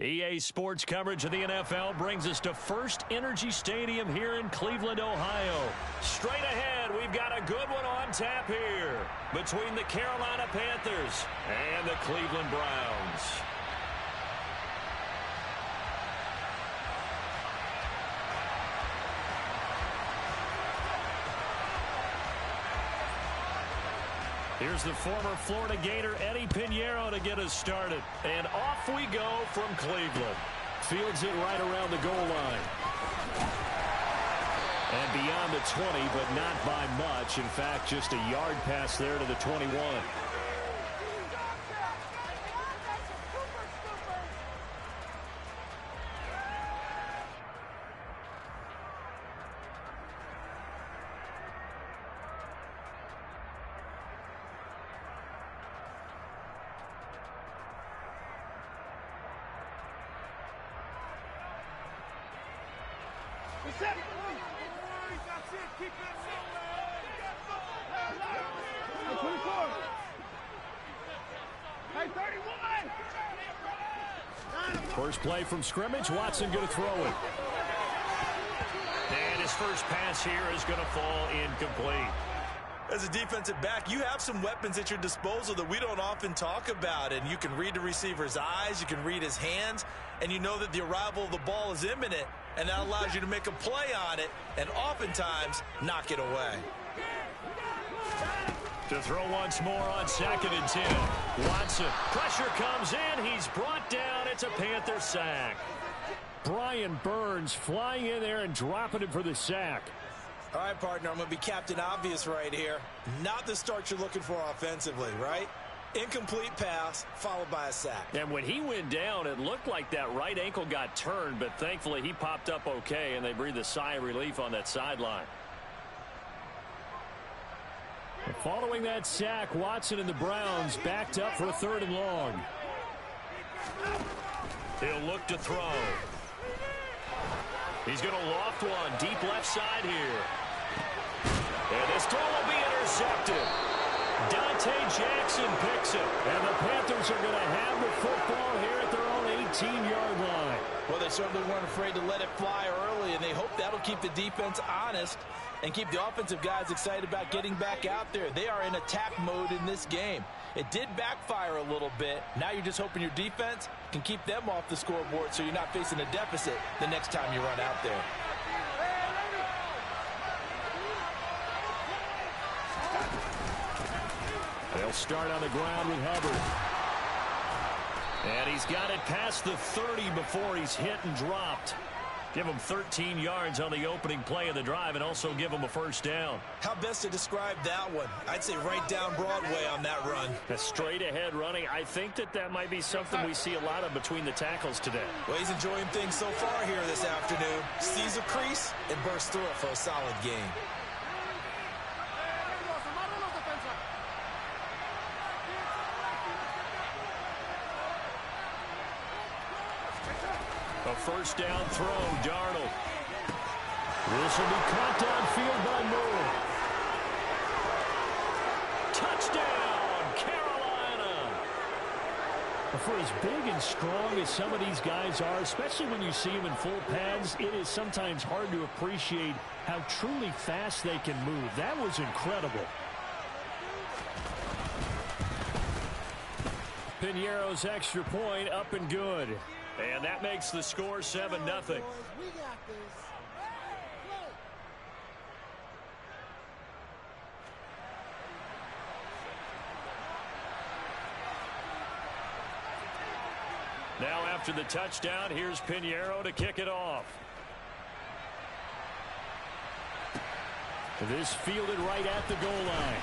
EA Sports coverage of the NFL brings us to First Energy Stadium here in Cleveland, Ohio. Straight ahead, we've got a good one on tap here between the Carolina Panthers and the Cleveland Browns. Here's the former Florida Gator Eddie Pinheiro to get us started. And off we go from Cleveland. Fields it right around the goal line. And beyond the 20, but not by much. In fact, just a yard pass there to the 21. First play from scrimmage, Watson going to throw it. And his first pass here is going to fall incomplete. As a defensive back, you have some weapons at your disposal that we don't often talk about. And you can read the receiver's eyes, you can read his hands, and you know that the arrival of the ball is imminent. And that allows you to make a play on it and oftentimes knock it away. To throw once more on 2nd and 10. Watson, pressure comes in. He's brought down. It's a Panther sack. Brian Burns flying in there and dropping it for the sack. All right, partner, I'm going to be Captain Obvious right here. Not the start you're looking for offensively, right? Incomplete pass followed by a sack. And when he went down, it looked like that right ankle got turned, but thankfully he popped up okay, and they breathed a sigh of relief on that sideline. Following that sack, Watson and the Browns backed up for a 3rd and long. He'll look to throw. He's going to loft one deep left side here. And this throw will be intercepted. Dante Jackson picks it. And the Panthers are going to have the football here at their own 18-yard line. Well, they certainly weren't afraid to let it fly early, and they hope that'll keep the defense honest and keep the offensive guys excited about getting back out there. They are in attack mode in this game. It did backfire a little bit. Now you're just hoping your defense can keep them off the scoreboard so you're not facing a deficit the next time you run out there. They'll start on the ground with Hubbard. And he's got it past the 30 before he's hit and dropped. Give him 13 yards on the opening play of the drive and also give him a first down. How best to describe that one? I'd say right down Broadway on that run. A straight ahead running. I think that might be something we see a lot of between the tackles today. Well, he's enjoying things so far here this afternoon. Sees a crease and bursts through it for a solid gain. A first down throw, Darnold. This will be caught downfield by Moore. Touchdown, Carolina. For as big and strong as some of these guys are, especially when you see them in full pads, it is sometimes hard to appreciate how truly fast they can move. That was incredible. Pinheiro's extra point up and good. And that makes the score 7-0. Now after the touchdown, here's Pinheiro to kick it off. This fielded right at the goal line.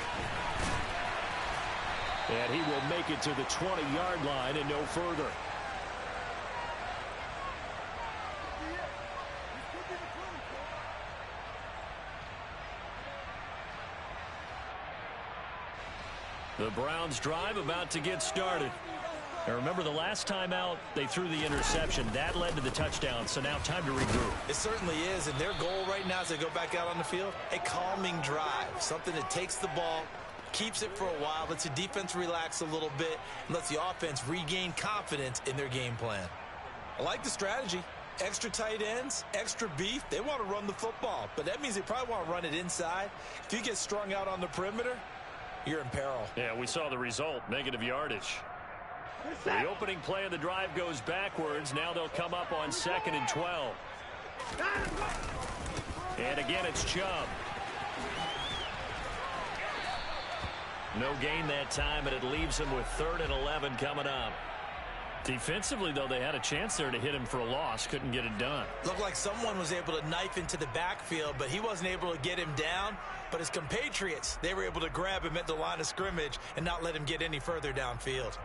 And he will make it to the 20-yard line and no further. The Browns drive about to get started. Now remember, the last time out, they threw the interception. That led to the touchdown, so now time to regroup. It certainly is, and their goal right now as they go back out on the field, a calming drive, something that takes the ball, keeps it for a while, lets the defense relax a little bit, and lets the offense regain confidence in their game plan. I like the strategy. Extra tight ends, extra beef. They want to run the football, but that means they probably want to run it inside. If you get strung out on the perimeter, you're in peril. Yeah, we saw the result, negative yardage. The opening play of the drive goes backwards. Now they'll come up on 2nd and 12. And again, it's Chubb. No gain that time, and it leaves them with 3rd and 11 coming up. Defensively, though, they had a chance there to hit him for a loss. Couldn't get it done. Looked like someone was able to knife into the backfield, but he wasn't able to get him down. But his compatriots, they were able to grab him at the line of scrimmage and not let him get any further downfield.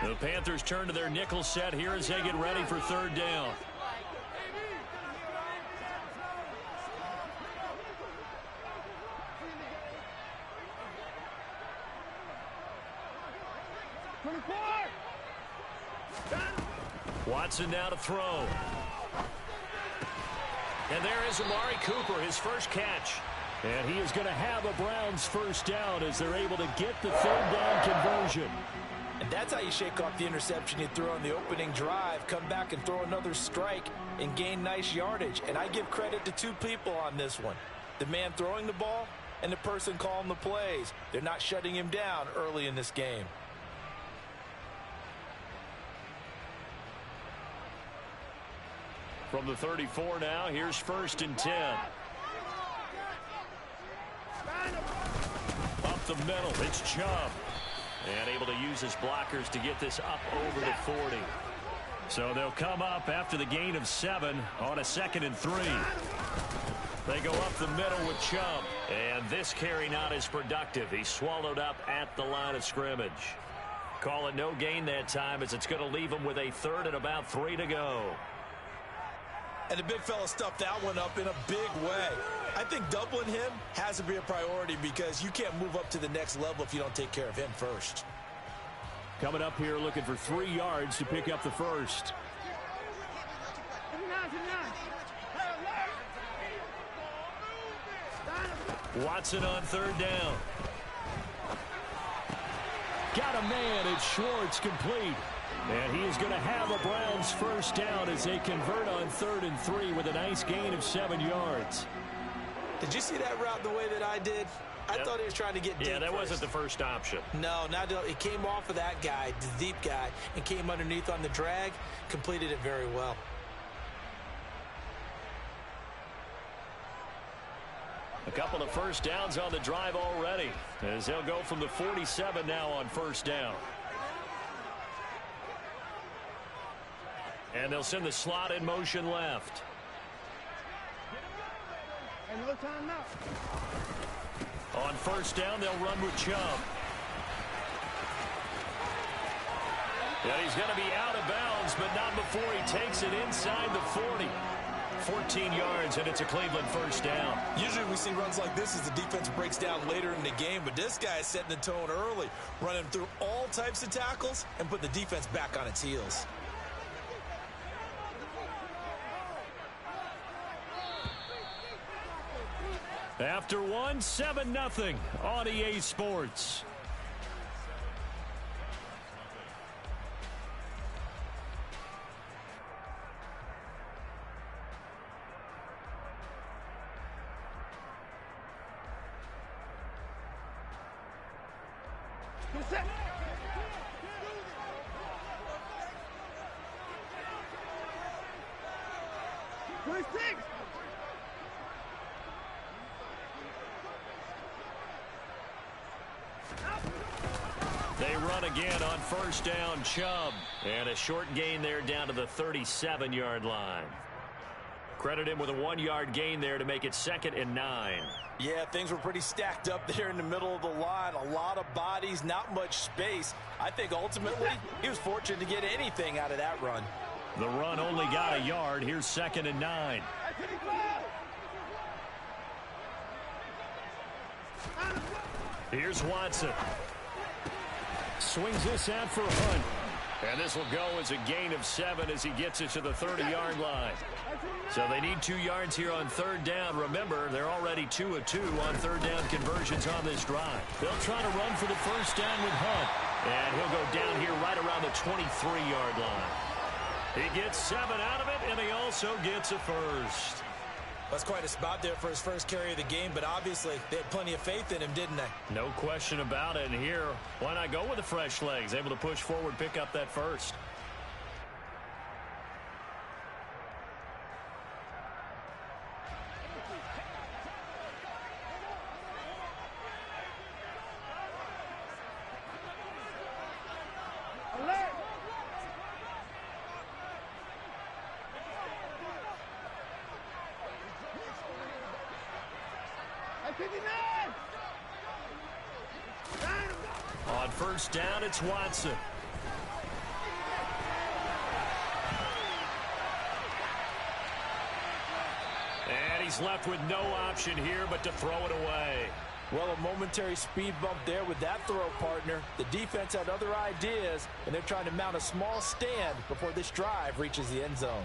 The Panthers turn to their nickel set here as they get ready for 3rd down. Watson now to throw. And there is Amari Cooper, his first catch. And he is going to have a Browns first down as they're able to get the 3rd down conversion. And that's how you shake off the interception you threw on the opening drive, come back and throw another strike and gain nice yardage. And I give credit to 2 people on this one. The man throwing the ball and the person calling the plays. They're not shutting him down early in this game. From the 34 now, here's 1st and 10. Up the middle, it's Chubb. And able to use his blockers to get this up over the 40. So they'll come up after the gain of 7 on a 2nd and 3. They go up the middle with Chubb. And this carry not as productive. He's swallowed up at the line of scrimmage. Call it no gain that time as it's going to leave him with a 3rd and about 3 to go. And the big fella stuffed that one up in a big way. I think doubling him has to be a priority because you can't move up to the next level if you don't take care of him first. Coming up here looking for 3 yards to pick up the first. Watson on 3rd down. Got a man. It's Schwartz, complete. And he is going to have a Browns first down as they convert on 3rd and 3 with a nice gain of 7 yards. Did you see that route the way that I did? I thought he was trying to get deep. Yeah, that first. wasn't the first option. No, not it came off of that guy, the deep guy, and came underneath on the drag, completed it very well. A couple of first downs on the drive already as they'll go from the 47 now on 1st down. And they'll send the slot in motion left. And no time out. On 1st down, they'll run with Chubb. And he's going to be out of bounds, but not before he takes it inside the 40. 14 yards, and it's a Cleveland first down. Usually we see runs like this as the defense breaks down later in the game, but this guy is setting the tone early, running through all types of tackles and put the defense back on its heels. After one, 7-0 on EA Sports. They run again on 1st down, Chubb. And a short gain there down to the 37-yard line. Credit him with a 1-yard gain there to make it 2nd and 9. Yeah, things were pretty stacked up there in the middle of the line. A lot of bodies, not much space. I think ultimately he was fortunate to get anything out of that run. The run only got a yard. Here's 2nd and 9. Here's Watson. Swings this out for Hunt. And this will go as a gain of 7 as he gets it to the 30-yard line. So they need 2 yards here on 3rd down. Remember, they're already 2 of 2 on 3rd down conversions on this drive. They'll try to run for the first down with Hunt. And he'll go down here right around the 23-yard line. He gets 7 out of it, and he also gets a first. That's quite a spot there for his first carry of the game, but obviously they had plenty of faith in him, didn't they? No question about it. And here, why not go with the fresh legs? Able to push forward, pick up that first. On first down, it's Watson. And he's left with no option here but to throw it away. Well, a momentary speed bump there with that throw, partner. The defense had other ideas, and they're trying to mount a small stand before this drive reaches the end zone.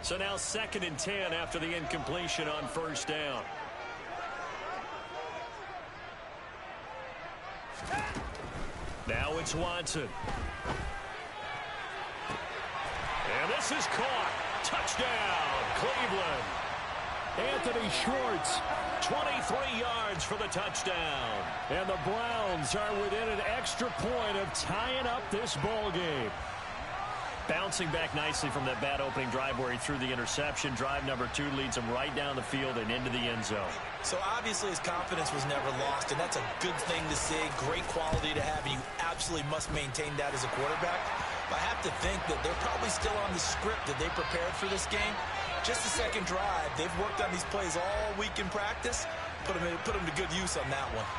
So now 2nd and 10 after the incompletion on first down. Now it's Watson. And this is caught. Touchdown, Cleveland. Anthony Schwartz, 23 yards for the touchdown. And the Browns are within an extra point of tying up this ball game. Bouncing back nicely from that bad opening drive where he threw the interception. Drive number 2 leads him right down the field and into the end zone. So obviously his confidence was never lost, and that's a good thing to see. Great quality to have, and you absolutely must maintain that as a quarterback. But I have to think that they're probably still on the script that they prepared for this game. Just the second drive. They've worked on these plays all week in practice. Put them to good use on that one.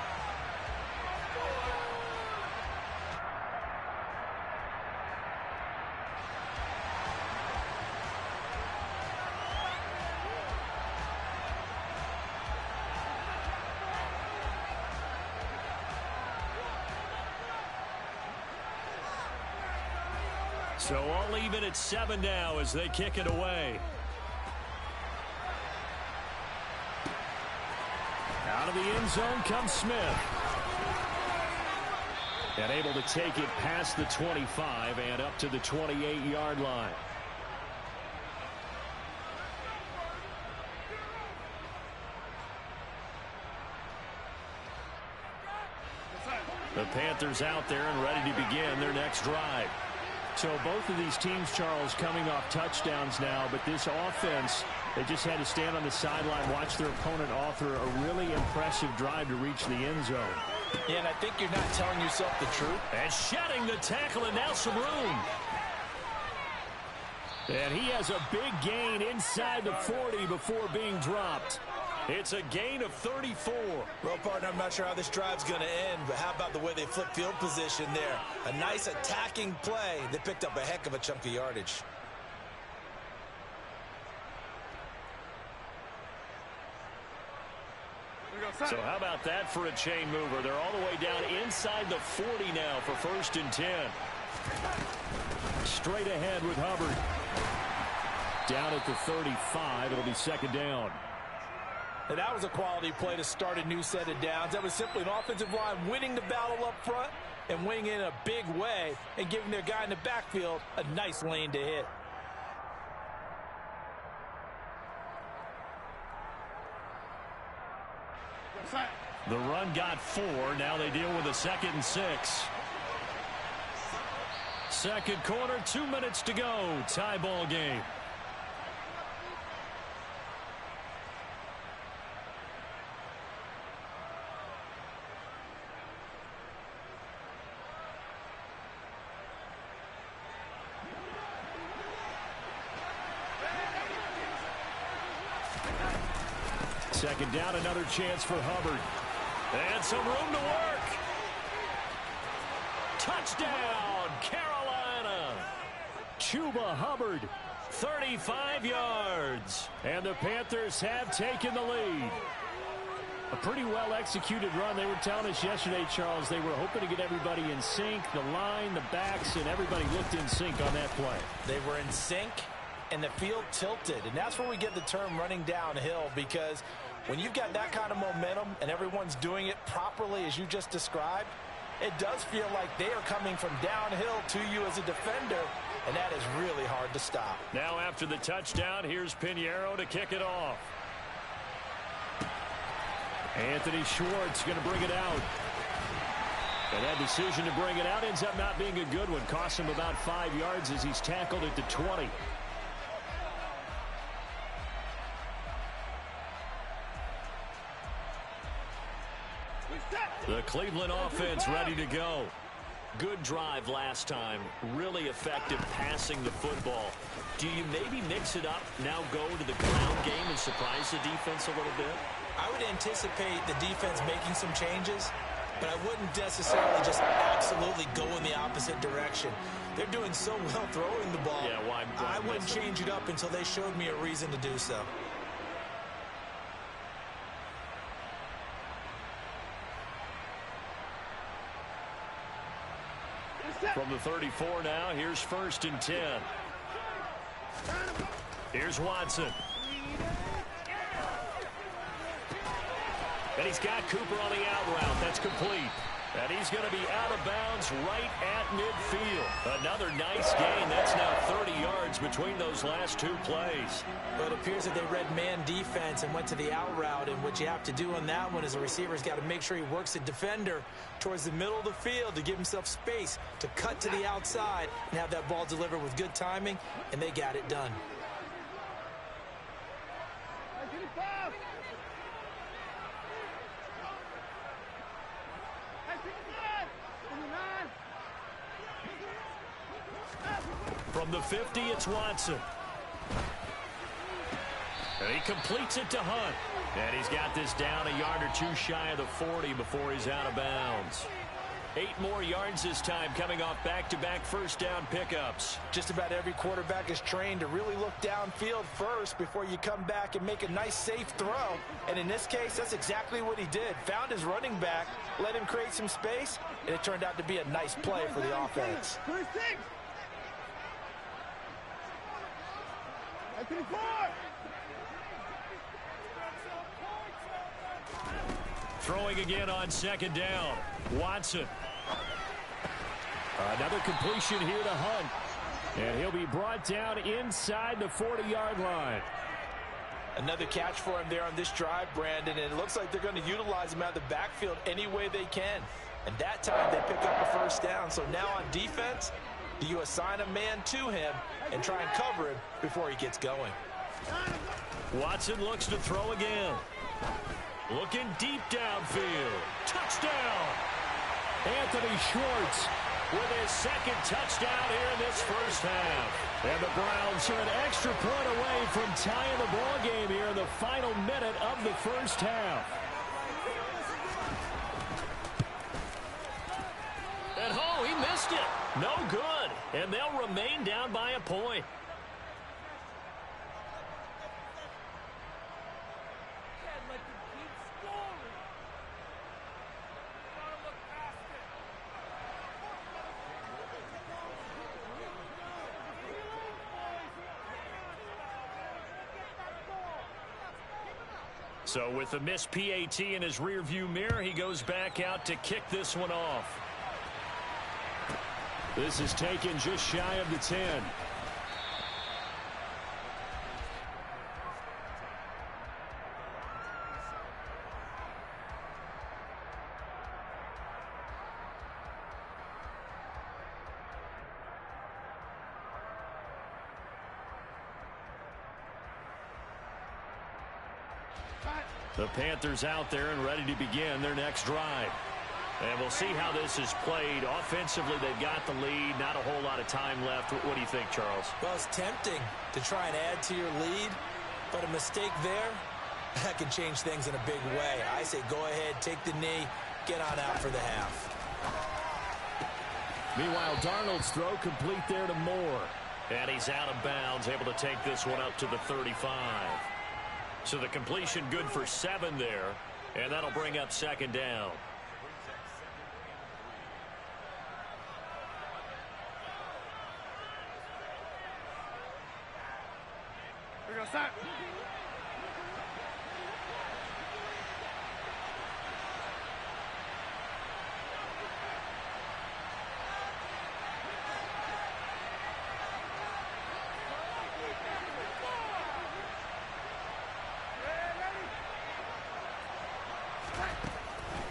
So all even at 7 now as they kick it away. Out of the end zone comes Smith. And able to take it past the 25 and up to the 28-yard line. The Panthers out there and ready to begin their next drive. So both of these teams, Charles, coming off touchdowns now, but this offense, they just had to stand on the sideline, watch their opponent author a really impressive drive to reach the end zone. Yeah, and I think you're not telling yourself the truth. And shedding the tackle, and now some room. And he has a big gain inside the 40 before being dropped. It's a gain of 34. Well, partner, I'm not sure how this drive's going to end, but how about the way they flip field position there? A nice attacking play. They picked up a heck of a chunk of yardage. So how about that for a chain mover? They're all the way down inside the 40 now for 1st and 10. Straight ahead with Hubbard. Down at the 35. It'll be 2nd down. And that was a quality play to start a new set of downs. That was simply an offensive line winning the battle up front and winning in a big way and giving their guy in the backfield a nice lane to hit. The run got 4. Now they deal with a 2nd and 6. Second quarter, 2 minutes to go. Tie ball game. Second down, another chance for Hubbard. And some room to work. Touchdown, Carolina. Chuba Hubbard, 35 yards. And the Panthers have taken the lead. A pretty well-executed run. They were telling us yesterday, Charles, they were hoping to get everybody in sync, the line, the backs, and everybody looked in sync on that play. They were in sync, and the field tilted. And that's where we get the term running downhill, because when you've got that kind of momentum and everyone's doing it properly as you just described, it does feel like they are coming from downhill to you as a defender, and that is really hard to stop. Now after the touchdown, here's Pinheiro to kick it off. Anthony Schwartz going to bring it out. And that decision to bring it out ends up not being a good one. Costs him about 5 yards as he's tackled at the 20. The Cleveland offense ready to go. Good drive last time. Really effective passing the football. Do you maybe mix it up, now go to the ground game and surprise the defense a little bit? I would anticipate the defense making some changes, but I wouldn't necessarily just absolutely go in the opposite direction. They're doing so well throwing the ball. Yeah, why I wouldn't change it up until they showed me a reason to do so. From the 34 now, here's 1st and 10. Here's Watson. And he's got Cooper on the out route. That's complete. And he's going to be out of bounds right at midfield. Another nice gain. That's now 30 yards between those last 2 plays. But it appears that they read man defense and went to the out route. And what you have to do on that one is the receiver's got to make sure he works the defender towards the middle of the field to give himself space to cut to the outside and have that ball delivered with good timing. And they got it done. From the 50, it's Watson. And he completes it to Hunt. And he's got this down a yard or 2 shy of the 40 before he's out of bounds. 8 more yards this time, coming off back-to-back first down pickups. Just about every quarterback is trained to really look downfield first before you come back and make a nice, safe throw. And in this case, that's exactly what he did. Found his running back, let him create some space, and it turned out to be a nice play for the offense. Throwing again on 2nd down. Watson. Another completion here to Hunt. And he'll be brought down inside the 40-yard line. Another catch for him there on this drive, Brandon, and it looks like they're going to utilize him out of the backfield any way they can. And that time they pick up a first down. So now on defense, do you assign a man to him and try and cover him before he gets going? Watson looks to throw again. Looking deep downfield. Touchdown! Anthony Schwartz with his 2nd touchdown here in this first half. And the Browns are an extra point away from tying the ball game here in the final minute of the first half. And oh, he missed it. No good. And they'll remain down by a point. So with the missed PAT in his rearview mirror, he goes back out to kick this one off. This is taken just shy of the 10. The Panthers out there and ready to begin their next drive. And we'll see how this is played. Offensively, they've got the lead. Not a whole lot of time left. What do you think, Charles? Well, it's tempting to try and add to your lead, but a mistake there, that can change things in a big way. I say go ahead, take the knee, get on out for the half. Meanwhile, Darnold's throw complete there to Moore. And he's out of bounds, able to take this one up to the 35. So the completion good for 7 there. And that'll bring up second down. Here we go, start.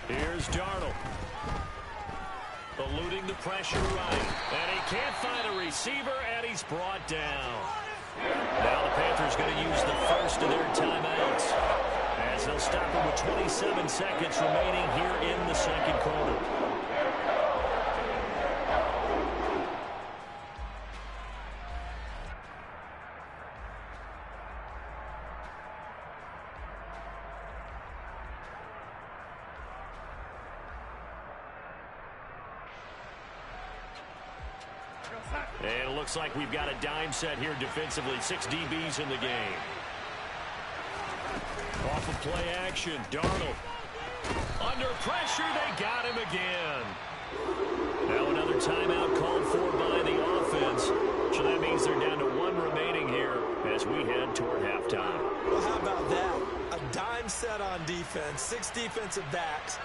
Here's Darnold. Eluding the pressure right. And he can't find a receiver, and he's brought down. Now the Panthers going to use the first of their timeouts, as they'll stop him with 27 seconds remaining here in the second quarter. And it looks like we've got a dime set here defensively. 6 DBs in the game. Off of play action, Darnold. Under pressure, they got him again. Now another timeout called for by the offense. So that means they're down to 1 remaining here as we head toward halftime. Well, how about that? A dime set on defense, 6 defensive backs.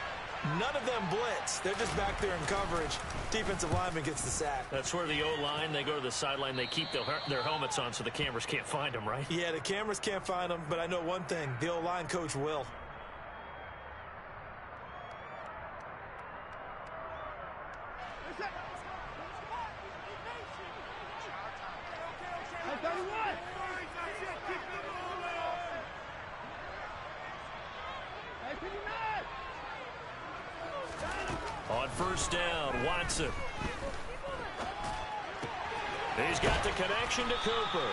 None of them blitz. They're just back there in coverage. Defensive lineman gets the sack. That's where the O-line, they go to the sideline, they keep their helmets on so the cameras can't find them, right? Yeah, the cameras can't find them, but I know one thing. The O-line coach will. On first down, Watson. He's got the connection to Cooper.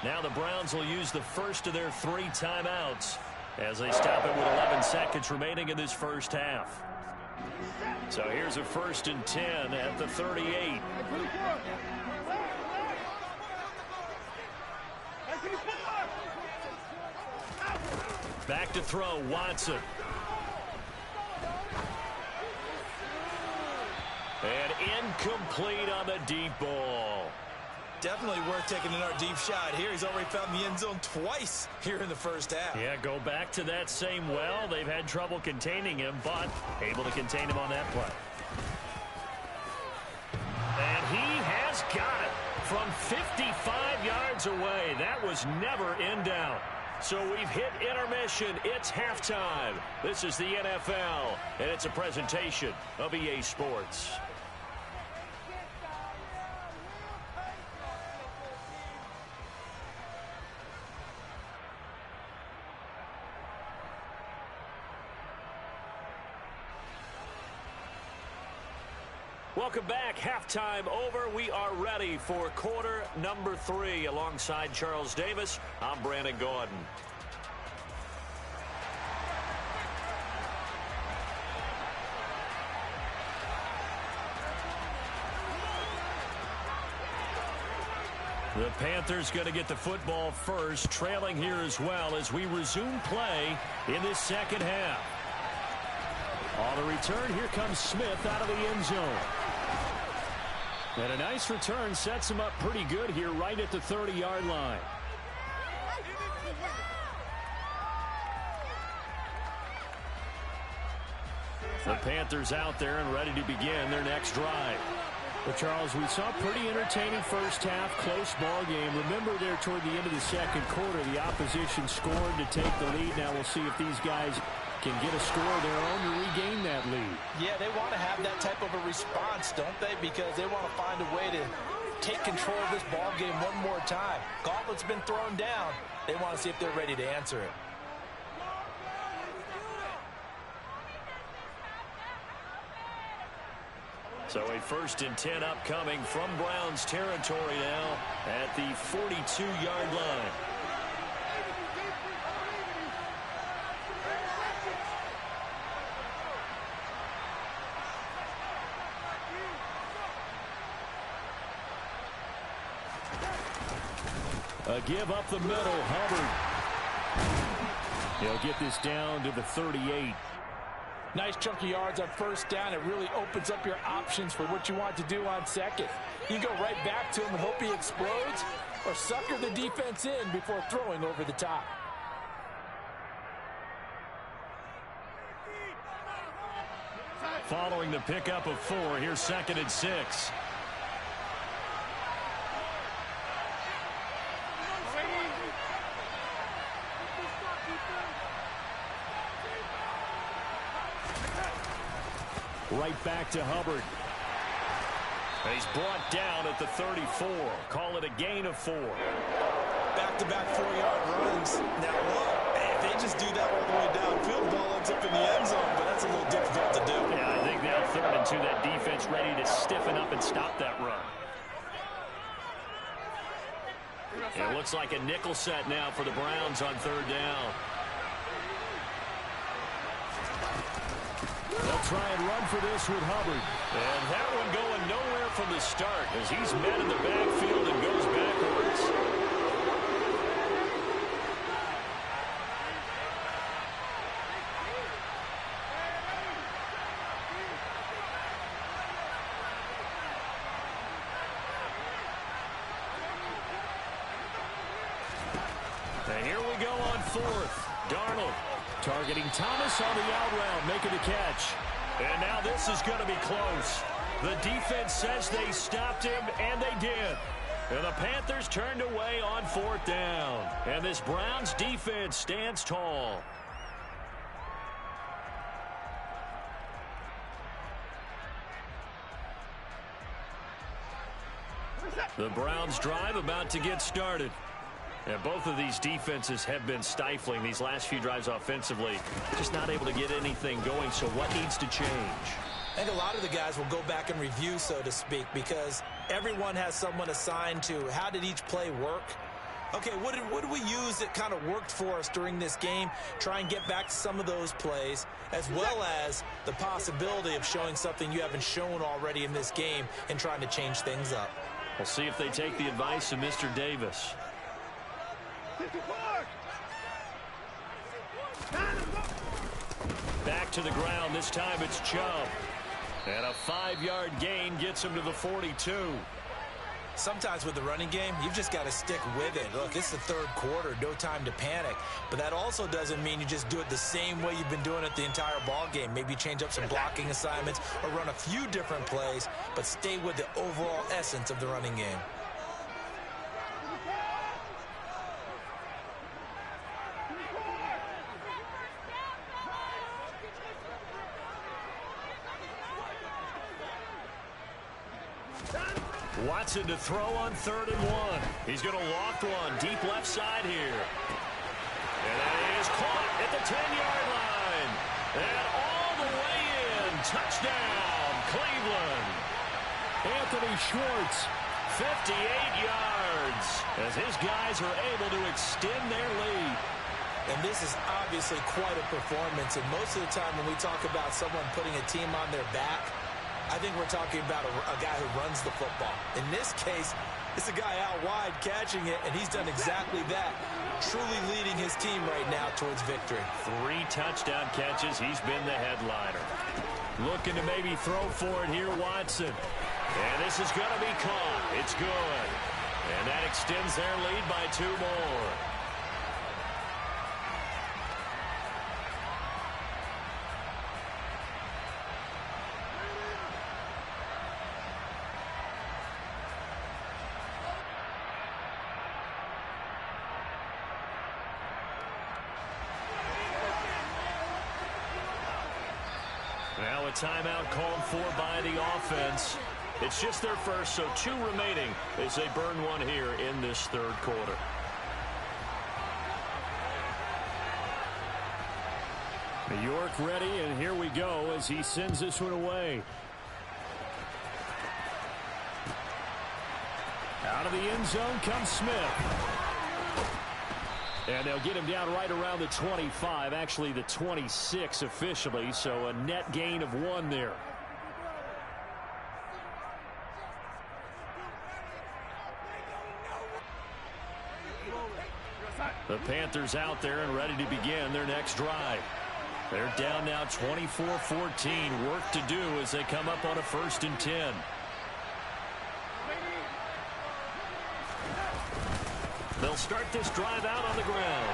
Now the Browns will use the first of their 3 timeouts as they stop it with 11 seconds remaining in this first half. So here's a 1st and 10 at the 38. Back to throw, Watson. And incomplete on the deep ball. Definitely worth taking another deep shot here. He's already found the end zone twice here in the first half. Yeah, go back to that same well. They've had trouble containing him, but able to contain him on that play. And he has got it from 55 yards away. That was never in doubt. So we've hit intermission. It's halftime. This is the NFL, and it's a presentation of EA Sports. Welcome back. Halftime over. We are ready for quarter number 3. Alongside Charles Davis, I'm Brandon Gordon. The Panthers going to get the football first, trailing here as well as we resume play in this second half. On the return, here comes Smith out of the end zone. And a nice return sets him up pretty good here right at the 30-yard line. The Panthers out there and ready to begin their next drive. But Charles, we saw a pretty entertaining first half, close ball game. Remember there toward the end of the second quarter, the opposition scored to take the lead. Now we'll see if these guys can get a score of their own to regain that lead. Yeah, they want to have that type of a response, don't they? Because they want to find a way to take control of this ball game one more time. Gauntlet's been thrown down. They want to see if they're ready to answer it. So a 1st and 10 upcoming from Browns territory now at the 42-yard line. A give up the middle, Hubbard. He'll get this down to the 38. Nice chunk of yards on first down. It really opens up your options for what you want to do on second. You go right back to him and hope he explodes, or sucker the defense in before throwing over the top. Following the pickup of 4, here's 2nd and 6. Right back to Hubbard. He's brought down at the 34. Call it a gain of 4. Back-to-back 4-yard runs. Now look, if they just do that all the way downfield, ball ends up in the end zone, but that's a little difficult to do. Yeah, I think now 3rd and 2, that defense ready to stiffen up and stop that run. It looks like a nickel set now for the Browns on 3rd down. They'll try and run for this with Hubbard. And that one going nowhere from the start as he's met in the backfield and goes backwards. And here we go on 4th. Darnold targeting Thomas on the out route, making the catch. And now this is going to be close. The defense says they stopped him, and they did. And the Panthers turned away on 4th down. And this Browns defense stands tall. The Browns drive about to get started. And both of these defenses have been stifling these last few drives offensively. Just not able to get anything going, so what needs to change? I think a lot of the guys will go back and review, so to speak, because everyone has someone assigned to how did each play work. Okay, what did we use that kind of worked for us during this game? Try and get back to some of those plays, as well as the possibility of showing something you haven't shown already in this game and trying to change things up. We'll see if they take the advice of Mr. Davis. Back to the ground. This time it's Chubb. And a 5-yard gain gets him to the 42. Sometimes with the running game, you've just got to stick with it. Look, it's the 3rd quarter, no time to panic. But that also doesn't mean you just do it the same way you've been doing it the entire ball game. Maybe change up some blocking assignments or run a few different plays, but stay with the overall essence of the running game. Watson to throw on 3rd and 1. He's going to loft one deep left side here. And that is caught at the 10-yard line. And all the way in. Touchdown, Cleveland. Anthony Schwartz, 58 yards, as his guys are able to extend their lead. And this is obviously quite a performance. And most of the time when we talk about someone putting a team on their back, I think we're talking about a guy who runs the football. In this case, it's a guy out wide catching it, and he's done exactly that, truly leading his team right now towards victory. 3 touchdown catches. He's been the headliner. Looking to maybe throw for it here, Watson. And this is going to be caught. It's good. And that extends their lead by 2 more. Now a timeout called for by the offense. It's just their first, so 2 remaining as they burn one here in this 3rd quarter. York ready, and here we go as he sends this one away. Out of the end zone comes Smith. And they'll get him down right around the 25, actually the 26 officially, so a net gain of 1 there. The Panthers out there and ready to begin their next drive. They're down now 24-14. Work to do as they come up on a 1st and 10. They'll start this drive out on the ground.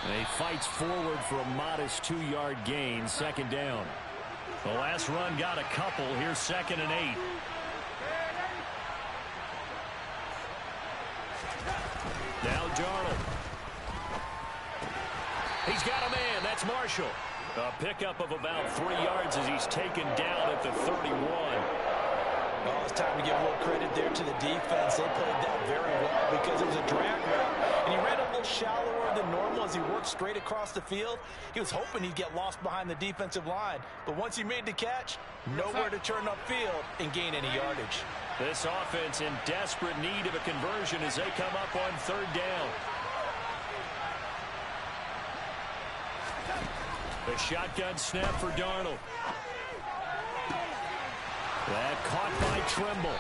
And he fights forward for a modest 2-yard gain, 2nd down. The last run got a couple. Here's 2nd and 8. Now Darnold. He's got a man. That's Marshall. A pickup of about 3 yards as he's taken down at the 31. Well, it's time to give a little credit there to the defense. They played that very well because it was a drag route, and he ran a little shallower than normal as he worked straight across the field. He was hoping he'd get lost behind the defensive line, but once he made the catch, nowhere to turn upfield and gain any yardage. This offense in desperate need of a conversion as they come up on 3rd down. The shotgun snap for Darnold. That caught by Trimble.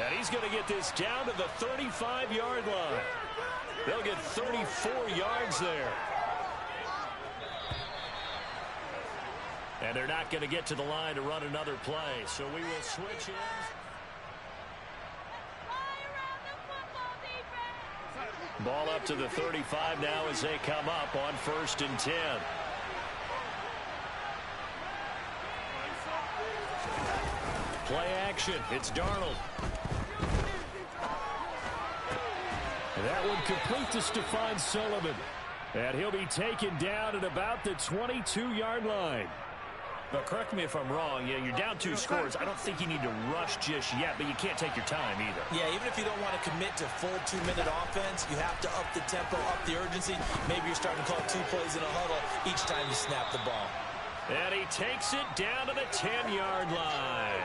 And he's going to get this down to the 35-yard line. They'll get 34 yards there. And they're not going to get to the line to run another play. So we will switch in. Ball up to the 35 now as they come up on 1st and 10. Play action. It's Darnold. And that one complete to Stephon Sullivan. And he'll be taken down at about the 22-yard line. But correct me if I'm wrong. Yeah, you're down 2 scores. I don't think you need to rush just yet, but you can't take your time either. Yeah, even if you don't want to commit to full 2-minute offense, you have to up the tempo, up the urgency. Maybe you're starting to call 2 plays in a huddle each time you snap the ball. And he takes it down to the 10-yard line.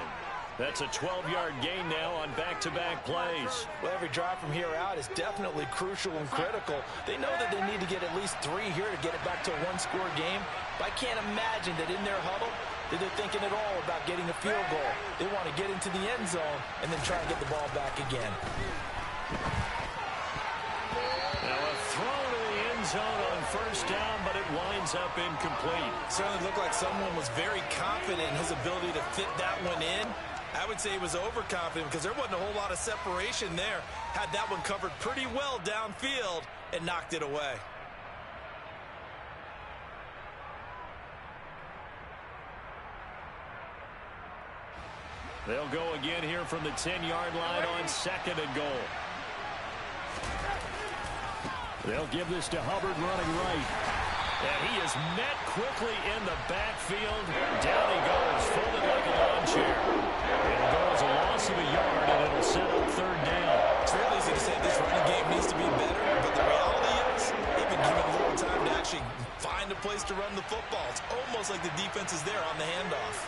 That's a 12-yard gain now on back-to-back plays. Well, every drive from here out is definitely crucial and critical. They know that they need to get at least 3 here to get it back to a 1-score game. But I can't imagine that in their huddle that they're thinking at all about getting a field goal. They want to get into the end zone and then try to get the ball back again. Now a throw to the end zone on 1st down, but it winds up incomplete. Certainly looked like someone was very confident in his ability to fit that one in. I would say he was overconfident because there wasn't a whole lot of separation there. Had that one covered pretty well downfield and knocked it away. They'll go again here from the 10-yard line on 2nd and goal. They'll give this to Hubbard running right. And he is met quickly in the backfield. Down he goes, folded like a lawn chair. It'll go as a loss of a yard, and it'll set up 3rd down. It's real easy to say this running game needs to be better, but the reality is they've been given little time to actually find a place to run the football. It's almost like the defense is there on the handoff.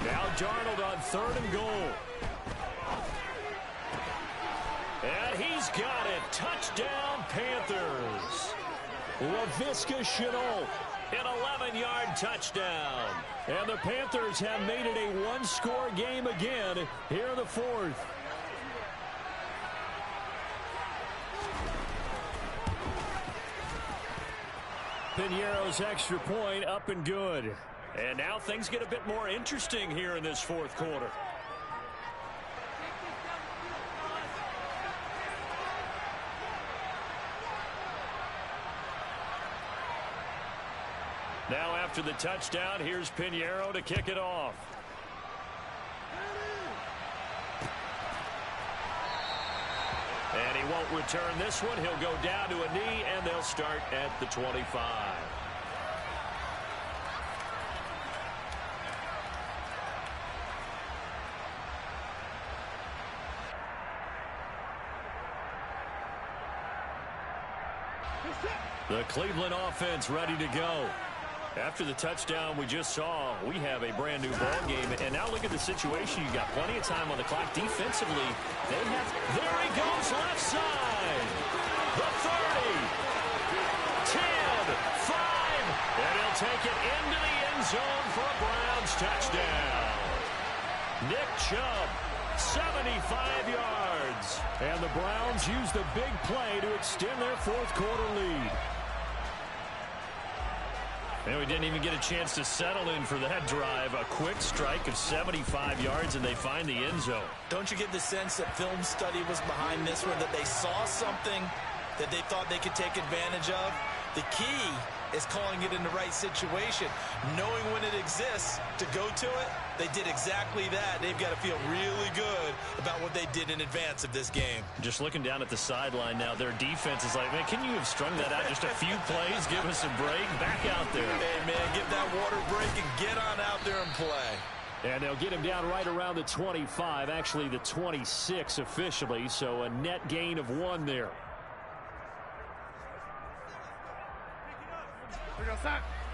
Now Darnold on 3rd and goal. And he's got it. Touchdown, Panthers. Laviska Shenault, an 11-yard touchdown. And the Panthers have made it a 1-score game again here in the 4th. Piñeiro's extra point up and good. And now things get a bit more interesting here in this 4th quarter. Now after the touchdown, here's Piñeiro to kick it off. And he won't return this one. He'll go down to a knee, and they'll start at the 25. The Cleveland offense ready to go. After the touchdown we just saw, we have a brand new ball game. And now look at the situation. You got plenty of time on the clock. Defensively, they have, there he goes, left side. The 30, 10, 5, and he'll take it into zone for a Browns touchdown. Nick Chubb, 75 yards. And the Browns use the big play to extend their fourth quarter lead. And we didn't even get a chance to settle in for that drive. A quick strike of 75 yards, and they find the end zone. Don't you get the sense that film study was behind this one, that they saw something that they thought they could take advantage of? The key is calling it in the right situation, knowing when it exists to go to it. They did exactly that. They've got to feel really good about what they did in advance of this game. Just looking down at the sideline now, their defense is like, man, can you have strung that out just a few plays? Give us a break. Back out there. Hey, man, give that water break and get on out there and play. And they'll get him down right around the 25, actually the 26 officially, so a net gain of 1 there.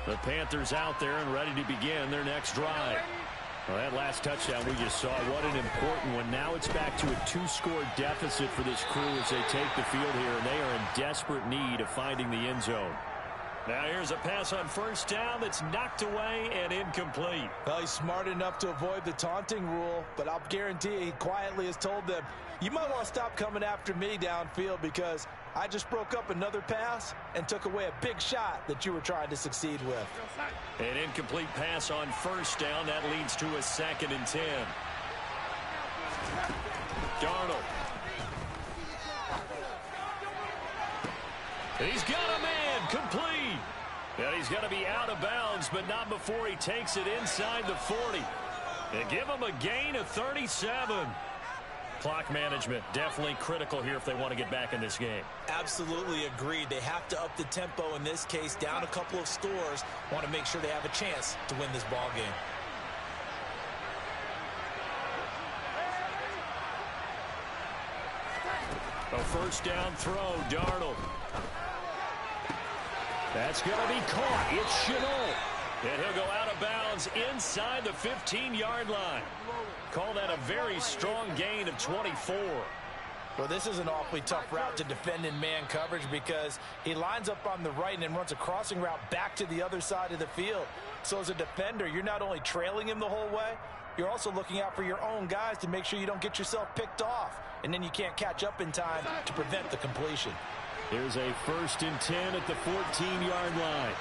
The Panthers out there and ready to begin their next drive. Well, that last touchdown we just saw, what an important one. Now it's back to a 2-score deficit for this crew as they take the field here, and they are in desperate need of finding the end zone. Now here's a pass on first down that's knocked away and incomplete. Well, he's smart enough to avoid the taunting rule, but I'll guarantee he quietly has told them, you might want to stop coming after me downfield because I just broke up another pass and took away a big shot that you were trying to succeed with. An incomplete pass on first down. That leads to a 2nd and 10. Darnold. He's got a man complete. And he's going to be out of bounds, but not before he takes it inside the 40. And give him a gain of 37. Clock management definitely critical here if they want to get back in this game. Absolutely agreed. They have to up the tempo in this case, down a couple of scores. Want to make sure they have a chance to win this ball game. A first down throw, Darnold. That's going to be caught. It's Shenault. And he'll go out of bounds inside the 15-yard line. Call that a very strong gain of 24. Well, this is an awfully tough route to defend in man coverage because he lines up on the right and then runs a crossing route back to the other side of the field. So as a defender, you're not only trailing him the whole way, you're also looking out for your own guys to make sure you don't get yourself picked off. And then you can't catch up in time to prevent the completion. Here's a 1st and 10 at the 14-yard line.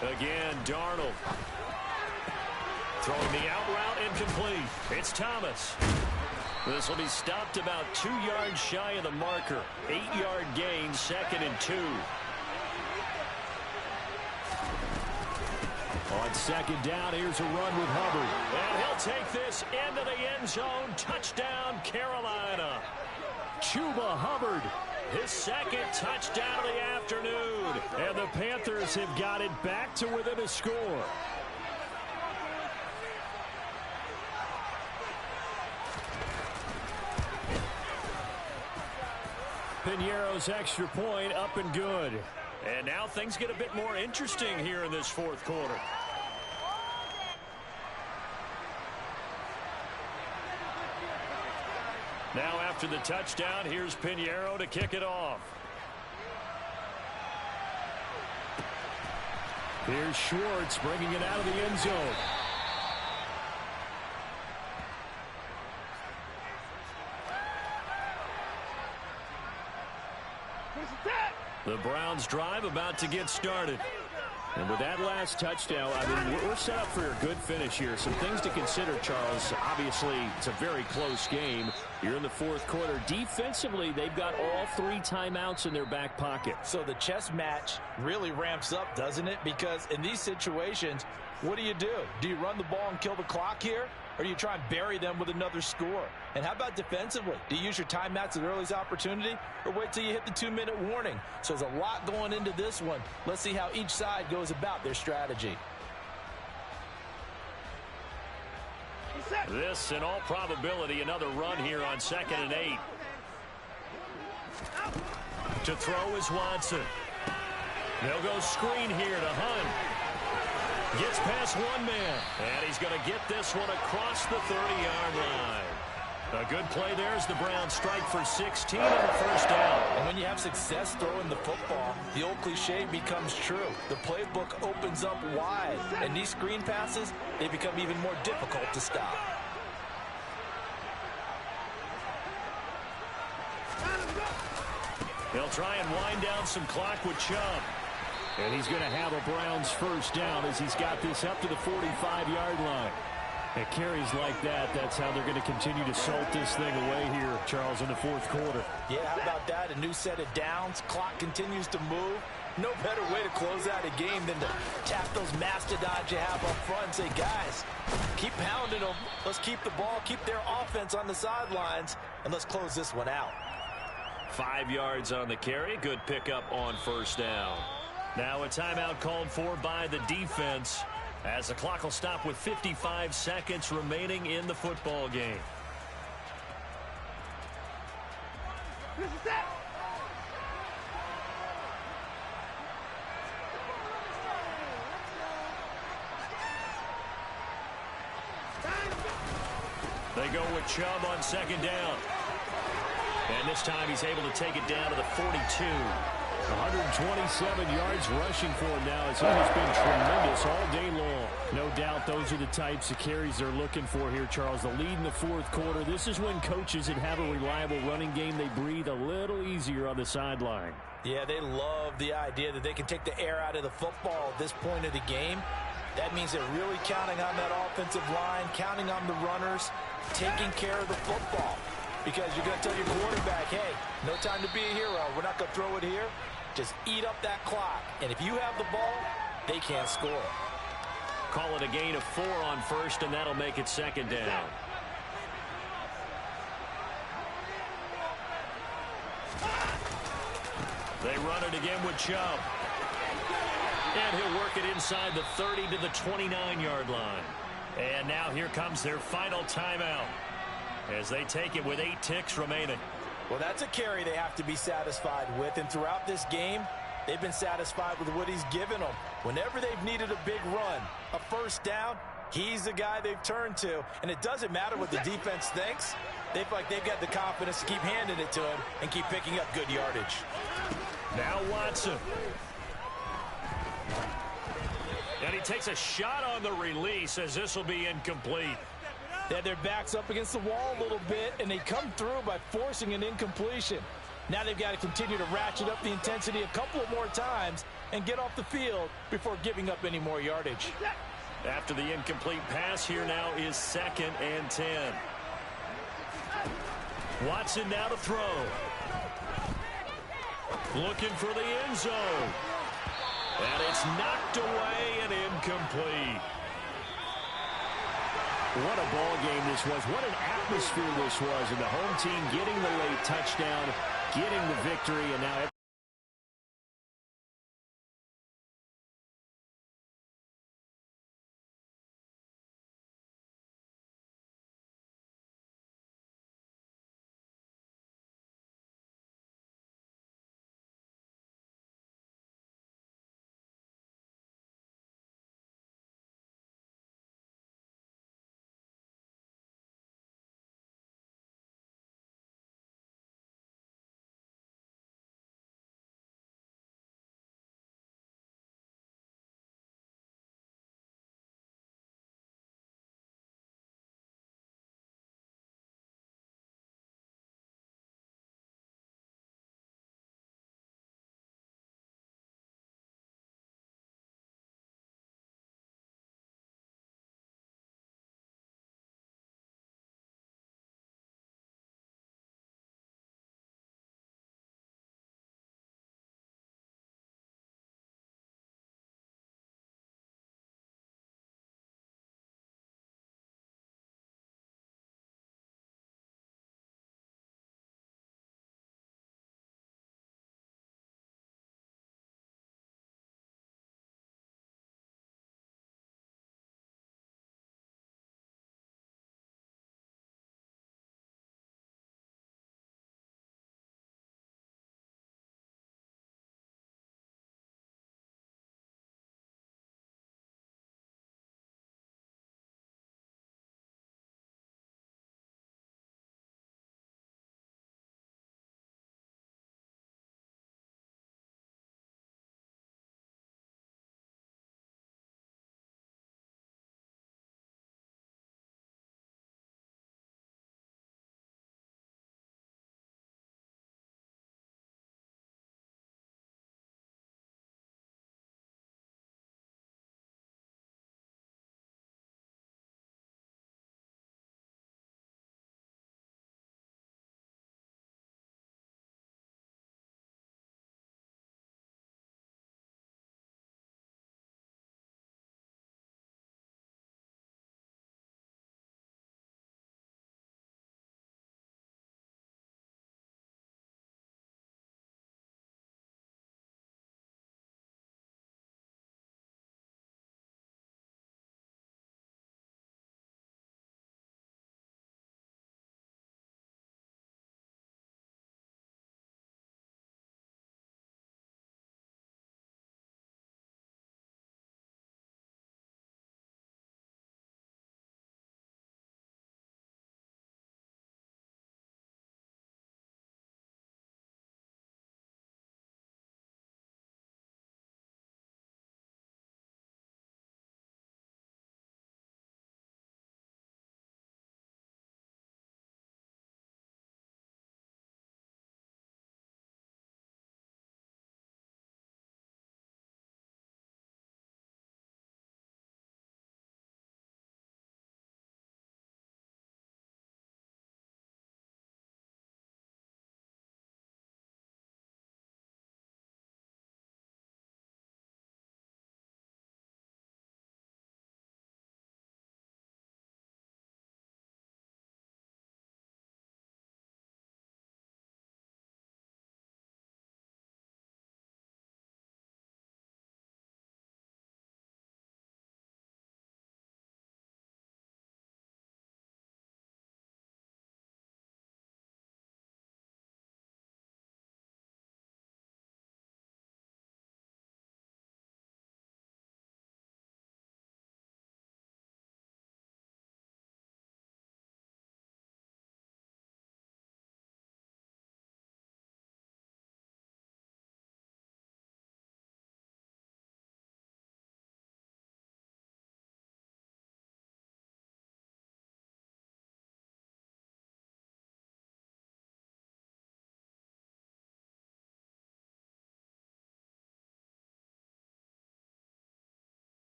Again, Darnold. Throwing the out route incomplete. It's Thomas. This will be stopped about 2 yards shy of the marker. 8-yard gain, 2nd and 2. On 2nd down, here's a run with Hubbard. And he'll take this into the end zone. Touchdown, Carolina. Chuba Hubbard, his 2nd touchdown of the afternoon. And the Panthers have got it back to within a score. Piñeiro's extra point up and good. And now things get a bit more interesting here in this fourth quarter. Now after the touchdown, here's Piñeiro to kick it off. Here's Schwartz bringing it out of the end zone. The Browns drive about to get started. And with that last touchdown, I mean, we're set up for a good finish here. Some things to consider, Charles. Obviously, it's a very close game. You're in the fourth quarter. Defensively, they've got all 3 timeouts in their back pocket. So the chess match really ramps up, doesn't it? Because in these situations, what do? Do you run the ball and kill the clock here? Or do you try and bury them with another score? And how about defensively? Do you use your timeouts at earliest opportunity or wait till you hit the 2-minute warning? So there's a lot going into this one. Let's see how each side goes about their strategy. This, in all probability, another run here on 2nd and 8. To throw is Watson. They'll go screen here to Hunt. Gets past one man, and he's going to get this one across the 30-yard line. A good play there as the Browns strike for 16 on the first down. And when you have success throwing the football, the old cliche becomes true. The playbook opens up wide, and these screen passes, they become even more difficult to stop. They'll try and wind down some clock with Chubb. And he's going to have a Browns first down as he's got this up to the 45-yard line. At carries like that, that's how they're going to continue to salt this thing away here, Charles, in the fourth quarter. Yeah, how about that? A new set of downs. Clock continues to move. No better way to close out a game than to tap those mastodons you have up front and say, guys, keep pounding them. Let's keep the ball, keep their offense on the sidelines, and let's close this one out. 5 yards on the carry. Good pickup on first down. Now a timeout called for by the defense as the clock will stop with 55 seconds remaining in the football game. They go with Chubb on second down. And this time he's able to take it down to the 42. 127 yards rushing for him now as he has been tremendous all day long. No doubt those are the types of carries they're looking for here, Charles. The lead in the fourth quarter. This is when coaches that have a reliable running game, they breathe a little easier on the sideline. Yeah, they love the idea that they can take the air out of the football at this point of the game. That means they're really counting on that offensive line, counting on the runners, taking care of the football. Because you're going to tell your quarterback, hey, no time to be a hero. We're not going to throw it here. Just eat up that clock. And if you have the ball, they can't score. Call it a gain of 4 on first, and that'll make it second down. They run it again with Chubb. And he'll work it inside the 30 to the 29-yard line. And now here comes their final timeout as they take it with 8 ticks remaining. Well, that's a carry they have to be satisfied with. And throughout this game, they've been satisfied with what he's given them. Whenever they've needed a big run, a first down, he's the guy they've turned to. And it doesn't matter what the defense thinks. They feel like they've got the confidence to keep handing it to him and keep picking up good yardage. Now Watson. And he takes a shot on the release as this will be incomplete. They had their backs up against the wall a little bit, and they come through by forcing an incompletion. Now they've got to continue to ratchet up the intensity a couple of more times and get off the field before giving up any more yardage. After the incomplete pass, here now is 2nd and 10. Watson now to throw. Looking for the end zone. And it's knocked away and incomplete. What a ball game this was. What an atmosphere this was. And the home team getting the late touchdown, getting the victory, and now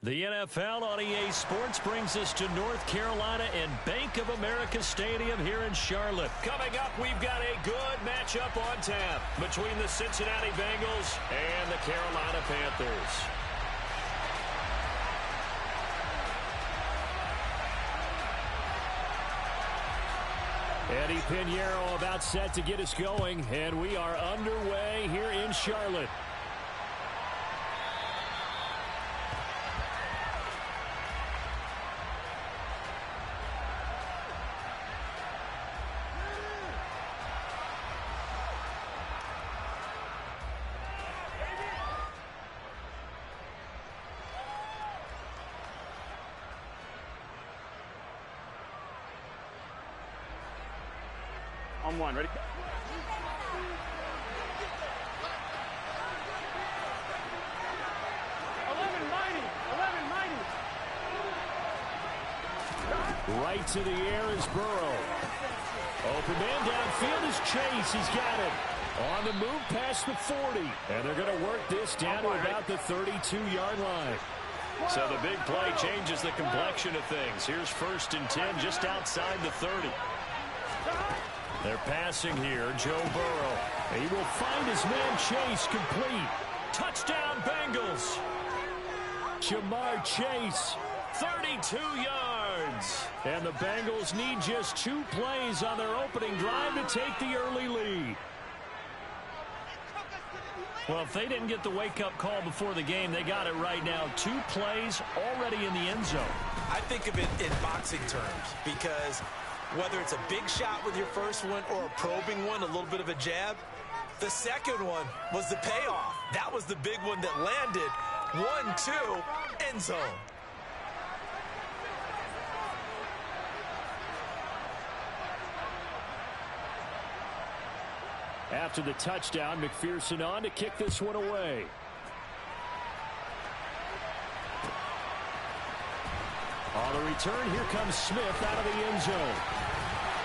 The NFL on EA Sports brings us to North Carolina and Bank of America Stadium here in Charlotte. Coming up, we've got a good matchup on tap between the Cincinnati Bengals and the Carolina Panthers. Eddie Pinheiro about set to get us going, and we are underway here in Charlotte. On one, ready? Right to the air is Burrow. Open man downfield is Chase. He's got it. On the move past the 40. And they're going to work this down to about the 32-yard line. So the big play changes the complexion of things. Here's 1st and 10 just outside the 30. They're passing here, Joe Burrow. He will find his man Chase complete. Touchdown Bengals. Jamar Chase, 32 yards. And the Bengals need just 2 plays on their opening drive to take the early lead. Well, if they didn't get the wake-up call before the game, they got it right now. 2 plays already in the end zone. I think of it in boxing terms because whether it's a big shot with your first one or a probing one, a little bit of a jab, the second one was the payoff. That was the big one that landed. 1-2, end zone. After the touchdown, McPherson on to kick this one away. On the return, here comes Smith out of the end zone.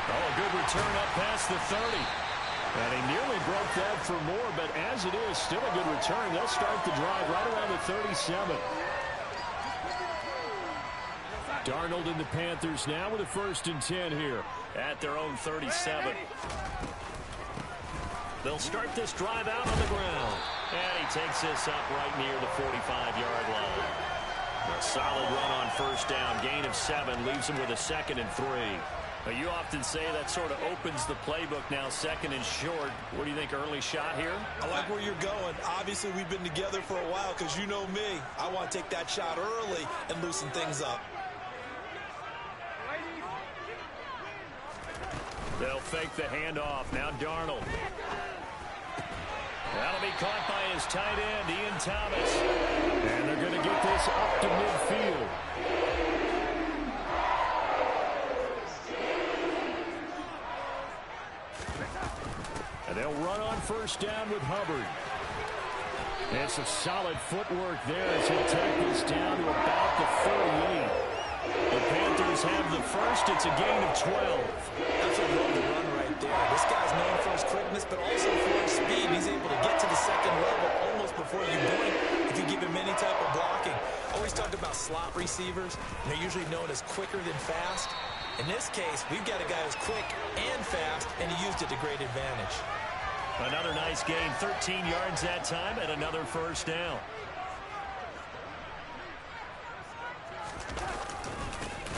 Oh, a good return up past the 30. And he nearly broke that for more, but as it is, still a good return. They'll start the drive right around the 37. Darnold and the Panthers now with a 1st and 10 here at their own 37. They'll start this drive out on the ground. And he takes this up right near the 45-yard line. A solid run on 1st down. Gain of 7 leaves him with a 2nd and 3. Now, you often say that sort of opens the playbook now, 2nd and short. What do you think, early shot here? I like where you're going. Obviously, we've been together for a while because you know me. I want to take that shot early and loosen things up. They'll fake the handoff. Now Darnold. That'll be caught by his tight end, Ian Thomas. And they're going to get this up to midfield. And they'll run on 1st down with Hubbard. And some solid footwork there as he'll take this down to about the 38. The Panthers have the 1st. It's a gain of 12. That's a road to run right there. This guy's known for his quickness, but also for his speed. He's able to get to the 2nd level almost before you blink if you give him any type of blocking. Always talk about slot receivers. They're usually known as quicker than fast. In this case, we've got a guy who's quick and fast, and he used it to great advantage. Another nice gain, 13 yards that time, and another 1st down.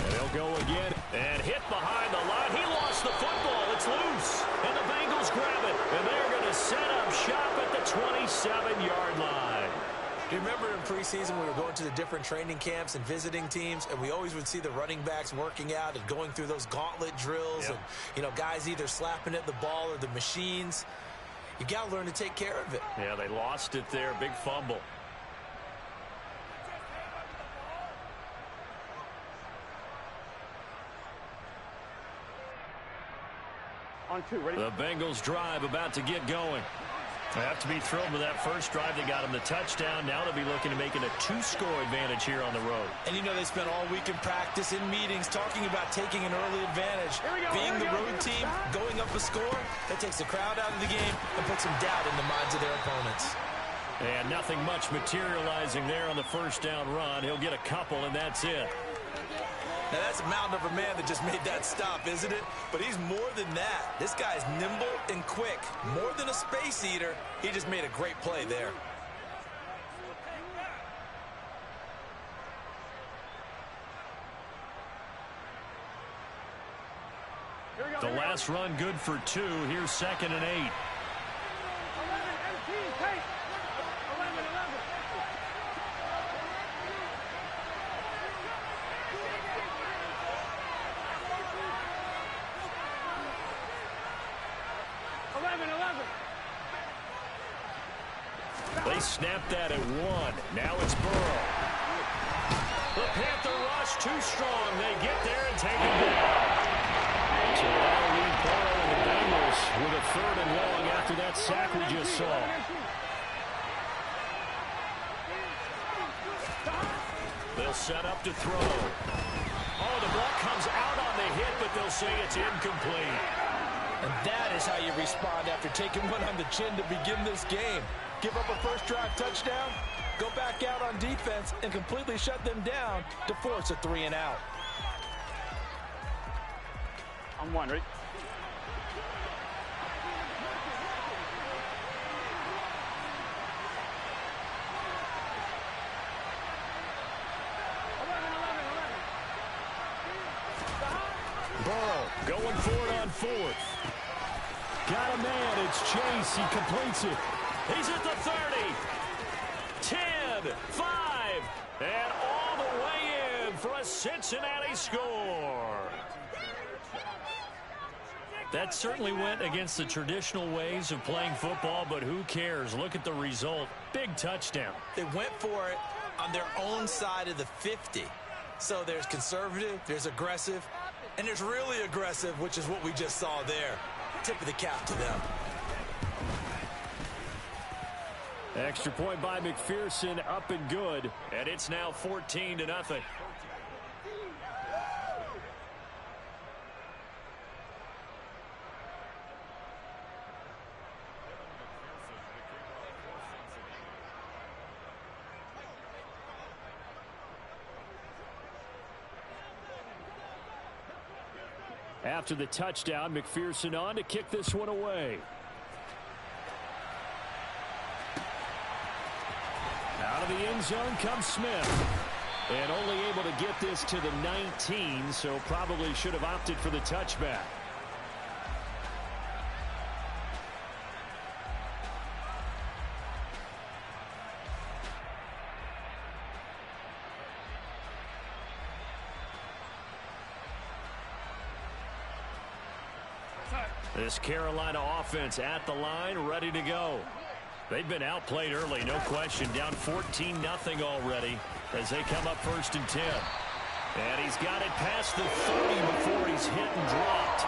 And they'll go again and hit behind the line. He lost the football. It's loose. And the Bengals grab it. And they're going to set up shop at the 27-yard line. You remember in preseason we were going to the different training camps and visiting teams, and we always would see the running backs working out and going through those gauntlet drills. Yep. And, guys either slapping at the ball or the machines. You got to learn to take care of it. Yeah, they lost it there. Big fumble. On 2, ready? The Bengals drive about to get going. They have to be thrilled with that first drive. They got them the touchdown. Now they'll be looking to make it a 2-score advantage here on the road. And they spent all week in practice, in meetings, talking about taking an early advantage. Being the road team, going up a score, that takes the crowd out of the game and puts some doubt in the minds of their opponents. And nothing much materializing there on the first down run. He'll get a couple, and that's it. Now, that's a mountain of a man that just made that stop, isn't it? But he's more than that. This guy's nimble and quick. More than a space eater. He just made a great play there. The last run good for 2. Here's 2nd and 8. 11. They snapped that at 1. Now it's Burrow. The Panther rush too strong. They get there and take it down. So that'll leave Burrow and the Bengals with a 3rd and long after that sack we just saw. They'll set up to throw. Oh, the ball comes out on the hit, but they'll say it's incomplete. And that is how you respond after taking one on the chin to begin this game. Give up a first drive touchdown, go back out on defense, and completely shut them down to force a 3 and out. On 1, ready? Burrow going for it on 4th. Got a man. It's Chase. He completes it. He's at the 30. 10, 5, and all the way in for a Cincinnati score. That certainly went against the traditional ways of playing football, but who cares? Look at the result. Big touchdown. They went for it on their own side of the 50. So there's conservative, there's aggressive, and there's really aggressive, which is what we just saw there. Tip of the cap to them. Extra point by McPherson, up and good, and it's now 14-0. After the touchdown, McPherson on to kick this one away. Out of the end zone comes Smith. And only able to get this to the 19, so probably should have opted for the touchback. This Carolina offense at the line, ready to go. They've been outplayed early, no question. Down 14-0 already as they come up 1st and 10. And he's got it past the 30 before he's hit and dropped.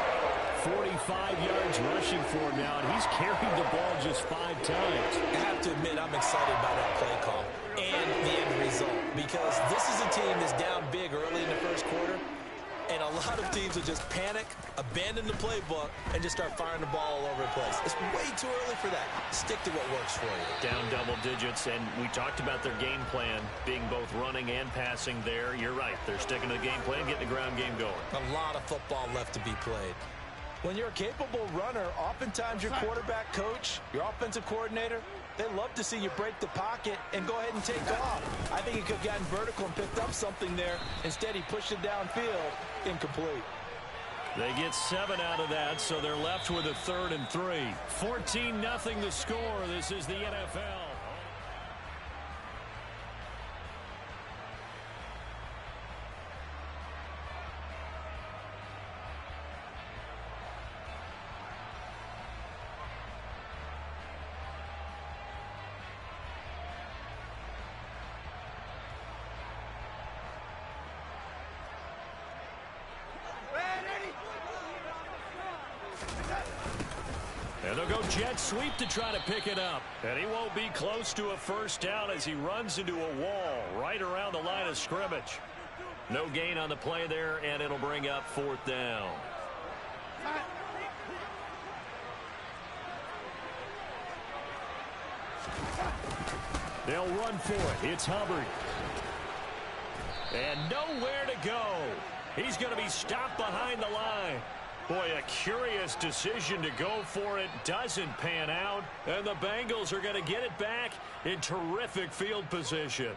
45 yards rushing for him now, and he's carried the ball just 5 times. I have to admit, I'm excited by that play call and the end result, because this is a team that's down big early in the first quarter. And a lot of teams will just panic, abandon the playbook, and just start firing the ball all over the place. It's way too early for that. Stick to what works for you. Down double digits, and we talked about their game plan being both running and passing there. You're right. They're sticking to the game plan, getting the ground game going. A lot of football left to be played. When you're a capable runner, oftentimes your quarterback coach, your offensive coordinator, they love to see you break the pocket and go ahead and take off. I think he could have gotten vertical and picked up something there. Instead, he pushed it downfield. Incomplete. They get 7 out of that, so they're left with a 3rd and 3. 14-0 the score. This is the NFL. And they'll go jet sweep to try to pick it up. And he won't be close to a first down as he runs into a wall right around the line of scrimmage. No gain on the play there, and it'll bring up 4th down. They'll run for it. It's Hubbard. And nowhere to go. He's going to be stopped behind the line. Boy, a curious decision to go for it. Doesn't pan out. And the Bengals are going to get it back in terrific field position.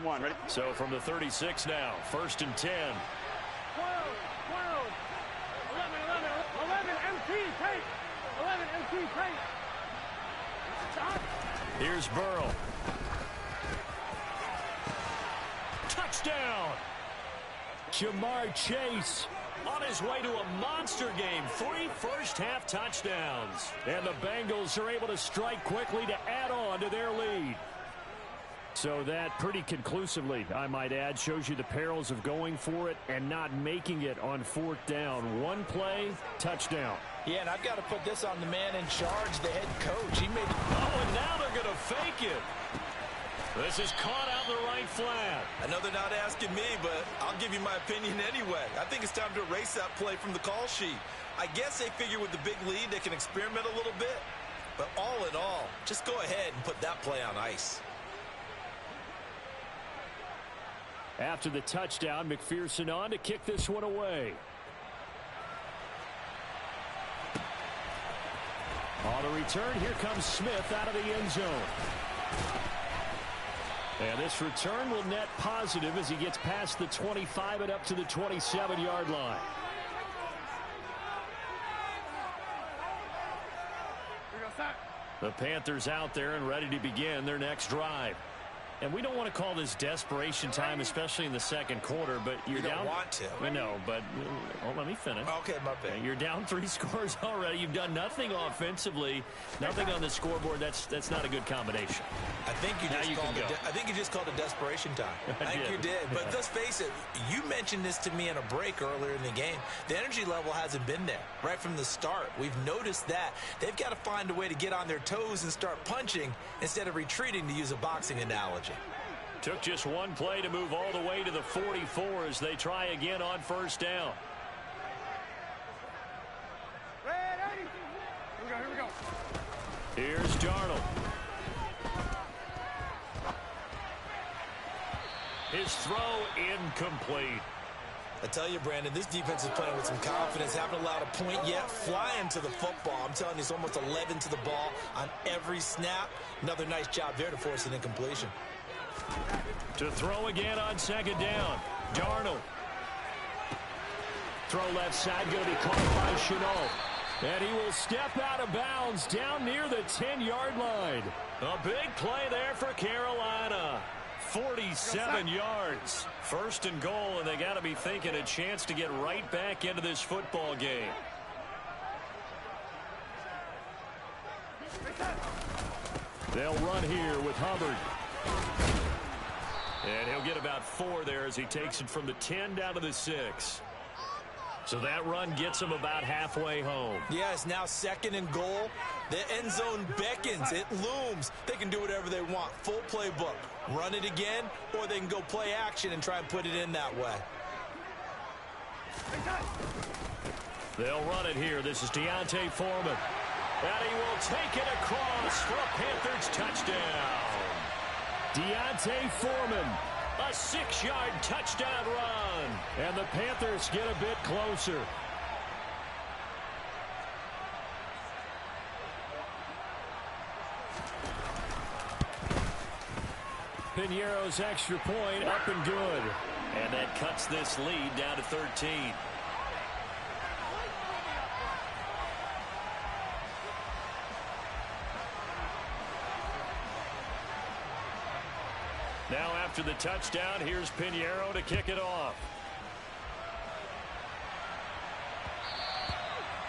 Ready? So from the 36 now, 1st and 10. 12, 11, MT, take. 11, MT, take. Stop. Here's Burrow. Touchdown. Jamar Chase on his way to a monster game. 3 first-half touchdowns. And the Bengals are able to strike quickly to add on to their lead. So that pretty conclusively, I might add, shows you the perils of going for it and not making it on 4th down. One play, touchdown. Yeah, and I've got to put this on the man in charge, the head coach. He made. Oh, and now they're going to fake it. This is caught out in the right flat. I know they're not asking me, but I'll give you my opinion anyway. I think it's time to erase that play from the call sheet. I guess they figure with the big lead they can experiment a little bit. But all in all, just go ahead and put that play on ice. After the touchdown, McPherson on to kick this one away. On the return, here comes Smith out of the end zone. And this return will net positive as he gets past the 25 and up to the 27-yard line. The Panthers out there and ready to begin their next drive. And we don't want to call this desperation time, especially in the second quarter, but you're you don't down. Want to. I know, but let me finish. Okay, my bad. You're down 3 scores already. You've done nothing offensively, nothing on the scoreboard. That's not a good combination. I think you just called it desperation time. I think you did. But let's face it, you mentioned this to me in a break earlier in the game. The energy level hasn't been there right from the start. We've noticed that. They've got to find a way to get on their toes and start punching instead of retreating, to use a boxing analogy. Took just one play to move all the way to the 44 as they try again on 1st down. Ready? Here we go. Here's Darnold. His throw incomplete. I tell you, Brandon, this defense is playing with some confidence. Haven't allowed a point yet. Flying to the football. I'm telling you, it's almost 11 to the ball on every snap. Another nice job there to force an incompletion. To throw again on 2nd down. Darnold. Throw left side, going to be caught by Shenault. And he will step out of bounds down near the 10-yard line. A big play there for Carolina. 47 yards. 1st and goal, and they got to be thinking a chance to get right back into this football game. They'll run here with Hubbard. And he'll get about 4 there as he takes it from the 10 down to the 6. So that run gets him about halfway home. Yeah, it's now 2nd and goal. The end zone beckons. It looms. They can do whatever they want. Full playbook. Run it again, or they can go play action and try and put it in that way. They'll run it here. This is Deontay Foreman. And he will take it across for a Panthers touchdown. Deontay Foreman, a 6-yard touchdown run. And the Panthers get a bit closer. Piñeiro's extra point up and good. And that cuts this lead down to 13. Now after the touchdown, here's Piñeiro to kick it off.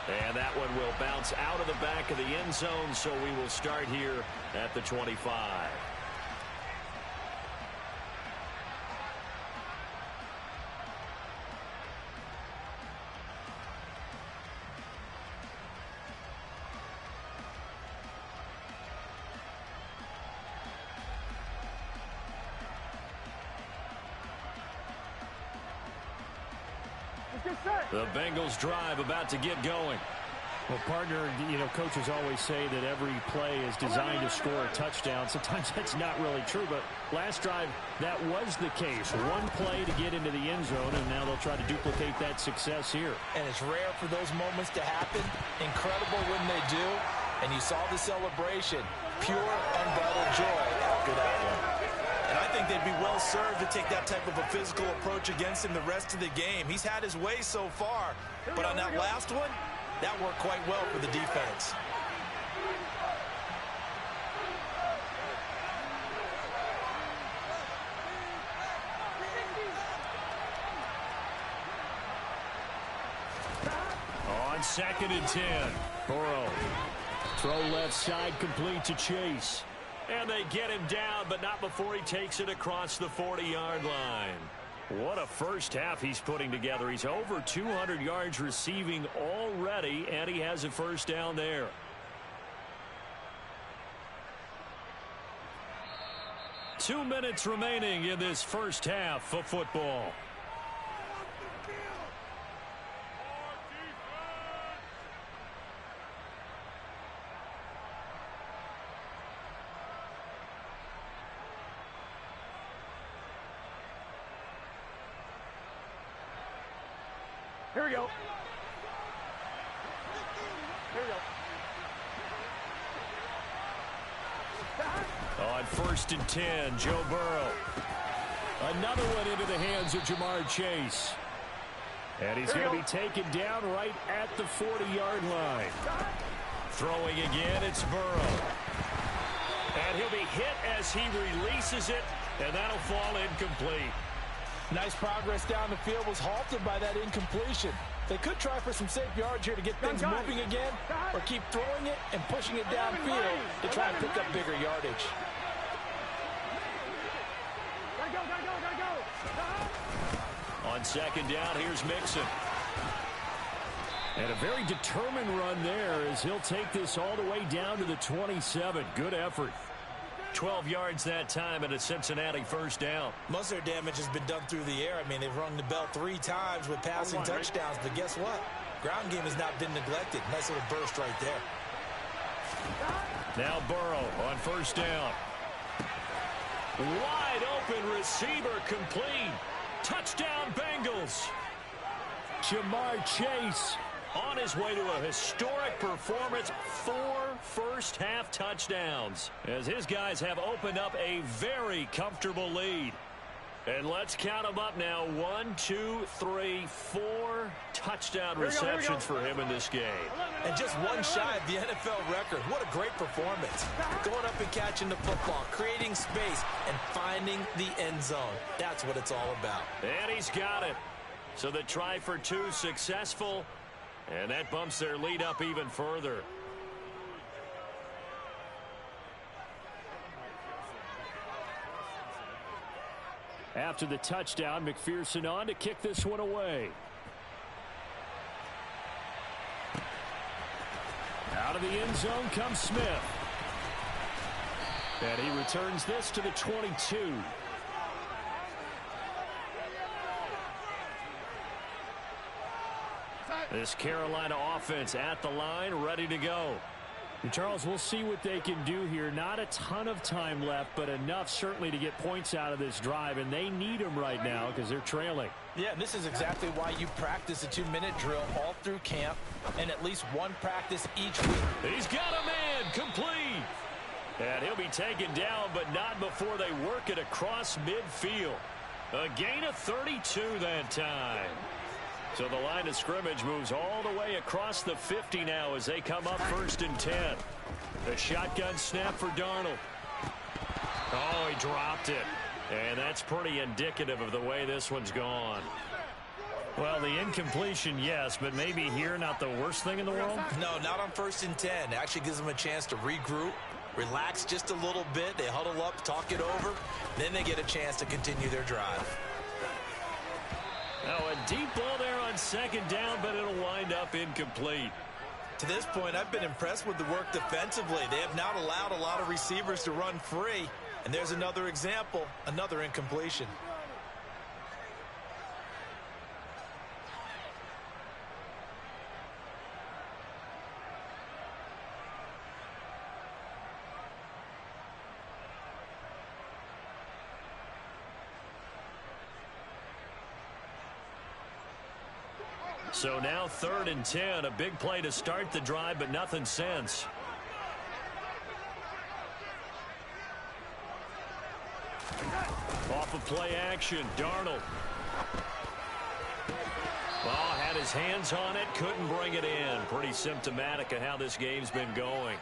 And that one will bounce out of the back of the end zone, so we will start here at the 25. The Bengals drive about to get going. Well, partner, coaches always say that every play is designed to score a touchdown. Sometimes that's not really true, but last drive, that was the case. One play to get into the end zone, and now they'll try to duplicate that success here. And it's rare for those moments to happen. Incredible when they do. And you saw the celebration. Pure, unbridled joy after that one. And I think they'd be well served to take that type of a physical approach against him the rest of the game. He's had his way so far, but on that last one, that worked quite well for the defense. On 2nd and 10, Burrow. Throw left side complete to Chase. And they get him down, but not before he takes it across the 40-yard line. What a first half he's putting together. He's over 200 yards receiving already, and he has a first down there. Two minutes remaining in this first half of football. Here we go. Here we go. On 1st and 10, Joe Burrow. Another one into the hands of Jamar Chase. And he's going to be taken down right at the 40-yard line. Throwing again, it's Burrow. And he'll be hit as he releases it, and that'll fall incomplete. Nice progress down the field, was halted by that incompletion. They could try for some safe yards here to get things moving again, or keep throwing it and pushing it downfield to try and pick up bigger yardage. Gotta go. On 2nd down, here's Mixon. And a very determined run there as he'll take this all the way down to the 27. Good effort. 12 yards that time and a Cincinnati first down. Most of their damage has been done through the air. I mean, they've rung the bell 3 times with passing touchdowns, but guess what? Ground game has not been neglected. Nice little burst right there. Now Burrow on 1st down. Wide open receiver complete. Touchdown Bengals. Jamar Chase on his way to a historic performance. 4 first-half touchdowns as his guys have opened up a very comfortable lead. And let's count them up now. 1, 2, 3, 4 touchdown receptions for him in this game. And just one shy of the NFL record. What a great performance. Going up and catching the football, creating space, and finding the end zone. That's what it's all about. And he's got it. So the try for 2 successful, and that bumps their lead up even further. After the touchdown, McPherson on to kick this one away. Out of the end zone comes Smith. And he returns this to the 22. This Carolina offense at the line, ready to go. And Charles, we'll see what they can do here. Not a ton of time left, but enough certainly to get points out of this drive, and they need them right now because they're trailing. Yeah, this is exactly why you practice a 2-minute drill all through camp and at least one practice each week. He's got a man complete. And he'll be taken down, but not before they work it across midfield. A gain of 32 that time. So the line of scrimmage moves all the way across the 50 now as they come up 1st and 10. The shotgun snap for Darnold. Oh, he dropped it. And that's pretty indicative of the way this one's gone. Well, the incompletion, yes, but maybe here not the worst thing in the world? No, not on 1st and 10. It actually gives them a chance to regroup, relax just a little bit. They huddle up, talk it over. Then they get a chance to continue their drive. Now a deep ball there on 2nd down, but it'll wind up incomplete. To this point, I've been impressed with the work defensively. They have not allowed a lot of receivers to run free. And there's another example, another incompletion. So now 3rd and 10. A big play to start the drive, but nothing since. Off of play action, Darnold. Well, had his hands on it, couldn't bring it in. Pretty symptomatic of how this game's been going.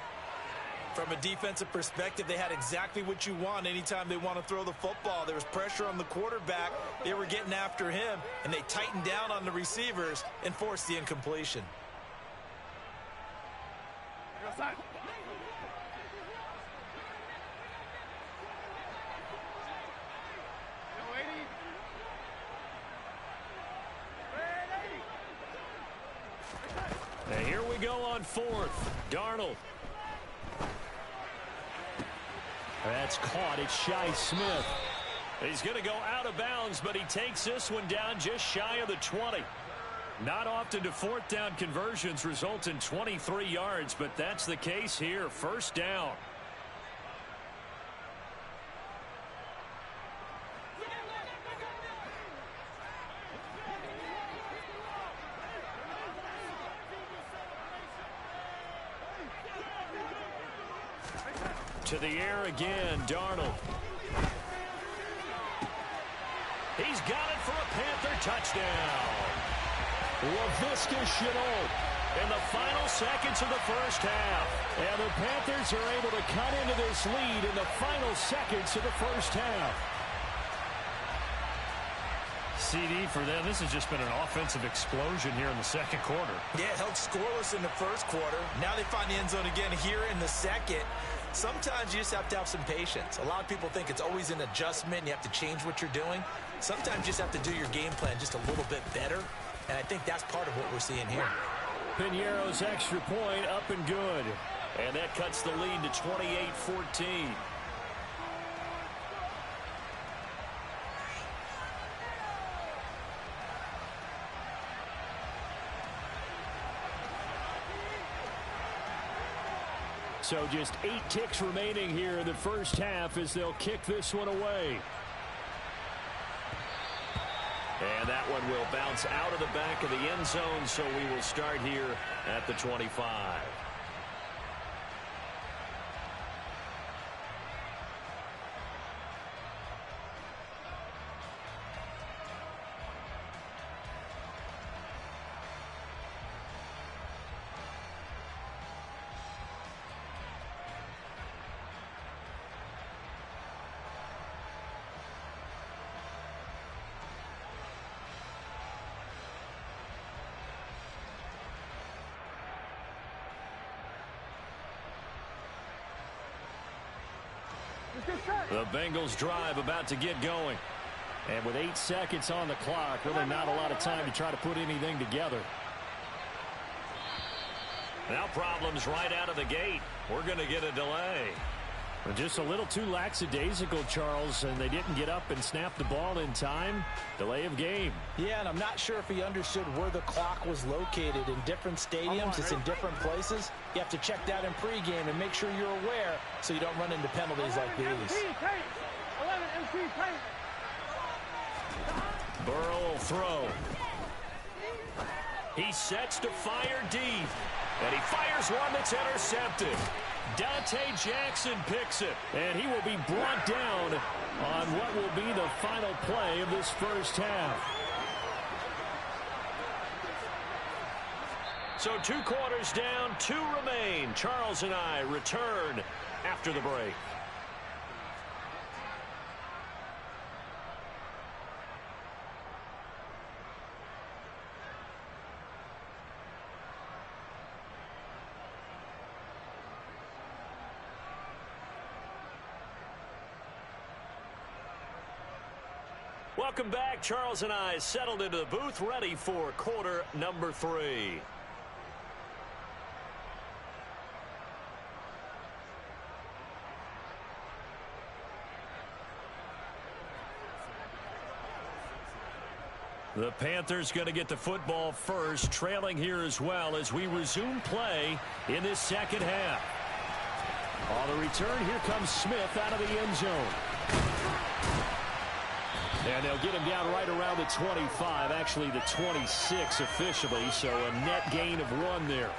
From a defensive perspective, they had exactly what you want anytime they want to throw the football. There was pressure on the quarterback. They were getting after him, and they tightened down on the receivers and forced the incompletion. And here we go on 4th. Darnold. That's caught. It's Shi Smith. He's going to go out of bounds, but he takes this one down just shy of the 20. Not often do 4th down conversions result in 23 yards, but that's the case here. 1st down. To the air again, Darnold. He's got it for a Panther touchdown. Laviska Shenault In the final seconds of the 1st half. And the Panthers are able to cut into this lead in the final seconds of the 1st half. CD for them, this has just been an offensive explosion here in the 2nd quarter. Yeah, it held scoreless in the 1st quarter. Now they find the end zone again here in the 2nd. Sometimes you just have to have some patience. A lot of people think it's always an adjustment. You have to change what you're doing. Sometimes you just have to do your game plan just a little bit better. And I think that's part of what we're seeing here. Piñeiro's extra point up and good. And that cuts the lead to 28-14. So just 8 ticks remaining here in the 1st half as they'll kick this one away. And that one will bounce out of the back of the end zone, so we will start here at the 25. The Bengals drive about to get going. And with 8 seconds on the clock, really not a lot of time to try to put anything together. Now problems right out of the gate. We're going to get a delay. Just a little too lackadaisical, Charles, and they didn't get up and snap the ball in time. Delay of game. Yeah, and I'm not sure if he understood where the clock was located. In different stadiums, it's in different places. You have to check that in pregame and make sure you're aware so you don't run into penalties like these. Burrow will throw. He sets to fire deep. And he fires one that's intercepted. Dante Jackson picks it. And he will be brought down on what will be the final play of this 1st half. So 2 quarters down, 2 remain. Charles and I return after the break. Welcome back. Charles and I settled into the booth, ready for quarter number 3. The Panthers going to get the football first, trailing here as well as we resume play in this 2nd half. On the return, here comes Smith out of the end zone. And they'll get him down right around the 25, actually the 26 officially, so a net gain of 1 there.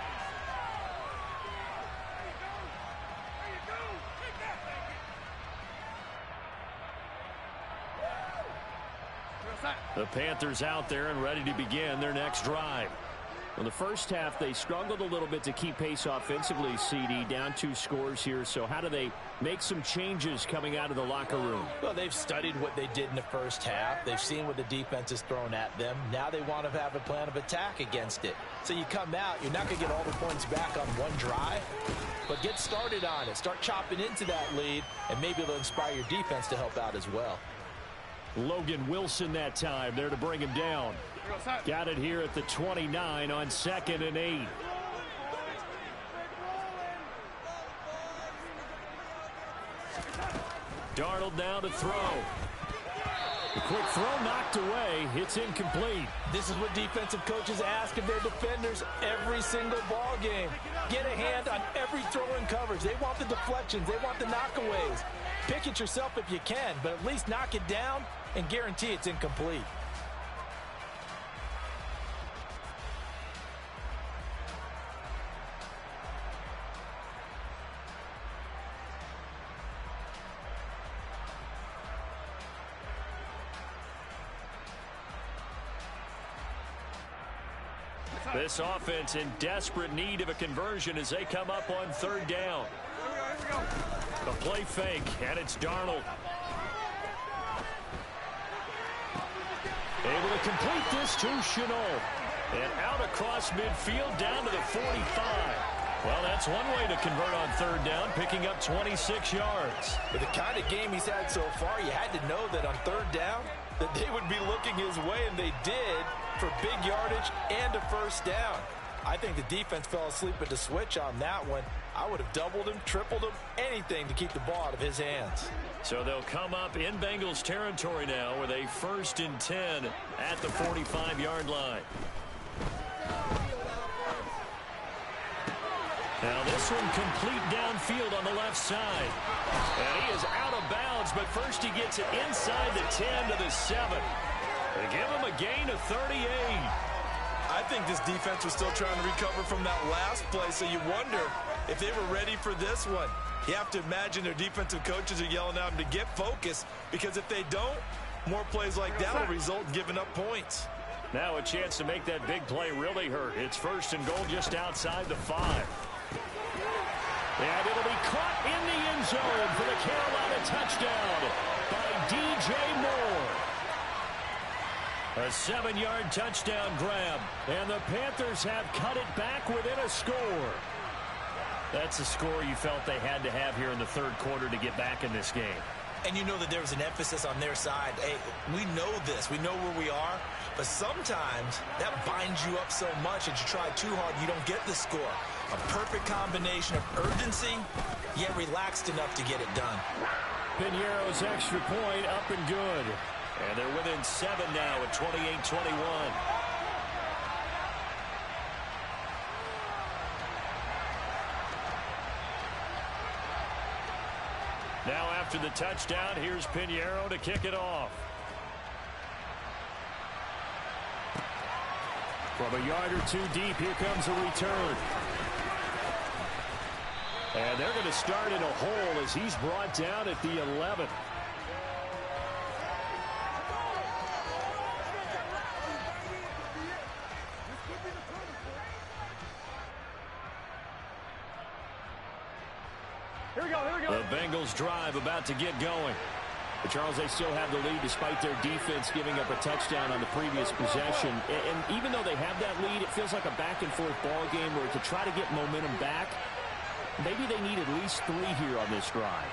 The Panthers out there and ready to begin their next drive. In the first half, they struggled a little bit to keep pace offensively, CD, down 2 scores here. So how do they make some changes coming out of the locker room? Well, they've studied what they did in the first half. They've seen what the defense has thrown at them. Now they want to have a plan of attack against it. So you come out, you're not going to get all the points back on one drive, but get started on it. Start chopping into that lead, and maybe it'll inspire your defense to help out as well. Logan Wilson that time there to bring him down. Got it here at the 29 on 2nd and 8. Darnold now to throw. The quick throw knocked away. It's incomplete. This is what defensive coaches ask of their defenders every single ball game. Get a hand on every throw in coverage. They want the deflections. They want the knockaways. Pick it yourself if you can, but at least knock it down and guarantee it's incomplete. This offense in desperate need of a conversion as they come up on 3rd down. The play fake, and it's Darnold. Able to complete this to Chenault. And out across midfield down to the 45. Well, that's one way to convert on 3rd down, picking up 26 yards. With the kind of game he's had so far, you had to know that on 3rd down, that they would be looking his way, and they did, for big yardage and a 1st down. I think the defense fell asleep at the switch on that one. I would have doubled him, tripled him, anything to keep the ball out of his hands. So they'll come up in Bengals territory now with a 1st and 10 at the 45-yard line. Now this one complete downfield on the left side. And he is out of bounds, but first he gets it inside the 10 to the 7. They give him a gain of 38. I think this defense was still trying to recover from that last play, so you wonder if they were ready for this one. You have to imagine their defensive coaches are yelling at them to get focused, because if they don't, more plays like that will result in giving up points. Now a chance to make that big play really hurt. It's 1st and goal just outside the 5. And it'll be caught in the end zone for the Carolina touchdown by DJ Moore. A 7-yard touchdown grab, and the Panthers have cut it back within a score. That's a score you felt they had to have here in the 3rd quarter to get back in this game. And you know that there was an emphasis on their side. Hey, we know this. We know where we are. But sometimes that binds you up so much that you try too hard, you don't get the score. A perfect combination of urgency, yet relaxed enough to get it done. Piñeiro's extra point up and good. And they're within 7 now at 28-21. Now after the touchdown, here's Piñeiro to kick it off. From a yard or 2 deep, here comes a return. And they're going to start in a hole as he's brought down at the 11. Here we go, here we go. The Bengals drive about to get going. But Charles, they still have the lead despite their defense giving up a touchdown on the previous possession. And even though they have that lead, it feels like a back-and-forth ball game where to try to get momentum back, maybe they need at least 3 here on this drive.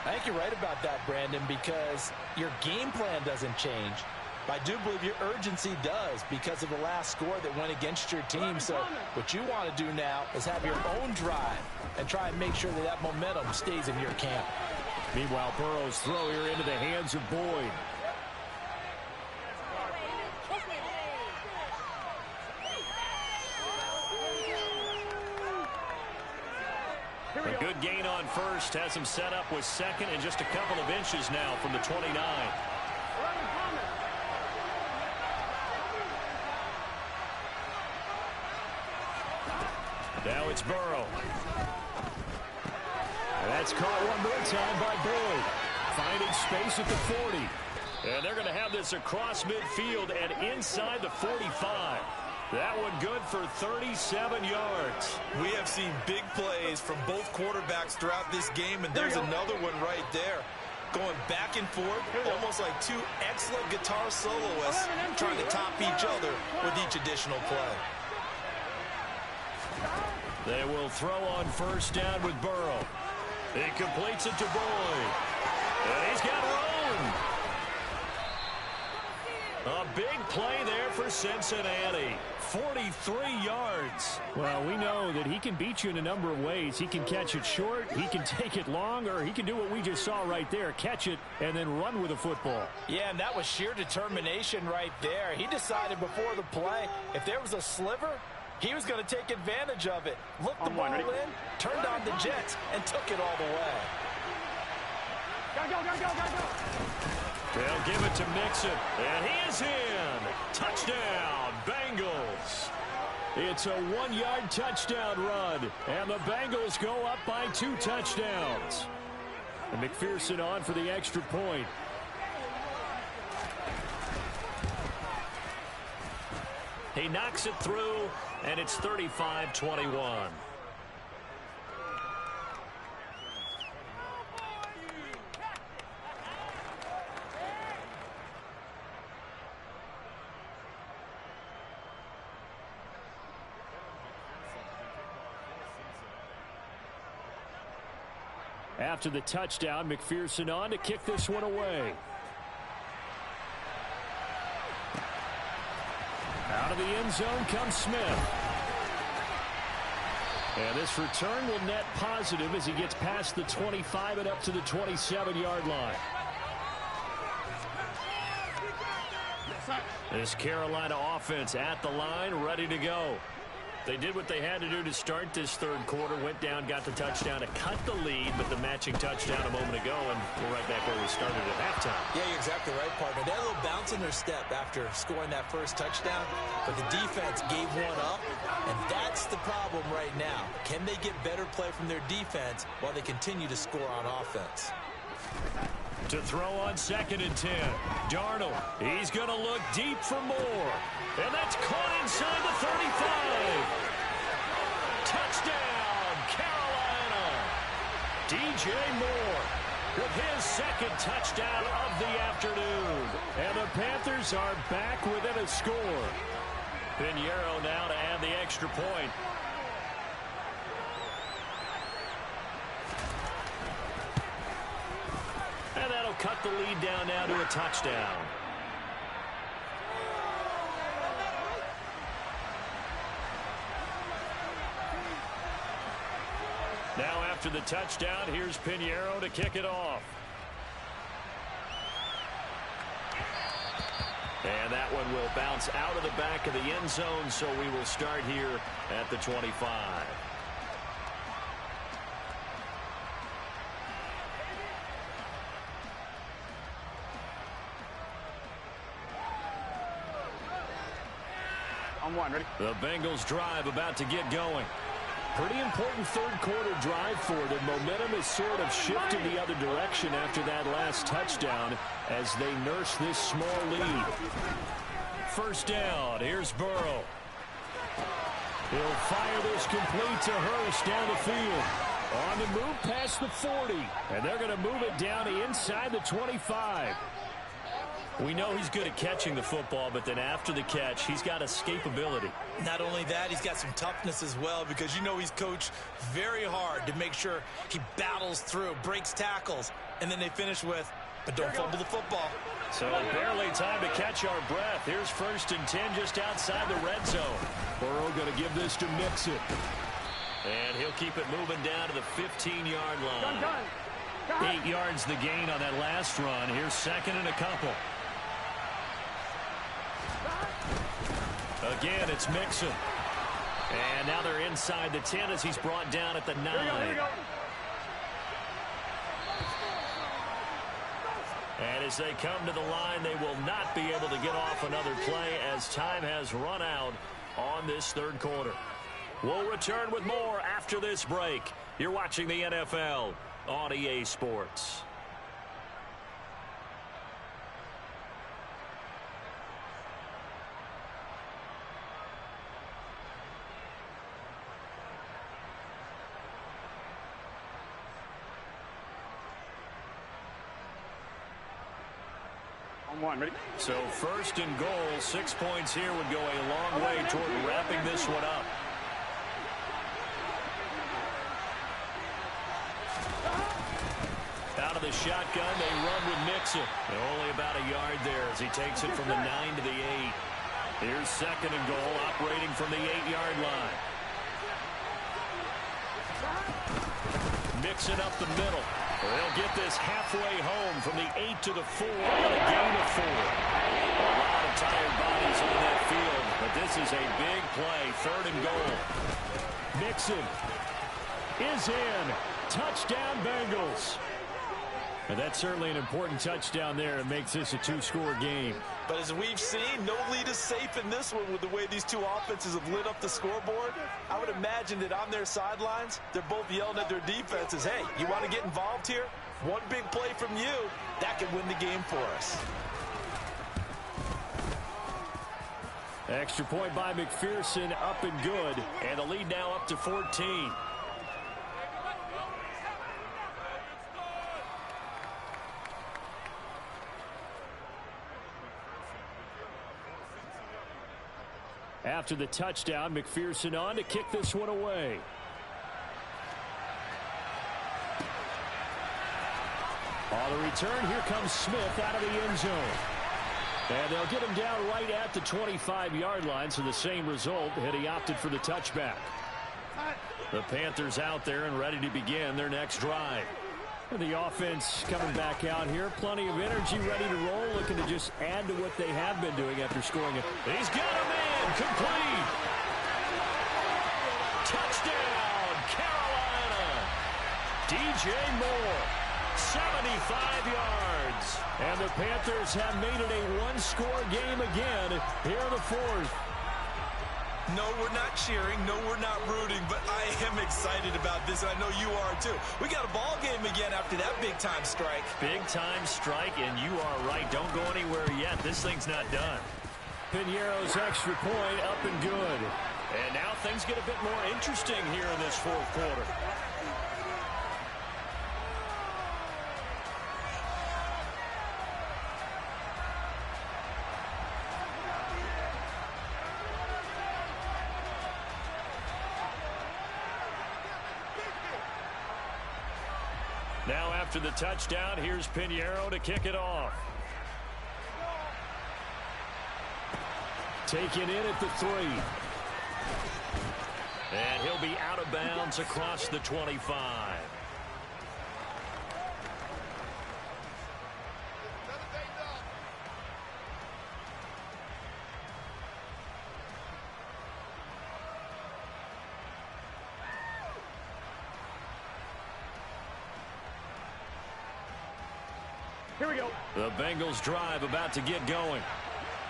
I think you're right about that, Brandon, because your game plan doesn't change. I do believe your urgency does because of the last score that went against your team. So what you want to do now is have your own drive and try and make sure that that momentum stays in your camp. Meanwhile, Burrow's throw here into the hands of Boyd. A good gain on first has him set up with 2nd and just a couple of inches now from the 29. Now it's Burrow. And that's caught one more time by Boyd. Finding space at the 40. And they're going to have this across midfield and inside the 45. That one good for 37 yards. We have seen big plays from both quarterbacks throughout this game, and there's another one right there. Going back and forth, almost like two excellent guitar soloists trying to top each other with each additional play. They will throw on first down with Burrow. He completes it to Boyd. And he's got room. A big play there for Cincinnati. 43 yards. Well, we know that he can beat you in a number of ways. He can catch it short, he can take it long, or he can do what we just saw right there, catch it and then run with the football. Yeah, and that was sheer determination right there. He decided before the play, if there was a sliver, he was going to take advantage of it. Looked the ball in, turned on the Jets, and took it all the way. Gotta go, gotta go, gotta go. They'll give it to Mixon, and he is in. Touchdown, Bengals. It's a 1-yard touchdown run, and the Bengals go up by 2 touchdowns. And McPherson on for the extra point. He knocks it through, and it's 35-21. After the touchdown, McPherson on to kick this one away. Out of the end zone comes Smith. And this return will net positive as he gets past the 25 and up to the 27-yard line. This Carolina offense at the line, ready to go. They did what they had to do to start this third quarter, went down, got the touchdown to cut the lead, but the matching touchdown a moment ago, and we're right back where we started at halftime. Yeah, you're exactly right, partner. They had a little bounce in their step after scoring that first touchdown, but the defense gave one up, and that's the problem right now. Can they get better play from their defense while they continue to score on offense? To throw on 2nd and 10. Darnold, he's going to look deep for more. And that's caught inside the 35. Touchdown, Carolina. DJ Moore with his 2nd touchdown of the afternoon. And the Panthers are back within a score. Pinheiro now to add the extra point. And that'll cut the lead down now to a touchdown. Now after the touchdown, here's Pinheiro to kick it off. And that one will bounce out of the back of the end zone, so we will start here at the 25. On 1, ready? The Bengals drive about to get going. Pretty important third quarter drive for them. Momentum is sort of shifted the other direction after that last touchdown as they nurse this small lead. First down, here's Burrow. He'll fire this complete to Hurst down the field. On the move past the 40, and they're going to move it down to inside the 25. We know he's good at catching the football, but then after the catch, he's got escapability. Not only that, he's got some toughness as well, because you know he's coached very hard to make sure he battles through, breaks tackles, and then they finish with, but don't fumble the football. So barely time to catch our breath. Here's 1st and 10 just outside the red zone. Burrow going to give this to Mixon. And he'll keep it moving down to the 15-yard line. Done. 8 yards the gain on that last run. Here's 2nd and a couple. Again, it's Mixon. And now they're inside the 10 as he's brought down at the 9. Here we go. And as they come to the line, they will not be able to get off another play as time has run out on this third quarter. We'll return with more after this break. You're watching the NFL on EA Sports. On one, ready? So first and goal, 6 points here would go a long way toward wrapping this one up. Out of the shotgun, they run with Mixon. Only about a yard there as he takes it from the 9 to the 8. Here's second and goal, operating from the 8-yard line. Mixon up the middle. They'll get this halfway home from the 8 to the 4 on a gain of 4. A lot of tired bodies on that field, but this is a big play, third and goal. Mixon is in. Touchdown, Bengals. And that's certainly an important touchdown there. It makes this a 2-score game. But as we've seen, no lead is safe in this one with the way these two offenses have lit up the scoreboard. I would imagine that on their sidelines, they're both yelling at their defenses, hey, you want to get involved here? One big play from you, that could win the game for us. Extra point by McPherson, up and good. And the lead now up to 14. After the touchdown, McPherson on to kick this one away. On the return, here comes Smith out of the end zone. And they'll get him down right at the 25-yard line, so the same result, had he opted for the touchback. The Panthers out there and ready to begin their next drive. And the offense coming back out here. Plenty of energy, ready to roll, looking to just add to what they have been doing after scoring it. He's got a man, complete. Touchdown, Carolina. DJ Moore, 75 yards. And the Panthers have made it a one-score game again here in the fourth. No, we're not cheering. No, we're not rooting. But I am excited about this, and I know you are too. We got a ball game again after that big-time strike. Big-time strike, and you are right. Don't go anywhere yet. This thing's not done. Pinheiro's extra point up and good. And now things get a bit more interesting here in this fourth quarter. Now after the touchdown, here's Pinheiro to kick it off. Taken in at the 3. And he'll be out of bounds across the 25. Here we go. The Bengals drive about to get going.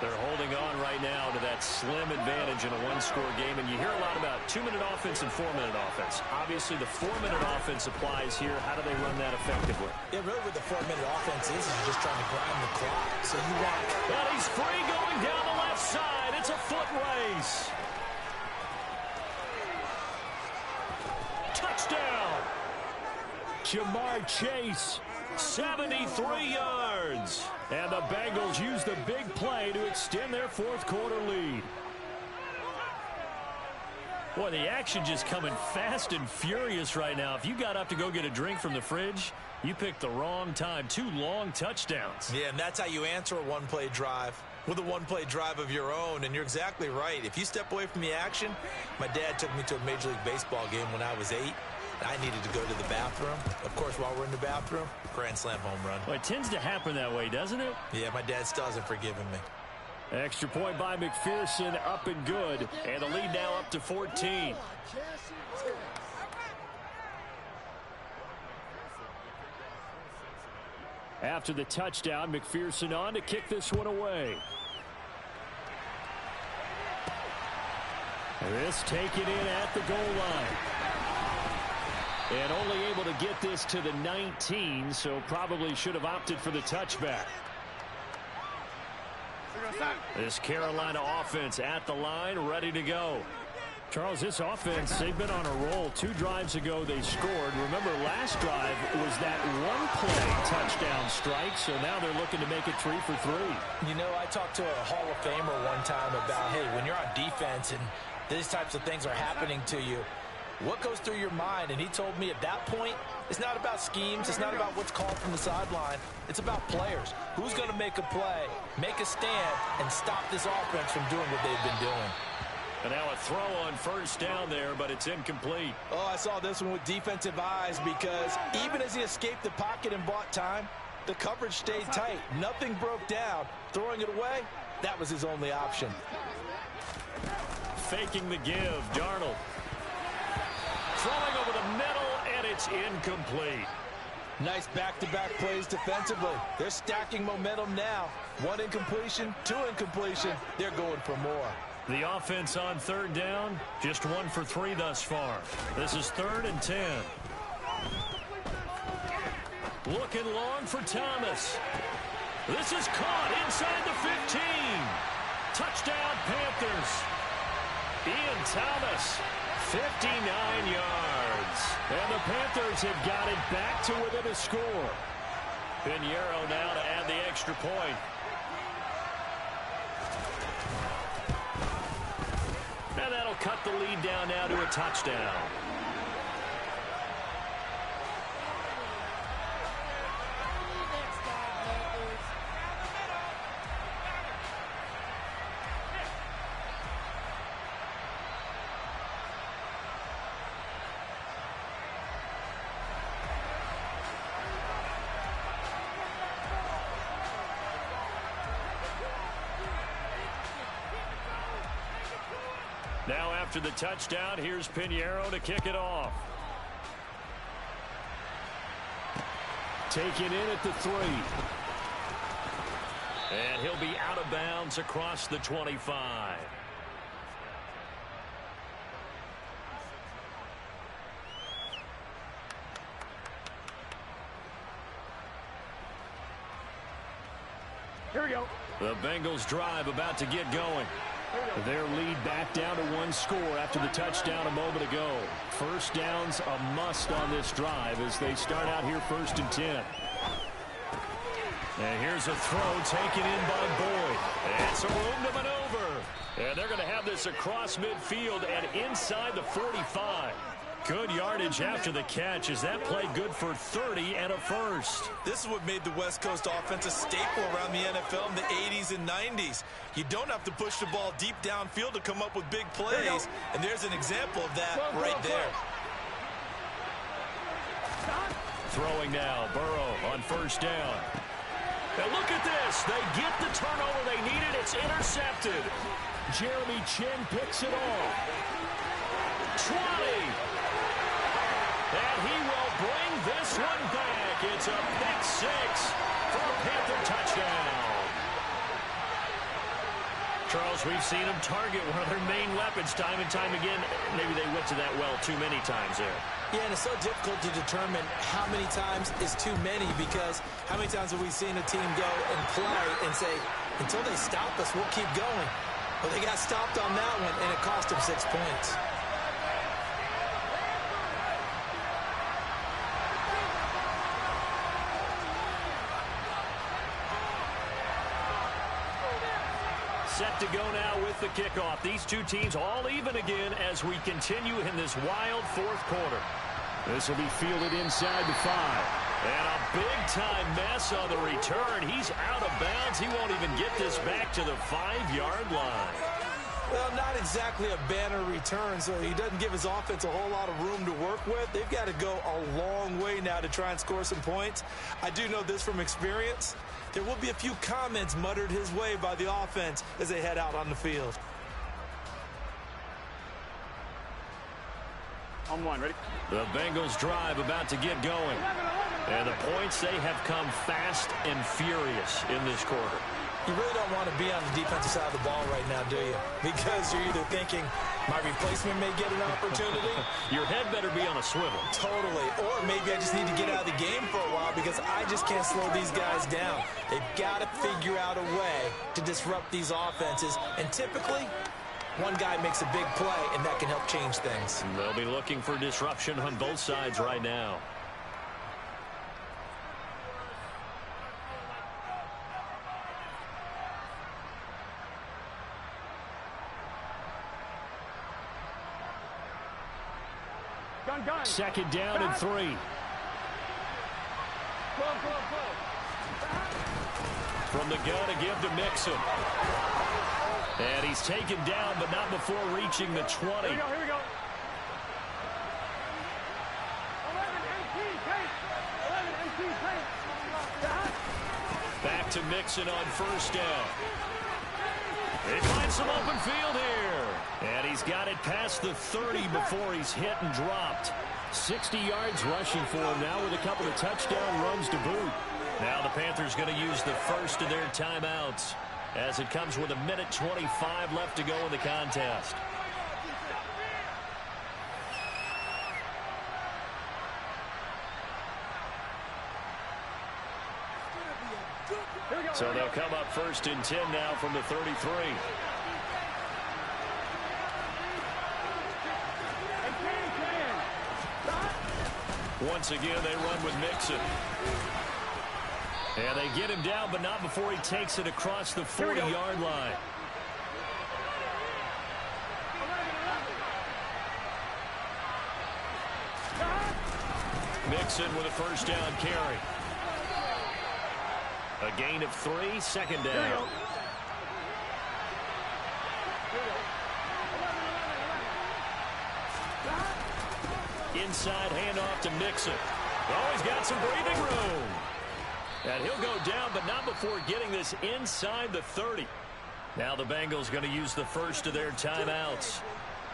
They're holding on right now to that slim advantage in a one-score game. And you hear a lot about 2-minute offense and 4-minute offense. Obviously, the 4-minute offense applies here. How do they run that effectively? Yeah, really what the 4-minute offense is you're just trying to grind the clock. So you want... And he's free going down the left side. It's a foot race. Touchdown. Jamar Chase. 73 yards. And the Bengals use the big play to extend their fourth quarter lead. Boy, the action just coming fast and furious right now. If you got up to go get a drink from the fridge, you picked the wrong time. 2 long touchdowns. Yeah, and that's how you answer a one-play drive. With a one-play drive of your own, and you're exactly right. If you step away from the action, my dad took me to a Major League Baseball game when I was 8. I needed to go to the bathroom. Of course, while we're in the bathroom, grand slam home run. Well, it tends to happen that way, doesn't it? Yeah, my dad still hasn't forgiven me. Extra point by McPherson, up and good. And the lead now up to 14. After the touchdown, McPherson on to kick this one away. This taken in at the goal line. And only able to get this to the 19, so probably should have opted for the touchback. This Carolina offense at the line, ready to go. Charles, this offense, they've been on a roll. 2 drives ago, they scored. Remember, last drive was that one-play touchdown strike, so now they're looking to make it 3 for 3. You know, I talked to a Hall of Famer one time about, hey, when you're on defense and these types of things are happening to you, what goes through your mind? And he told me at that point, it's not about schemes. It's not about what's called from the sideline. It's about players. Who's going to make a play, make a stand, and stop this offense from doing what they've been doing. And now a throw on first down there, but it's incomplete. Oh, I saw this one with defensive eyes because even as he escaped the pocket and bought time, the coverage stayed tight. Nothing broke down. Throwing it away, that was his only option. Faking the give, Darnold. Throwing over the middle, and it's incomplete. Nice back-to-back plays defensively. They're stacking momentum now. 1 incompletion, 2 incompletion. They're going for more. The offense on third down, just 1 for 3 thus far. This is 3rd and 10. Looking long for Thomas. This is caught inside the 15. Touchdown, Panthers. Ian Thomas, 59 yards. And the Panthers have got it back to within a score. Pinheiro now to add the extra point. And that'll cut the lead down now to a touchdown. Now after the touchdown, here's Pinheiro to kick it off. Taken in at the 3. And he'll be out of bounds across the 25. Here we go. The Bengals drive about to get going. Their lead back down to 1 score after the touchdown a moment ago. First down's a must on this drive as they start out here 1st and 10. And here's a throw taken in by Boyd. It's a room to maneuver. And they're going to have this across midfield and inside the 45. Good yardage after the catch as that play good for 30 and a first. This is what made the West Coast offense a staple around the NFL in the 80s and 90s. You don't have to push the ball deep downfield to come up with big plays, and there's an example of that right there. Throwing now, Burrow on first down. And look at this. They get the turnover they needed. It's intercepted. Jeremy Chin picks it off. 20. And he will bring this one back. It's a pick 6 for a Panther touchdown. Charles, we've seen them target one of their main weapons time and time again. Maybe they went to that well too many times there. Yeah, and it's so difficult to determine how many times is too many because how many times have we seen a team go and play and say, until they stop us, we'll keep going. Well, they got stopped on that one, and it cost them 6 points. Set to go now with the kickoff. These two teams all even again as we continue in this wild 4th quarter. This will be fielded inside the 5. And a big-time mess on the return. He's out of bounds. He won't even get this back to the 5-yard line. Well, not exactly a banner return, so he doesn't give his offense a whole lot of room to work with. They've got to go a long way now to try and score some points. I do know this from experience. There will be a few comments muttered his way by the offense as they head out on the field. On 1, ready? The Bengals drive about to get going. And the points, they have come fast and furious in this quarter. You really don't want to be on the defensive side of the ball right now, do you? Because you're either thinking, My replacement may get an opportunity. Your head better be on a swivel. Totally. Or maybe I just need to get out of the game for a while because I just can't slow these guys down. They've got to figure out a way to disrupt these offenses. And typically, one guy makes a big play, and that can help change things. They'll be looking for disruption on both sides right now. Gun. Second down and 3. From the gun, a give to Mixon. And he's taken down, but not before reaching the 20. Here we go. 11 NT, Back to Mixon on first down. They find some open field here. And he's got it past the 30 before he's hit and dropped. 60 yards rushing for him now with a couple of touchdown runs to boot. Now the Panthers going to use the first of their timeouts as it comes with 1:25 left to go in the contest. So they'll come up 1st and 10 now from the 33. Once again, they run with Mixon. And they get him down, but not before he takes it across the 40-yard line. Mixon with a first down carry. A gain of 3, second down. Inside handoff to Mixon. Oh, he's got some breathing room. And he'll go down, but not before getting this inside the 30. Now the Bengals going to use the first of their timeouts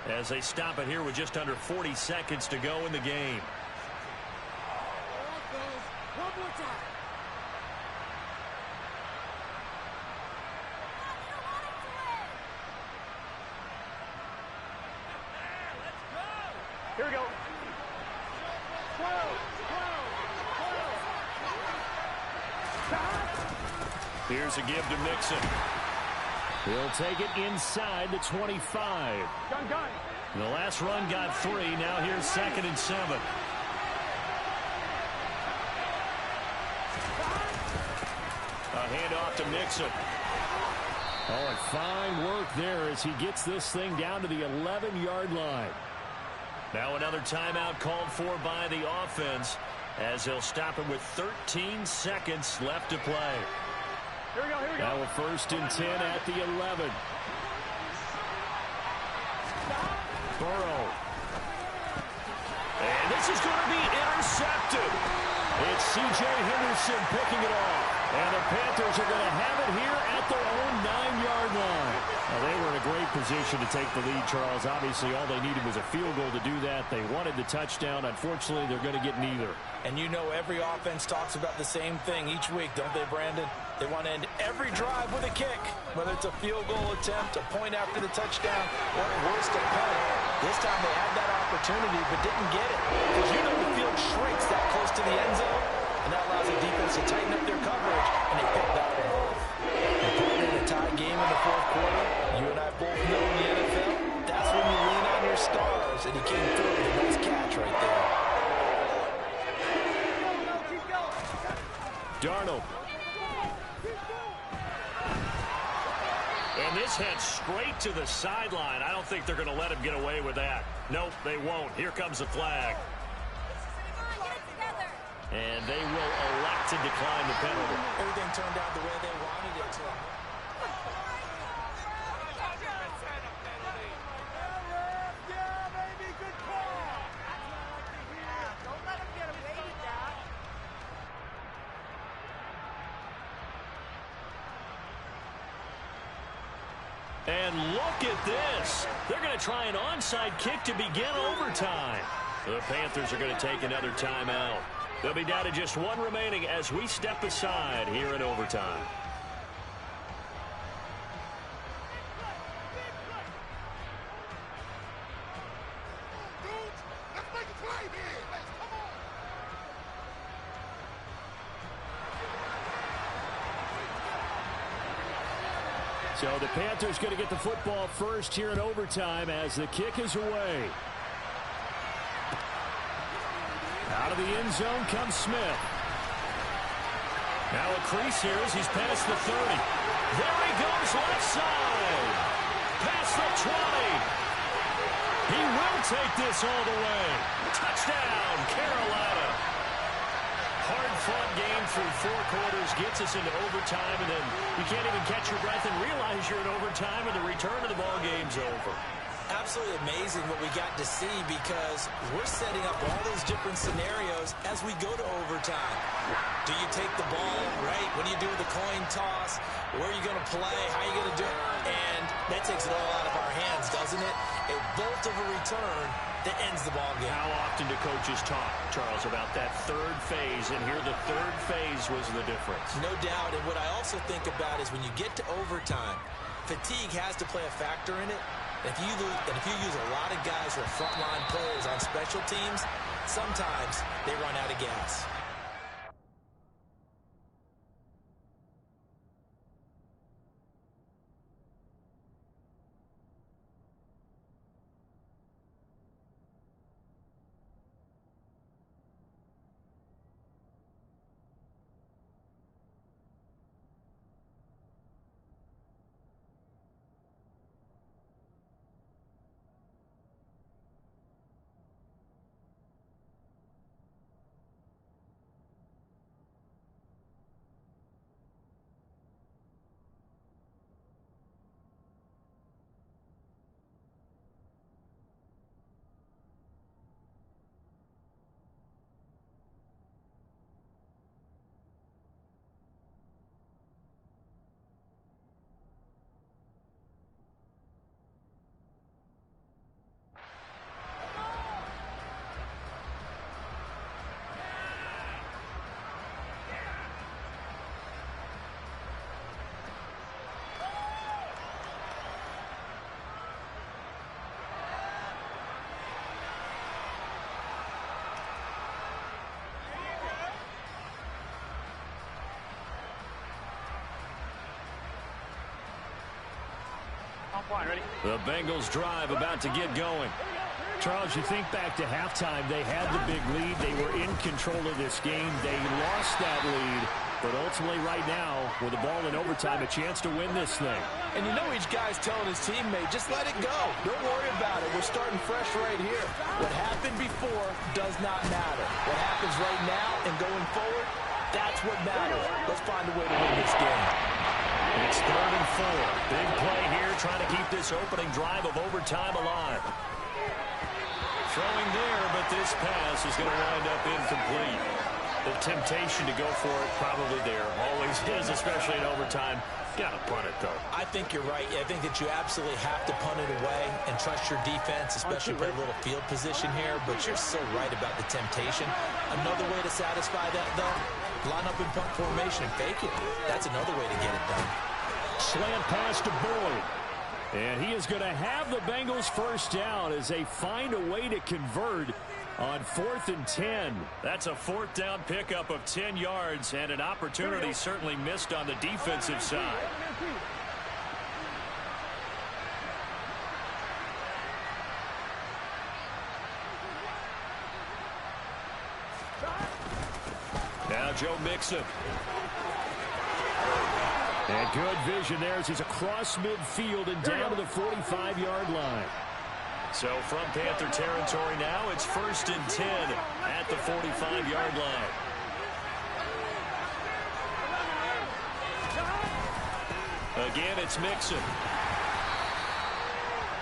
as they stop it here with just under 40 seconds to go in the game. One more time. Here we go. 12. Here's a give to Mixon. He'll take it inside the 25. Gun. The last run got 3. Now here's 2nd and 7. A handoff to Mixon. Oh, and fine work there as he gets this thing down to the 11-yard line. Now another timeout called for by the offense as they'll stop it with 13 seconds left to play. Here we go. Now a 1st and 10 at the 11. Burrow. And this is going to be intercepted. It's C.J. Henderson picking it off. And the Panthers are going to have it here at their own 9-yard line. Now, they were in a great position to take the lead, Charles. Obviously, all they needed was a field goal to do that. They wanted the touchdown. Unfortunately, they're going to get neither. And you know every offense talks about the same thing each week, don't they, Brandon? They want to end every drive with a kick, whether it's a field goal attempt, a point after the touchdown, or at worst, a punt. This time they had that opportunity but didn't get it because you know the field shrinks that close to the end zone, and that allows the defense to tighten up their coverage, and they picked that one off. And putting in a tie game in the 4th quarter, you and I both know in the NFL, that's when you lean on your stars, and he came through with a nice catch right there. Darnold. And this heads straight to the sideline. I don't think they're going to let him get away with that. Nope, they won't. Here comes the flag. And they will elect to decline the penalty. Everything turned out the way they wanted it to. And look at this. They're going to try an onside kick to begin overtime. The Panthers are going to take another timeout. They'll be down to just 1 remaining as we step aside here in overtime. So the Panthers going to get the football first here in overtime as the kick is away. Out of the end zone comes Smith. Now a crease here as he's past the 30. There he goes left side. Past the 20. He will take this all the way. Touchdown, Carolina. Hard-fought game through 4 quarters, gets us into overtime, and then you can't even catch your breath and realize you're in overtime, and the return of the ball game's over. Absolutely amazing what we got to see because we're setting up all those different scenarios as we go to overtime. Do you take the ball, right? What do you do with the coin toss? Where are you going to play? How are you going to do it? And that takes it all out of our hands, doesn't it? A bolt of a return that ends the ball game. How often do coaches talk, Charles, about that third phase? And here the third phase was the difference. No doubt. And what I also think about is when you get to overtime, fatigue has to play a factor in it. If you use a lot of guys who are frontline players on special teams, sometimes they run out of gas. The Bengals drive about to get going. Charles, you think back to halftime, they had the big lead. They were in control of this game. They lost that lead. But ultimately right now, with the ball in overtime, a chance to win this thing. And you know each guy's telling his teammate, just let it go. Don't worry about it. We're starting fresh right here. What happened before does not matter. What happens right now and going forward, that's what matters. Let's find a way to win this game. It's 3rd and 4. Big play here, trying to keep this opening drive of overtime alive. Throwing there, but this pass is going to wind up incomplete. The temptation to go for it probably there. Always is, especially in overtime. Got to punt it, though. I think you're right. I think that you absolutely have to punt it away and trust your defense, especially play a little field position here. But you're so right about the temptation. Another way to satisfy that, though, line up in punt formation and fake it. That's another way to get it done. Slant pass to Boyd. And he is going to have the Bengals first down as they find a way to convert on 4th and 10. That's a 4th down pickup of 10 yards and an opportunity certainly missed on the defensive side. Now Joe Mixon. And good vision there as he's across midfield and down to the 45-yard line. So from Panther territory now, it's 1st and 10 at the 45-yard line. Again, it's Mixon.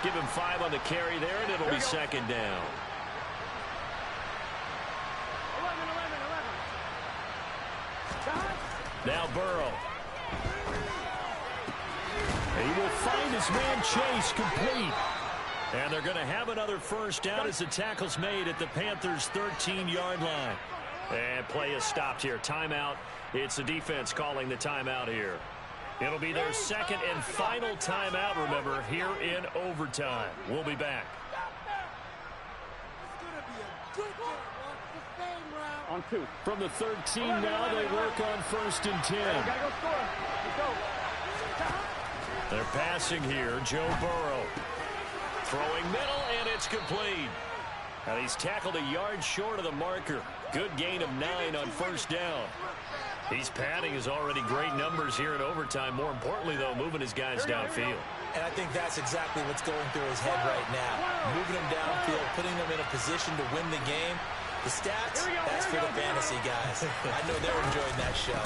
Give him 5 on the carry there, and it'll be 2nd down. Now Burrow. He will find his man Chase complete. And they're going to have another first down as the tackle's made at the Panthers' 13-yard line. And play is stopped here. Timeout. It's the defense calling the timeout here. It'll be their 2nd and final timeout, remember, here in overtime. We'll be back. On 2. From the 13 now, they work on 1st and 10. Gotta go score. Let's go. They're passing here. Joe Burrow. Throwing middle, and it's complete. And he's tackled a yard short of the marker. Good gain of 9 on first down. He's padding his already great numbers here in overtime. More importantly, though, moving his guys downfield. And I think that's exactly what's going through his head right now. Moving them downfield, putting them in a position to win the game. The stats, that's for the fantasy guys. I know they're enjoying that show.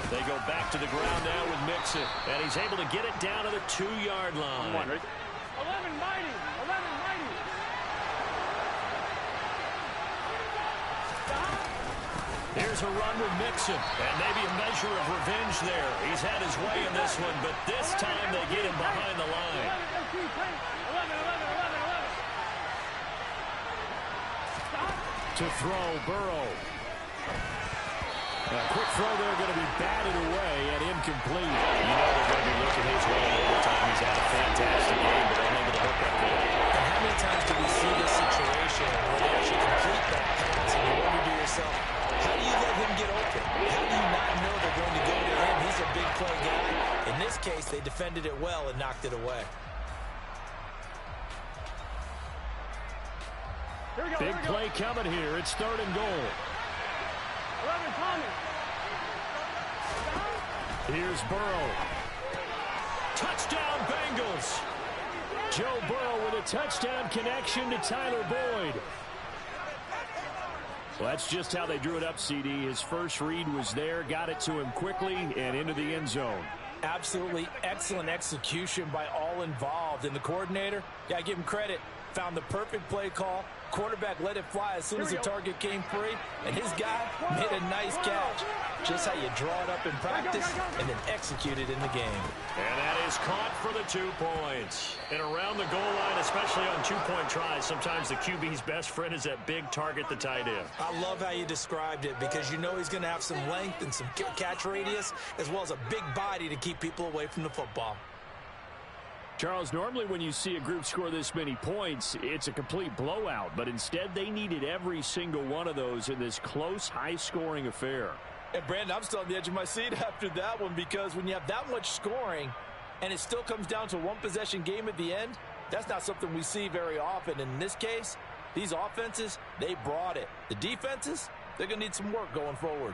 They go back to the ground now with Mixon. And he's able to get it down to the 2-yard line. 11 mighty. 11 mighty. Here's a run with Mixon, and maybe a measure of revenge there. He's had his way in this one, but this time they get him behind the line. 11. To throw, Burrow. A quick throw there, going to be batted away and incomplete. You know they're going to be looking his way in overtime. He's had a fantastic game, but unable to hook up there. And how many times do we see this situation where they actually complete that pass, and you wonder to yourself, how do you let him get open? How do you not know they're going to go to him? He's a big play guy. In this case, they defended it well and knocked it away. Big play coming here. It's 3rd and goal. 11 Tommy. Here's Burrow. Touchdown, Bengals. Joe Burrow with a touchdown connection to Tyler Boyd. Well, that's just how they drew it up, CD. His first read was there, got it to him quickly, and into the end zone. Absolutely excellent execution by all involved. And the coordinator, yeah, give him credit, found the perfect play call. Quarterback let it fly as soon as the target came free, and his guy made a nice catch. Just how you draw it up in practice and then execute it in the game. And that is caught for the 2 points. And around the goal line, especially on 2-point tries, sometimes the QB's best friend is that big target, the tight end. I love how you described it because you know he's going to have some length and some catch radius as well as a big body to keep people away from the football. Charles, normally when you see a group score this many points, it's a complete blowout. But instead, they needed every single one of those in this close, high-scoring affair. And, Brandon, I'm still on the edge of my seat after that one because when you have that much scoring and it still comes down to a one-possession game at the end, that's not something we see very often. And in this case, these offenses, they brought it. The defenses, they're going to need some work going forward.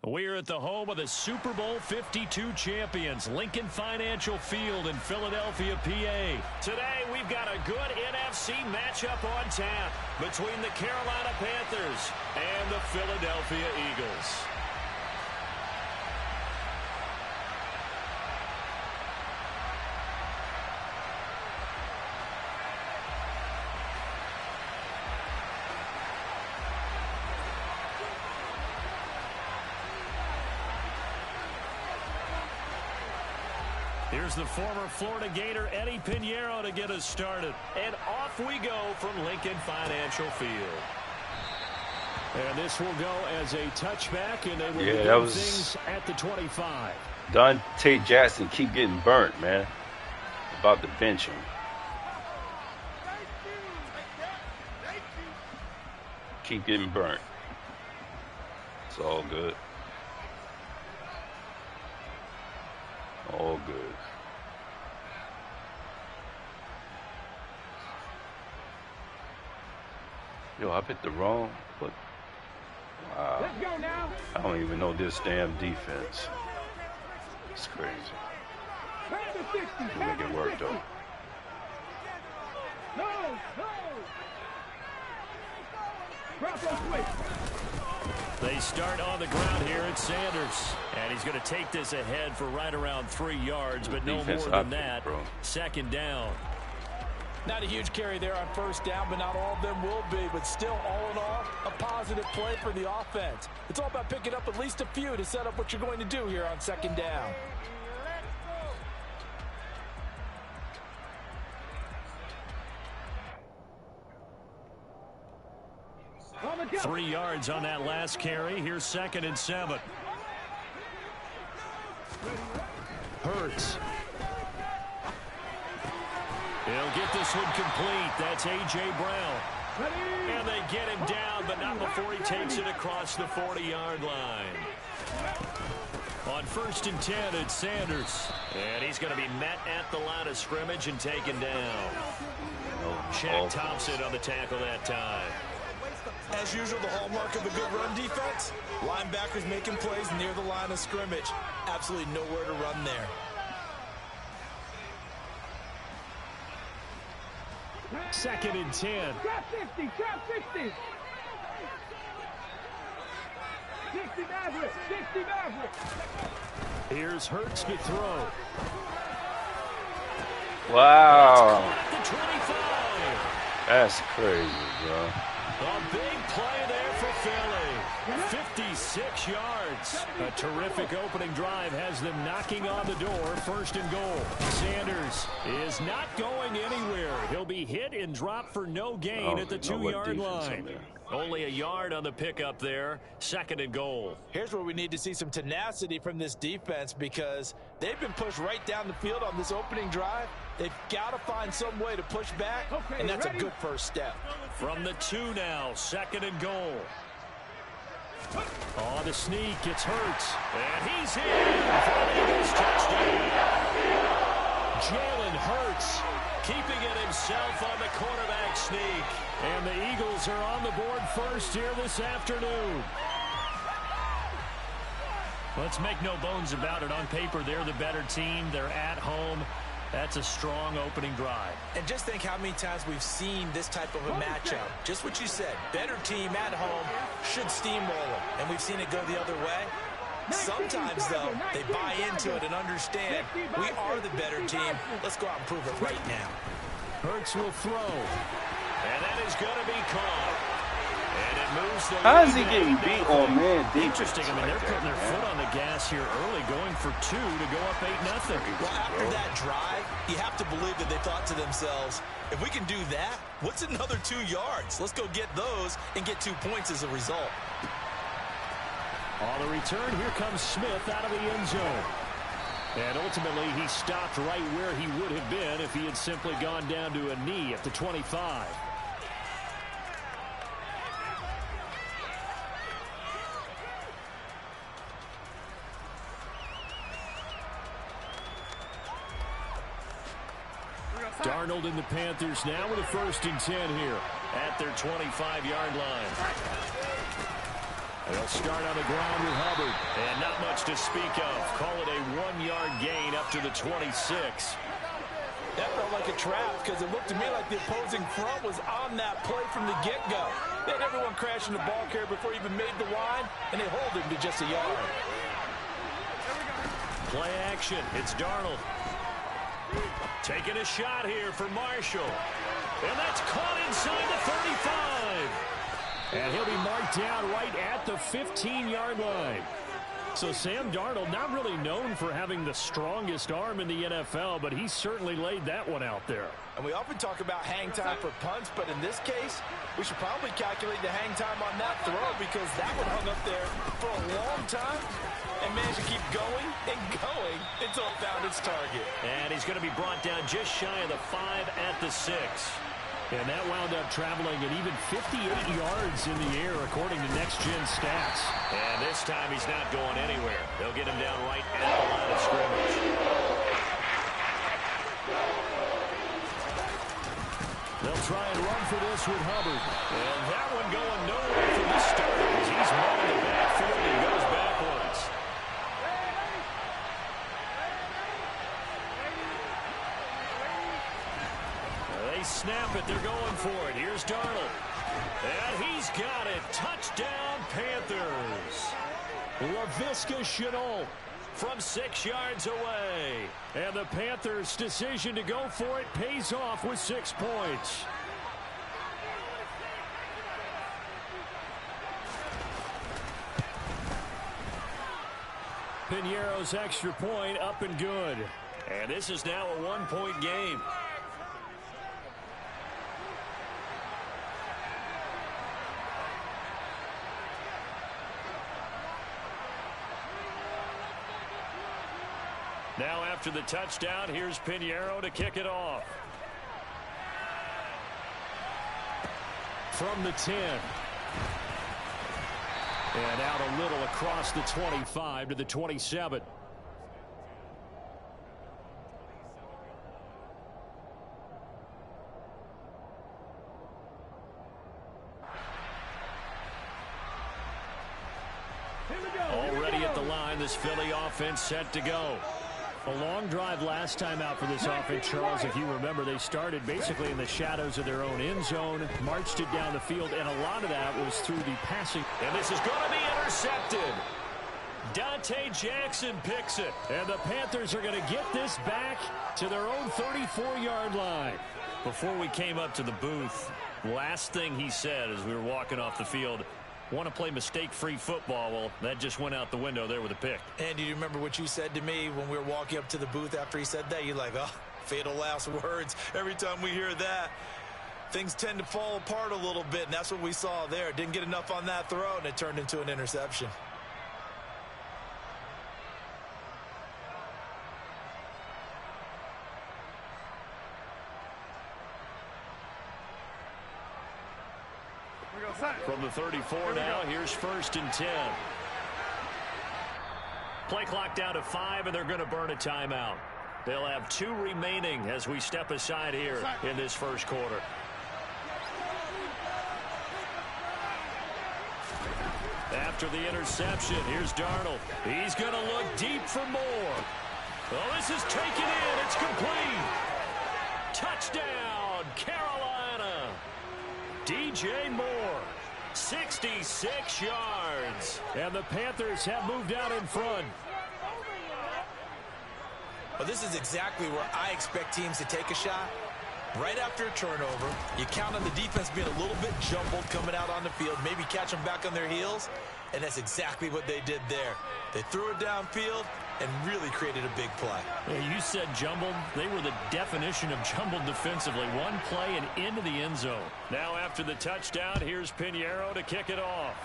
We're at the home of the Super Bowl 52 champions, Lincoln Financial Field in Philadelphia, PA. Today, we've got a good NFC matchup on tap between the Carolina Panthers and the Philadelphia Eagles. Here's the former Florida Gator Eddie Pinheiro to get us started. And off we go from Lincoln Financial Field. And this will go as a touchback, and they will begin things at the 25. Dante Jackson keep getting burnt, man. About to bench him. Keep getting burnt. It's all good. All good. Yo, I picked the wrong. What? Wow. Let's go now. I don't even know this damn defense. It's crazy. We'll make it work, though. No, no. They start on the ground here at Sanders. And he's going to take this ahead for right around 3 yards, but no more than that. Second down. Not a huge carry there on first down, but not all of them will be. But still, all in all, a positive play for the offense. It's all about picking up at least a few to set up what you're going to do here on second down. 3 yards on that last carry. Here's 2nd and 7. Hurts. He'll get this one complete. That's A.J. Brown. And they get him down, but not before he takes it across the 40-yard line. On 1st and 10, it's Sanders. And he's going to be met at the line of scrimmage and taken down. Shaq Thompson on the tackle that time. As usual, the hallmark of a good run defense, linebackers making plays near the line of scrimmage. Absolutely nowhere to run there. Second and 10. Trap 60, trap 60. 60 Maverick, 60 Maverick. Here's Hurts to throw. Wow. At the 25. That's crazy, bro. A big play there for Philly. 56 yards. A terrific opening drive has them knocking on the door. 1st and goal. Sanders is not going anywhere. He'll be hit and dropped for no gain at the 2-yard line. Only a yard on the pickup there. 2nd and goal. Here's where we need to see some tenacity from this defense because they've been pushed right down the field on this opening drive. They've got to find some way to push back, and that's a good first step. From the 2 now, 2nd and goal. On the sneak, it's Hurts. And he's in for the Eagles touchdown. Jalen Hurts keeping it himself on the quarterback sneak. And the Eagles are on the board first here this afternoon. Let's make no bones about it. On paper, they're the better team. They're at home. That's a strong opening drive. And just think how many times we've seen this type of a matchup. Just what you said, better team at home should steamroll them. And we've seen it go the other way. Sometimes, though, they buy into it and understand we are the better team. Let's go out and prove it right now. Hurts will throw. And that is going to be caught. And it moves the How is he getting beat on man defense? Interesting. I mean, they're putting their foot on the gas here early, going for 2 to go up 8-0. Well, after that drive, you have to believe that they thought to themselves, if we can do that, what's another 2 yards? Let's go get those and get 2 points as a result. On the return, here comes Smith out of the end zone. And ultimately, he stopped right where he would have been if he had simply gone down to a knee at the 25. Darnold and the Panthers now with a 1st and 10 here at their 25-yard line. They'll start on the ground with Hubbard. And not much to speak of. Call it a 1-yard gain up to the 26. That felt like a trap because it looked to me like the opposing front was on that play from the get-go. They had everyone crashing the ball carrier before he even made the line, and they hold him to just a yard. Play action. It's Darnold. Taking a shot here for Marshall. And that's caught inside the 35. And he'll be marked down right at the 15-yard line. So Sam Darnold, not really known for having the strongest arm in the NFL, but he certainly laid that one out there. And we often talk about hang time for punts, but in this case, we should probably calculate the hang time on that throw because that one hung up there for a long time and managed to keep going and going until it found its target. And he's going to be brought down just shy of the 5 at the 6. And that wound up traveling at even 58 yards in the air, according to next-gen stats. And this time he's not going anywhere. They'll get him down right at the line of scrimmage. They'll try and run for this with Hubbard. And that one going nowhere from the start as he's run in the backfield and goes backwards. They snap it. They're going for it. Here's Darnold. And he's got it. Touchdown, Panthers. Laviska Shenault from 6 yards away. And the Panthers' decision to go for it pays off with 6 points. Piñeiro's extra point up and good. And this is now a 1-point game. Now after the touchdown, here's Piñeiro to kick it off. From the 10. And out a little across the 25 to the 27. Already at the line, this Philly offense set to go. A long drive last time out for this offense, Charles. If you remember, they started basically in the shadows of their own end zone, marched it down the field, and a lot of that was through the passing. And this is going to be intercepted. Dante Jackson picks it. And the Panthers are going to get this back to their own 34-yard line. Before we came up to the booth, last thing he said as we were walking off the field, want to play mistake-free football. Well, that just went out the window there with a pick. And do you remember what you said to me when we were walking up to the booth after he said that? You're like, oh, fatal last words. Every time we hear that, things tend to fall apart a little bit, and that's what we saw there. Didn't get enough on that throw, and it turned into an interception. From the 34 now, here's 1st and 10. Play clock down to 5, and they're going to burn a timeout. They'll have 2 remaining as we step aside here in this first quarter. After the interception, here's Darnold. He's going to look deep for more. Well, this is taken in. It's complete. Touchdown, Carolina. DJ Moore, 66 yards. And the Panthers have moved out in front. Well, this is exactly where I expect teams to take a shot. Right after a turnover, you count on the defense being a little bit jumbled coming out on the field, maybe catch them back on their heels, and that's exactly what they did there. They threw it downfield and really created a big play. Yeah, you said jumbled. They were the definition of jumbled defensively. One play and into the end zone. Now after the touchdown, here's Piñeiro to kick it off.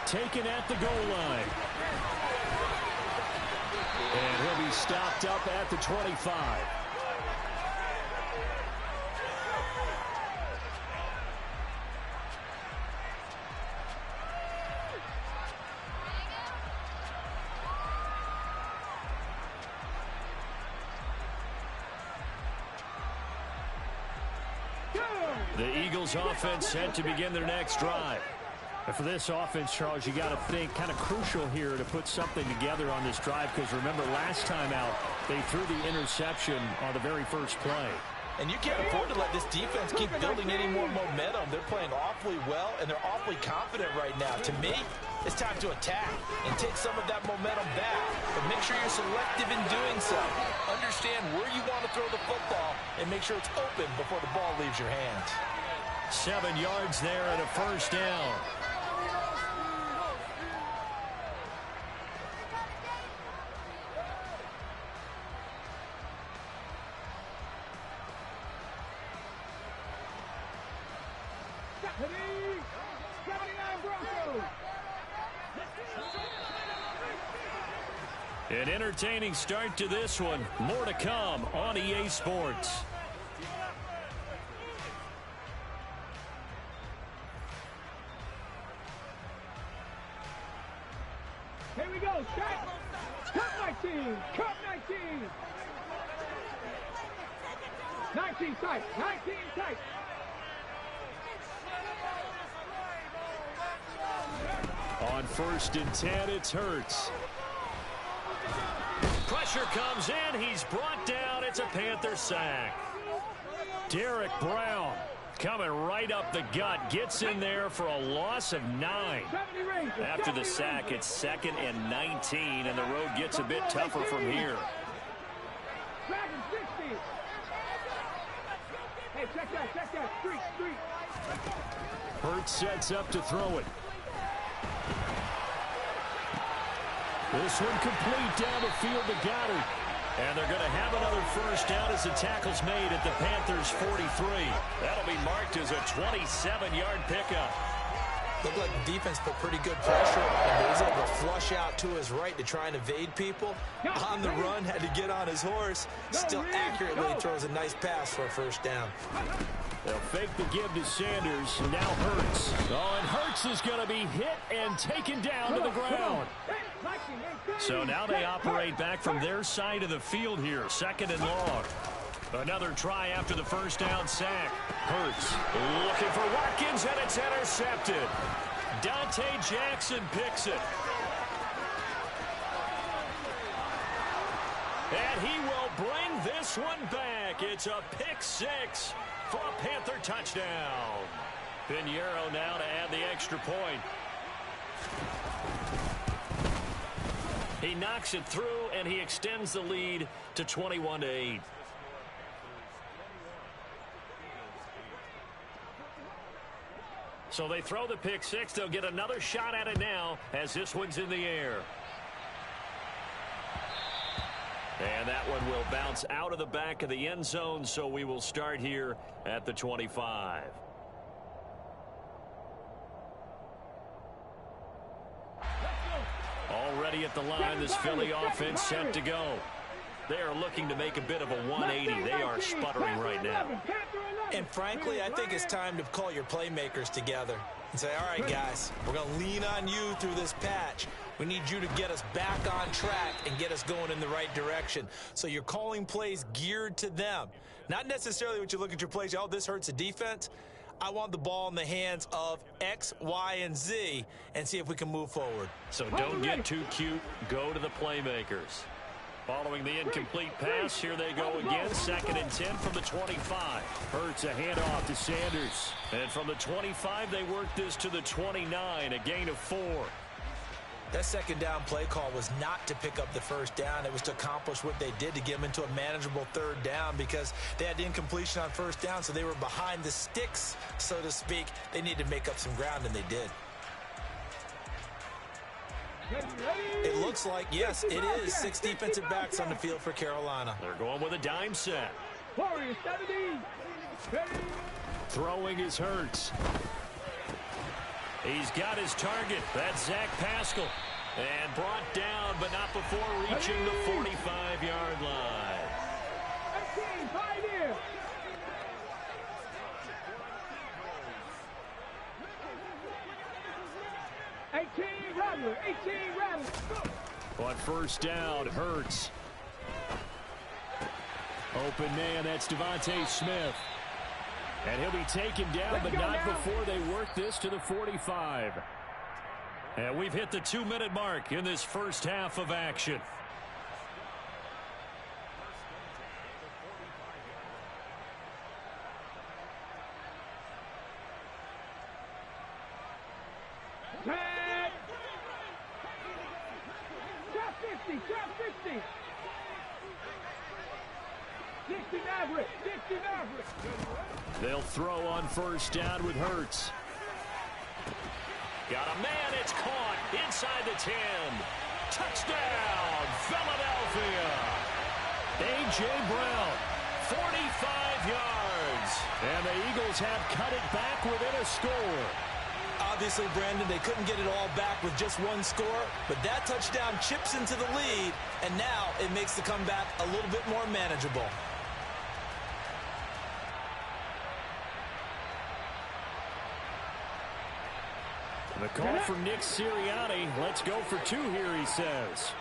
Taken at the goal line. And he'll be stopped up at the 25. The Eagles offense set to begin their next drive. And for this offense, Charles, you got to think kind of crucial here to put something together on this drive because remember last time out they threw the interception on the very first play. And you can't afford to let this defense keep building any more momentum. They're playing awfully well, and they're awfully confident right now. To me, it's time to attack and take some of that momentum back. But make sure you're selective in doing so. Understand where you want to throw the football and make sure it's open before the ball leaves your hands. 7 yards there and a first down. An entertaining start to this one. More to come on EA Sports. Here we go, set. Cut 19, cut 19. 19 tight, 19 tight. On 1st and 10, it's Hurts. Pressure comes in. He's brought down. It's a Panther sack. Derek Brown coming right up the gut. Gets in there for a loss of 9. After the sack, it's 2nd and 19, and the road gets a bit tougher from here. Dragon 60. Hey, check that. Street. Hurts sets up to throw it. This one complete down the field to Goddard. And they're going to have another first down as the tackle's made at the Panthers' 43. That'll be marked as a 27-yard pickup. Looked like the defense put pretty good pressure on him. He was able to flush out to his right to try and evade people. On the run, had to get on his horse. Still accurately throws a nice pass for a first down. They'll fake the give to Sanders. Now Hurts. Oh, and Hurts is going to be hit and taken down to the ground. So now they operate back from their side of the field here. 2nd and long. Another try after the first down sack. Hurts looking for Watkins, and it's intercepted. Dante Jackson picks it. And he will bring this one back. It's a pick 6 for a Panther touchdown. Pinheiro now to add the extra point. He knocks it through, and he extends the lead to 21-8. So they throw the pick 6. They'll get another shot at it now as this one's in the air. And that one will bounce out of the back of the end zone, so we will start here at the 25. Already at the line, this Philly offense set to go. They are looking to make a bit of a 180. They are sputtering right now. And frankly, I think it's time to call your playmakers together and say, all right, guys, we're going to lean on you through this patch. We need you to get us back on track and get us going in the right direction. So you're calling plays geared to them. Not necessarily what you look at your plays, oh, this hurts the defense. I want the ball in the hands of X, Y, and Z and see if we can move forward. So don't get too cute. Go to the playmakers. Following the incomplete pass, here they go again. 2nd and 10 from the 25. Hurts a handoff to Sanders. And from the 25, they work this to the 29, a gain of 4. That 2nd down play call was not to pick up the first down. It was to accomplish what they did to get them into a manageable 3rd down because they had incompletion on 1st down, so they were behind the sticks, so to speak. They needed to make up some ground, and they did. It looks like, yes, it is 6 defensive backs on the field for Carolina. They're going with a dime set. Throwing is Hurts. He's got his target. That's Zach Pascal. And brought down, but not before reaching the 45-yard line. 18 Rattler. On 1st down, Hurts. Open man, that's Devontae Smith. And he'll be taken down, but not before they work this to the 45. And we've hit the 2-minute mark in this first half of action. Trap 50. 60 Maverick. They'll throw on 1st down with Hurts. Got a man, it's caught inside the 10. Touchdown, Philadelphia. A.J. Brown, 45 yards. And the Eagles have cut it back within a score. Obviously, Brandon, they couldn't get it all back with just one score, but that touchdown chips into the lead, and now it makes the comeback a little bit more manageable. The call from Nick Sirianni. Let's go for two here, he says.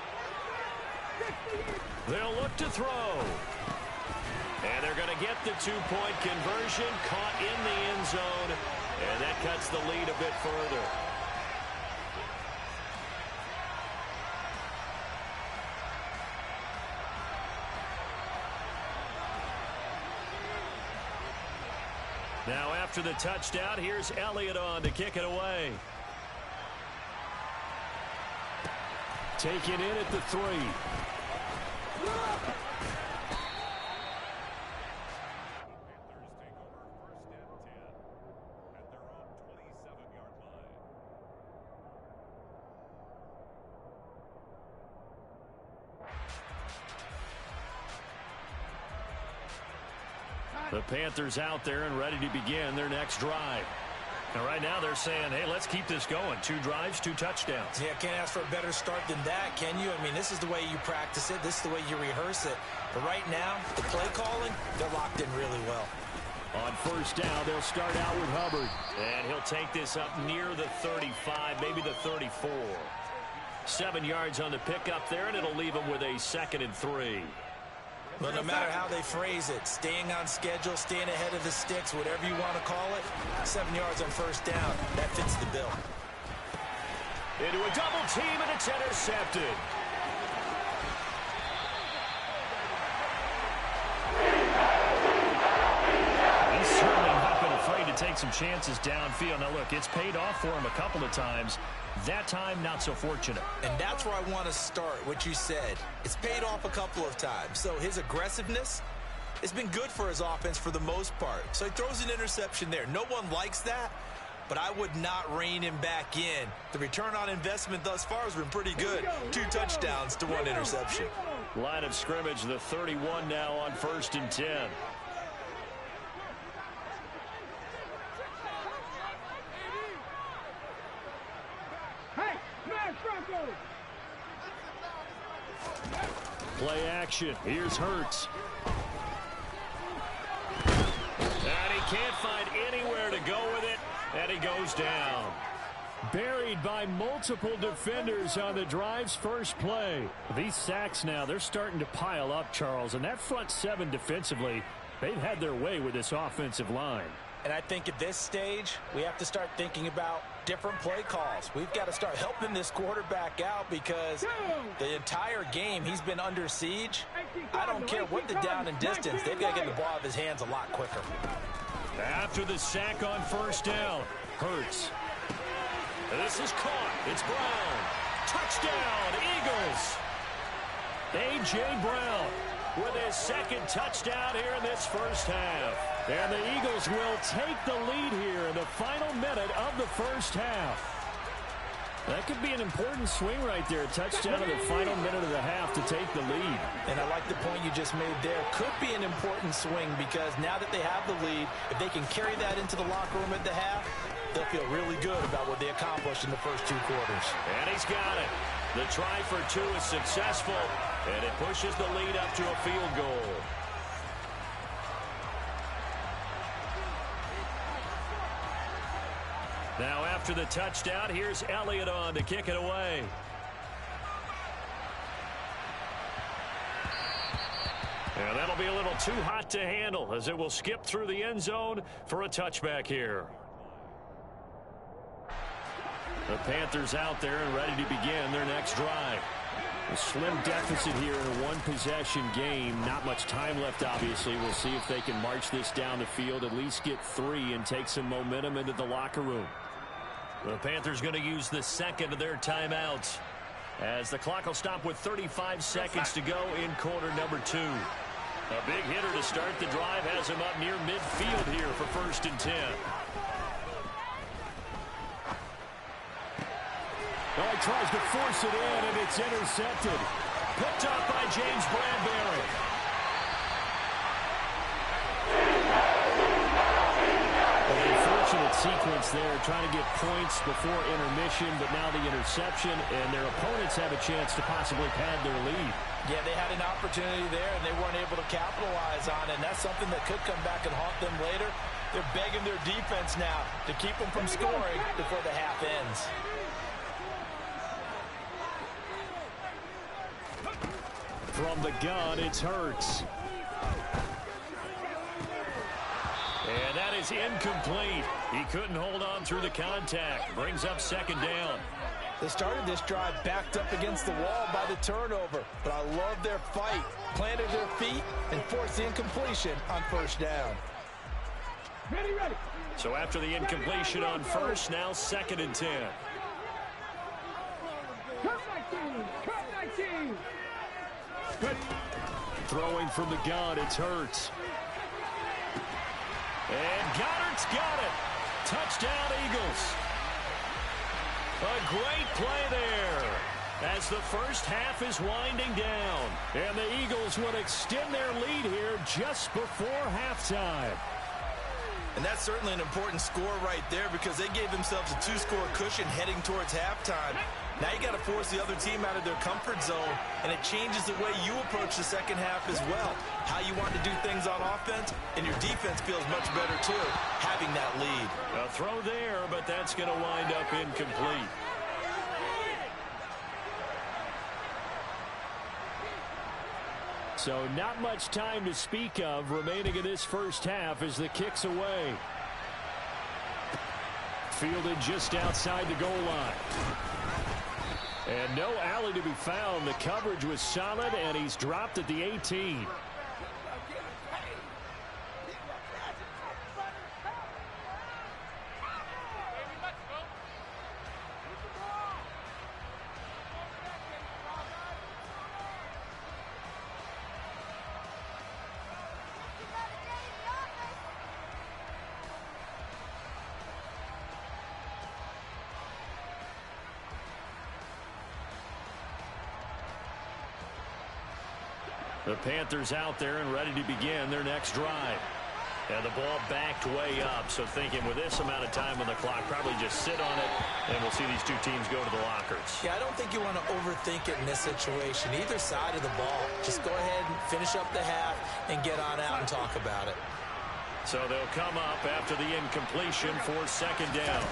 They'll look to throw. And they're going to get the two-point conversion, caught in the end zone, and that cuts the lead a bit further. Now after the touchdown, here's Elliott on to kick it away. Taken in at the 3. The Panthers out there and ready to begin their next drive. And right now they're saying, hey, let's keep this going. 2 drives, 2 touchdowns. Yeah, can't ask for a better start than that, can you? I mean, this is the way you practice it. This is the way you rehearse it. But right now, the play calling, they're locked in really well. On first down, they'll start out with Hubbard. And he'll take this up near the 35, maybe the 34. 7 yards on the pickup there, and it'll leave him with a 2nd and 3. But no matter how they phrase it, staying on schedule, staying ahead of the sticks, whatever you want to call it, 7 yards on first down, that fits the bill. Into a double team, and it's intercepted. He's certainly not been afraid to take some chances downfield. Now, look, it's paid off for him a couple of times. That time, not so fortunate. And that's where I want to start, what you said. It's paid off a couple of times. So his aggressiveness has been good for his offense for the most part. So he throws an interception there. No one likes that, but I would not rein him back in. The return on investment thus far has been pretty good. 2 touchdowns to 1 interception. Line of scrimmage, the 31 now on 1st and 10. Play action. Here's Hurts. And he can't find anywhere to go with it, and he goes down. Buried by multiple defenders on the drive's first play. These sacks now, they're starting to pile up, Charles, and that front 7 defensively, they've had their way with this offensive line. And I think at this stage, we have to start thinking about different play calls. We've got to start helping this quarterback out because the entire game he's been under siege. I don't care what the down and distance. They've got to get the ball out of his hands a lot quicker. After the sack on first down, Hurts. This is caught. It's Brown. Touchdown, Eagles. A.J. Brown with his 2nd touchdown here in this first half. And the Eagles will take the lead here in the final minute of the first half. That could be an important swing right there. A touchdown in the final minute of the half to take the lead. And I like the point you just made there. Could be an important swing because now that they have the lead, if they can carry that into the locker room at the half, they'll feel really good about what they accomplished in the first 2 quarters. And he's got it. The try for 2 is successful, and it pushes the lead up to a field goal. Now after the touchdown, here's Elliott on to kick it away. And that'll be a little too hot to handle as it will skip through the end zone for a touchback here. The Panthers out there and ready to begin their next drive. A slim deficit here in a 1-possession game. Not much time left, obviously. We'll see if they can march this down the field, at least get 3 and take some momentum into the locker room. The Panthers going to use the 2nd of their timeouts as the clock will stop with 35 seconds to go in quarter number 2. A big hitter to start the drive has him up near midfield here for 1st and 10. Oh, he tries to force it in, and it's intercepted. Picked up by James Bradbury. An unfortunate sequence there, trying to get points before intermission, but now the interception, and their opponents have a chance to possibly pad their lead. Yeah, they had an opportunity there, and they weren't able to capitalize on it, and that's something that could come back and haunt them later. They're begging their defense now to keep them from scoring before the half ends. From the gun, it's Hurts. And that is incomplete. He couldn't hold on through the contact. Brings up second down. They started this drive backed up against the wall by the turnover, but I love their fight. Planted their feet and forced the incompletion on first down. Ready. So after the incompletion on first, now 2nd and 10. Cut 19. Good. Throwing from the gun, it's Hurts. And Goddard's got it. Touchdown, Eagles. A great play there as the first half is winding down. And the Eagles would extend their lead here just before halftime. And that's certainly an important score right there because they gave themselves a 2-score cushion heading towards halftime. Now you got to force the other team out of their comfort zone, and it changes the way you approach the second half as well. How you want to do things on offense, and your defense feels much better too, having that lead. A throw there, but that's going to wind up incomplete. So not much time to speak of remaining in this first half as the kick's away. Fielded just outside the goal line. And no alley to be found. The coverage was solid, and he's dropped at the 18. The Panthers out there and ready to begin their next drive. And the ball backed way up, so thinking with this amount of time on the clock, probably just sit on it, and we'll see these two teams go to the lockers. Yeah, I don't think you want to overthink it in this situation. Either side of the ball. Just go ahead and finish up the half and get on out and talk about it. So they'll come up after the incompletion for second down.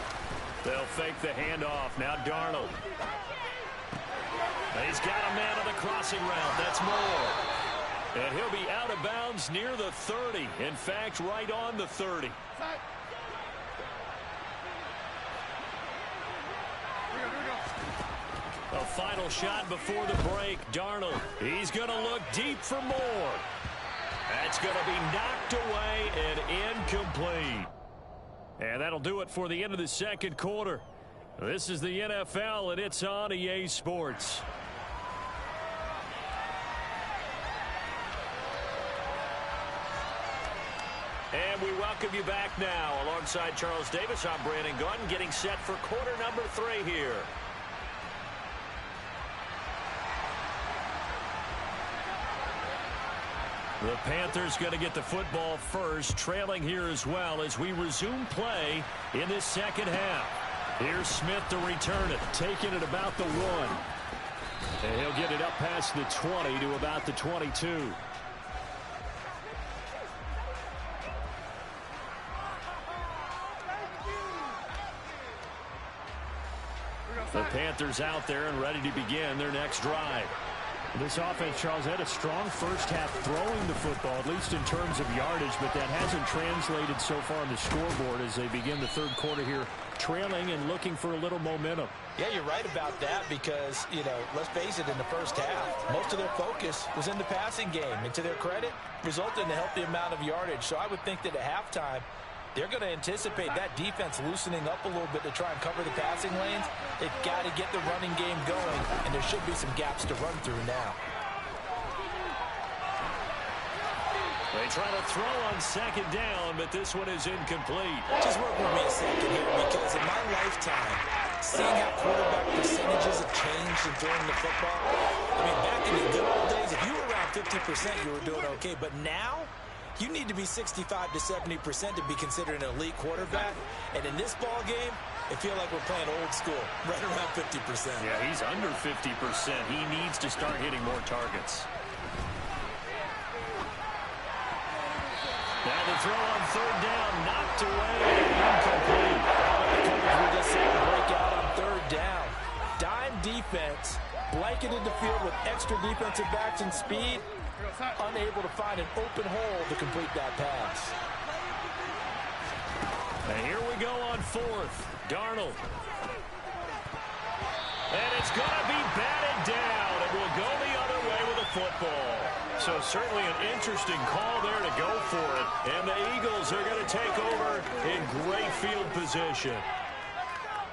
They'll fake the handoff. Now Darnold. He's got a man on the crossing route. That's Moore. And he'll be out of bounds near the 30. In fact, right on the 30. A final shot before the break. Darnold. He's going to look deep for Moore. That's going to be knocked away and incomplete. And that'll do it for the end of the second quarter. This is the NFL, and it's on EA Sports. And we welcome you back now. Alongside Charles Davis, I'm Brandon Gaudin, getting set for quarter number 3 here. The Panthers going to get the football first, trailing here as well as we resume play in this second half. Here's Smith to return it, taking it about the 1. And he'll get it up past the 20 to about the 22. The Panthers out there and ready to begin their next drive. This offense, Charles, had a strong first half throwing the football, at least in terms of yardage, but that hasn't translated so far on the scoreboard as they begin the third quarter here, trailing and looking for a little momentum. Yeah, you're right about that because, let's face it, in the first half, most of their focus was in the passing game. And to their credit, resulted in a healthy amount of yardage. So I would think that at halftime, they're going to anticipate that defense loosening up a little bit to try and cover the passing lanes. They've got to get the running game going, and there should be some gaps to run through now. They try to throw on second down, but this one is incomplete. Just work with me a second here, because in my lifetime, seeing how quarterback percentages have changed in throwing the football, I mean, back in the good old days, if you were around 50%, you were doing okay. But now, you need to be 65 to 70% to be considered an elite quarterback. And in this ball game, I feel like we're playing old school, right around 50%. Yeah, he's under 50%. He needs to start hitting more targets. Now the throw on third down, knocked away, incomplete. The coverage we just saw break out on third down. Dime defense, blanketed the field with extra defensive backs and speed, unable to find an open hole to complete that pass. And here we go on fourth. Darnold. And it's going to be batted down. It will go the other way with the football. So certainly an interesting call there to go for it. And the Eagles are going to take over in great field position.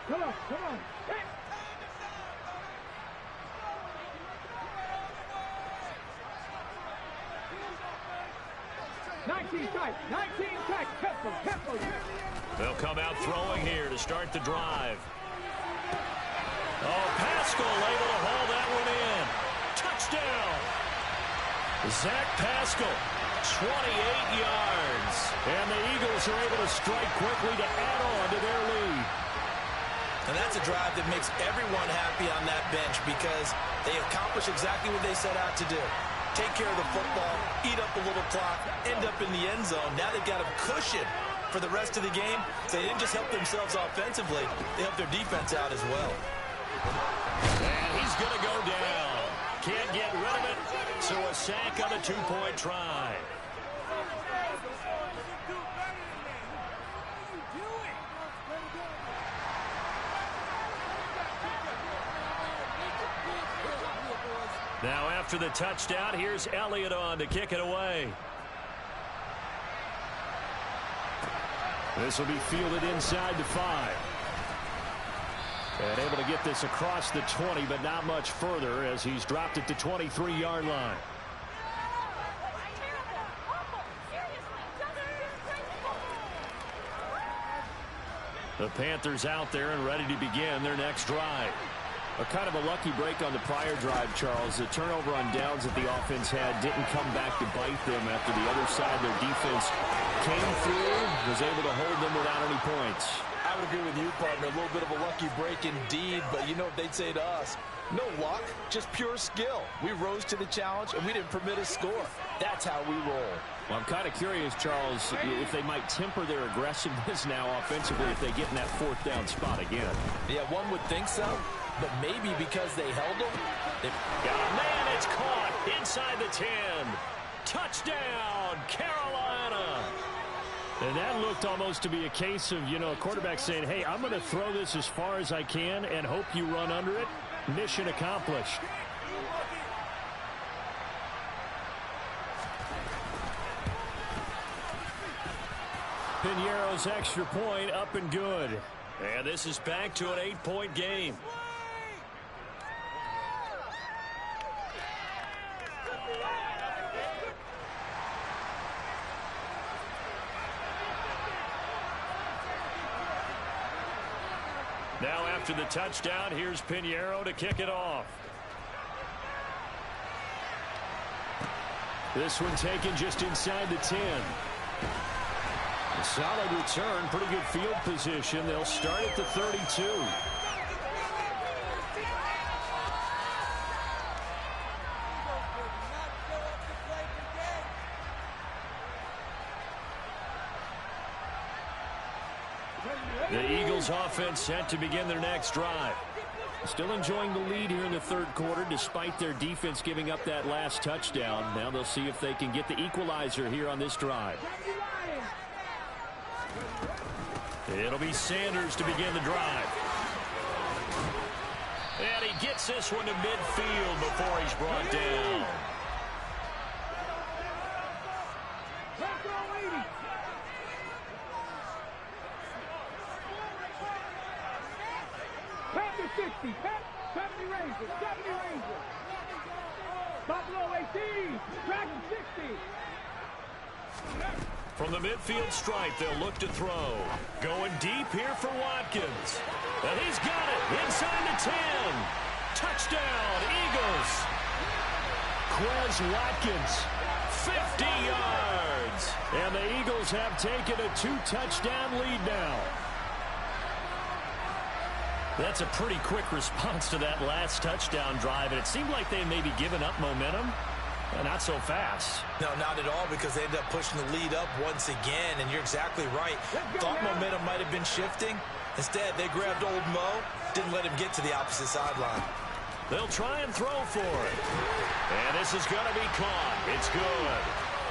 Come on, come on. Hey. Nineteen tight. Careful. They'll come out throwing here to start the drive. Oh, Pascal able to haul that one in. Touchdown. Zach Pascal, 28 yards. And the Eagles are able to strike quickly to add on to their lead. And that's a drive that makes everyone happy on that bench because they accomplish exactly what they set out to do. Take care of the football, eat up a little clock, end up in the end zone. Now they've got a cushion for the rest of the game. So they didn't just help themselves offensively, they helped their defense out as well. And he's going to go down. Can't get rid of it, so a sack on a two-point try. Now after the touchdown, here's Elliott on to kick it away. This will be fielded inside the 5. And able to get this across the 20, but not much further as he's dropped it to 23-yard line. The Panthers out there and ready to begin their next drive. A kind of a lucky break on the prior drive, Charles. The turnover on downs that the offense had didn't come back to bite them after the other side. Their defense came through, was able to hold them without any points. I would agree with you, partner. A little bit of a lucky break indeed, but you know what they'd say to us? No luck, just pure skill. We rose to the challenge, and we didn't permit a score. That's how we roll. Well, I'm kind of curious, Charles, if they might temper their aggressiveness now offensively if they get in that fourth down spot again. Yeah, one would think so. But maybe because they held them. Man, it's caught inside the 10. Touchdown, Carolina. And that looked almost to be a case of, a quarterback saying, hey, I'm going to throw this as far as I can and hope you run under it. Mission accomplished. Piñeiro's extra point up and good. And this is back to an 8-point game. Now after the touchdown, here's Piñeiro to kick it off. This one taken just inside the 10. A solid return, pretty good field position. They'll start at the 32. The Eagles offense set to begin their next drive. Still enjoying the lead here in the third quarter despite their defense giving up that last touchdown. Now they'll see if they can get the equalizer here on this drive. It'll be Sanders to begin the drive. And he gets this one to midfield before he's brought down. Panther 60, 70 Rangers, 70 Rangers. Buffalo 18, Dragon 60. From the midfield stripe, they'll look to throw. Going deep here for Watkins. And he's got it inside the 10. Touchdown, Eagles. Quez Watkins, 50 yards. And the Eagles have taken a 2-touchdown lead now. That's a pretty quick response to that last touchdown drive, and it seemed like they may be giving up momentum. Not so fast. No, not at all, because they ended up pushing the lead up once again, and you're exactly right. Thought momentum might have been shifting. Instead, they grabbed old Mo, didn't let him get to the opposite sideline. They'll try and throw for it. And this is going to be caught. It's good.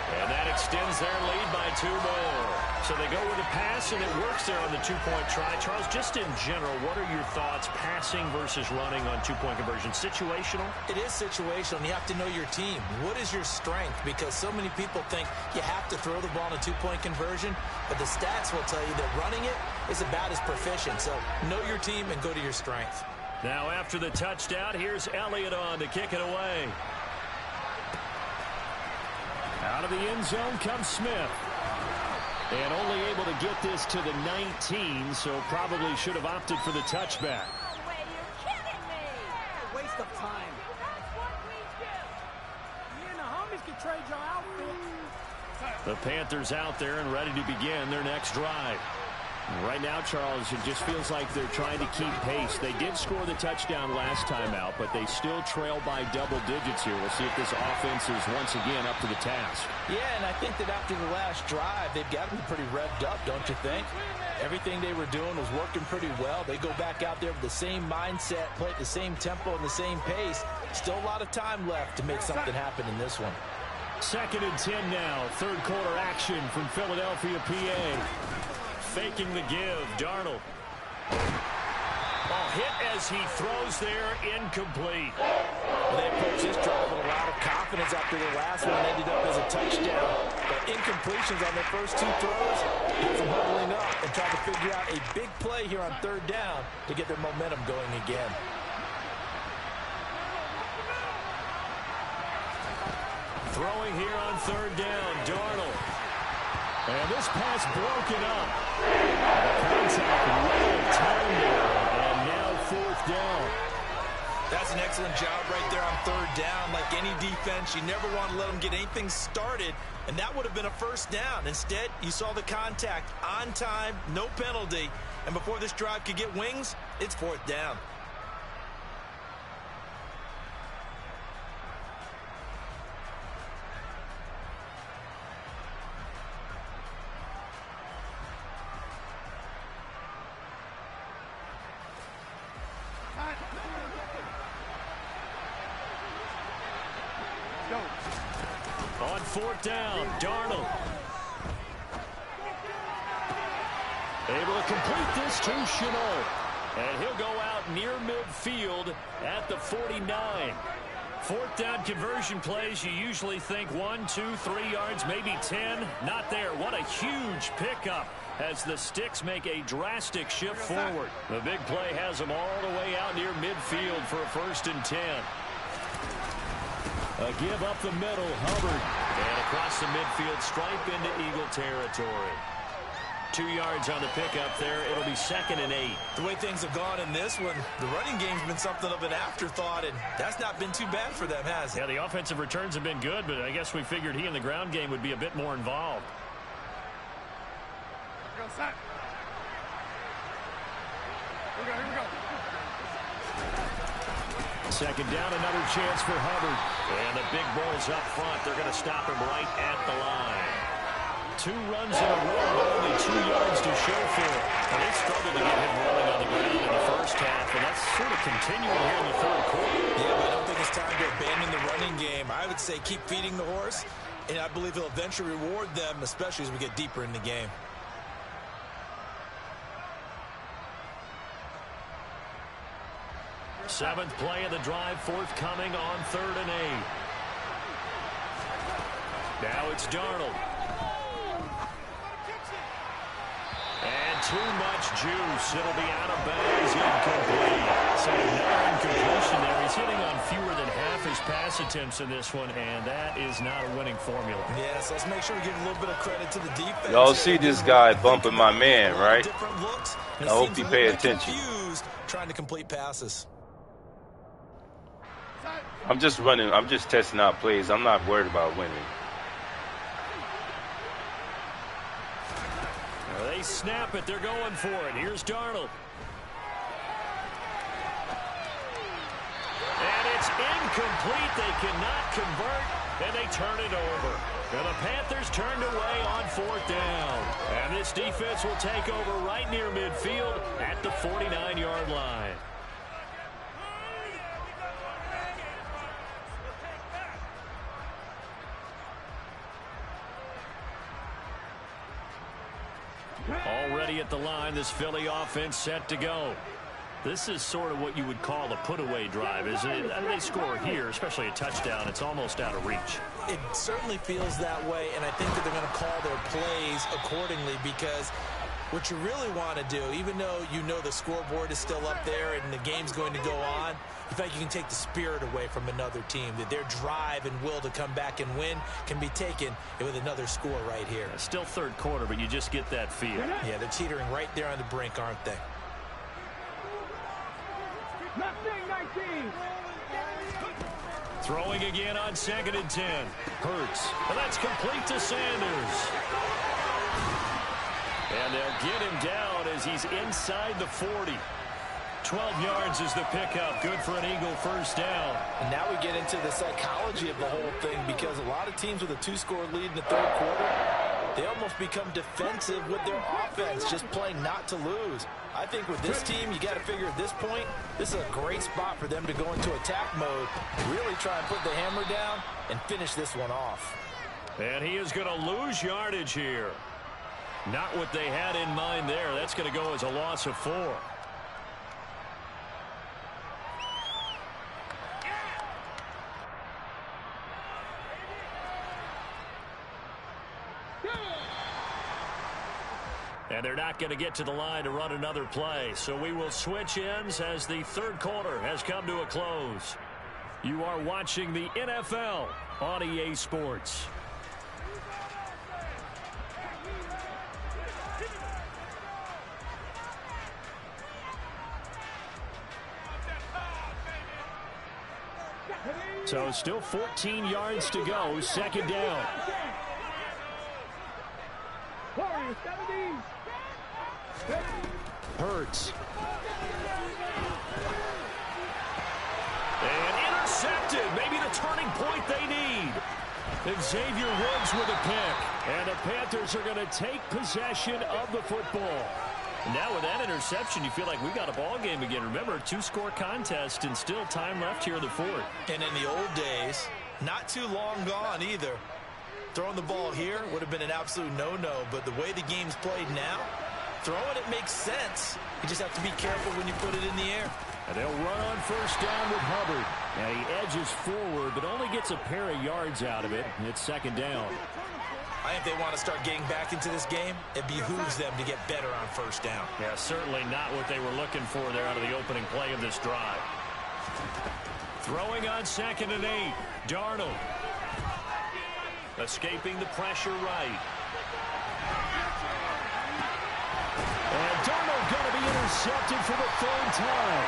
And that extends their lead by 2 more. So they go with a pass, and it works there on the 2-point try. Charles, just in general, what are your thoughts passing versus running on 2-point conversion? Situational? It is situational, and you have to know your team. What is your strength? Because so many people think you have to throw the ball in a 2-point conversion, but the stats will tell you that running it is about as proficient. So know your team and go to your strength. Now after the touchdown, here's Elliott on to kick it away. Out of the end zone comes Smith. And only able to get this to the 19, so probably should have opted for the touchback. No way, you're kidding me! A waste of time. That's what we do. You and the homies can trade your outfit. The Panthers out there and ready to begin their next drive. Right now, Charles, it just feels like they're trying to keep pace. They did score the touchdown last time out, but they still trail by double digits here. We'll see if this offense is once again up to the task. Yeah, and I think that after the last drive, they've got to be pretty revved up, don't you think? Everything they were doing was working pretty well. They go back out there with the same mindset, play at the same tempo and the same pace. Still a lot of time left to make something happen in this one. 2nd and 10 now. Third quarter action from Philadelphia, PA. Faking the give, Darnold. Ball hit as he throws there, incomplete. Well, they approached this drive with a lot of confidence after the last one ended up as a touchdown. But incompletions on their first 2 throws, keep them huddling up and trying to figure out a big play here on 3rd down to get their momentum going again. Throwing here on 3rd down, Darnold. And this pass broken up. The contact well timed there, and now 4th down. That's an excellent job right there on 3rd down. Like any defense, you never want to let them get anything started, and that would have been a 1st down. Instead, you saw the contact on time, no penalty, and before this drive could get wings, it's 4th down. On 4th down, Darnold. Able to complete this to Chenault. And he'll go out near midfield at the 49. 4th down conversion plays, you usually think 1, 2, 3 yards, maybe 10. Not there. What a huge pickup as the Sticks make a drastic shift forward. The big play has them all the way out near midfield for a 1st and 10. A give up the middle, Hubbard. And across the midfield stripe into Eagle territory. 2 yards on the pickup there. It'll be 2nd and 8. The way things have gone in this one, the running game's been something of an afterthought, and that's not been too bad for them, has it? Yeah, the offensive returns have been good, but I guess we figured he in the ground game would be a bit more involved. Here we go. 2nd down, another chance for Hubbard. And the big boys up front. They're going to stop him right at the line. 2 runs in a row, but only 2 yards to show for it. And they struggled to get him rolling on the ground in the 1st half, and that's sort of continuing here in the 3rd quarter. Yeah, but I don't think it's time to abandon the running game. I would say keep feeding the horse, and I believe he'll eventually reward them, especially as we get deeper in the game. Seventh play of the drive forthcoming on 3rd and 8. Now it's Darnold. And too much juice. It'll be out of bounds, incomplete. So another incompletion there. He's hitting on fewer than half his pass attempts in this one, and that is not a winning formula. Yeah, so let's make sure we give a little bit of credit to the defense. Y'all see this guy bumping my man, right? Different looks. I hope you pay attention. Confused, trying to complete passes. I'm just running. I'm just testing out plays. I'm not worried about winning. They snap it. They're going for it. Here's Darnold. And it's incomplete. They cannot convert, and they turn it over. And the Panthers turned away on 4th down. And this defense will take over right near midfield at the 49-yard line. Already at the line, this Philly offense set to go. This is sort of what you would call a put-away drive, isn't it? They score here, especially a touchdown. It's almost out of reach. It certainly feels that way, and I think that they're going to call their plays accordingly, because what you really want to do, even though you know the scoreboard is still up there and the game's going to go on, in fact, you can take the spirit away from another team, that their drive and will to come back and win can be taken with another score right here. It's still third quarter, but you just get that feel. Yeah, they're teetering right there on the brink, aren't they? Throwing again on 2nd and 10. Hurts. And that's complete to Sanders. And they'll get him down as he's inside the 40. 12 yards is the pickup. Good for an Eagle first down. And now we get into the psychology of the whole thing, because a lot of teams with a 2-score lead in the third quarter, they almost become defensive with their offense, just playing not to lose. I think with this team, you got to figure at this point, this is a great spot for them to go into attack mode, really try and put the hammer down and finish this one off. And he is going to lose yardage here. Not what they had in mind there. That's going to go as a loss of 4. And they're not going to get to the line to run another play. So we will switch ends as the third quarter has come to a close. You are watching the NFL on EA Sports. So still 14 yards to go. 2nd down. Hurts. And intercepted. Maybe the turning point they need. Xavier Woods with a pick. And the Panthers are going to take possession of the football. Now with that interception, you feel like we got a ball game again. Remember, a 2-score contest and still time left here in the 4th. And in the old days, not too long gone either, throwing the ball here would have been an absolute no-no. But the way the game's played now, throwing it makes sense. You just have to be careful when you put it in the air. And they'll run on first down with Hubbard. And he edges forward, but only gets a pair of yards out of it. It's 2nd down. I think they want to start getting back into this game. It behooves them to get better on first down. Yeah, certainly not what they were looking for there out of the opening play of this drive. Throwing on 2nd and 8. Darnold. Escaping the pressure right. And Darnold going to be intercepted for the 3rd time.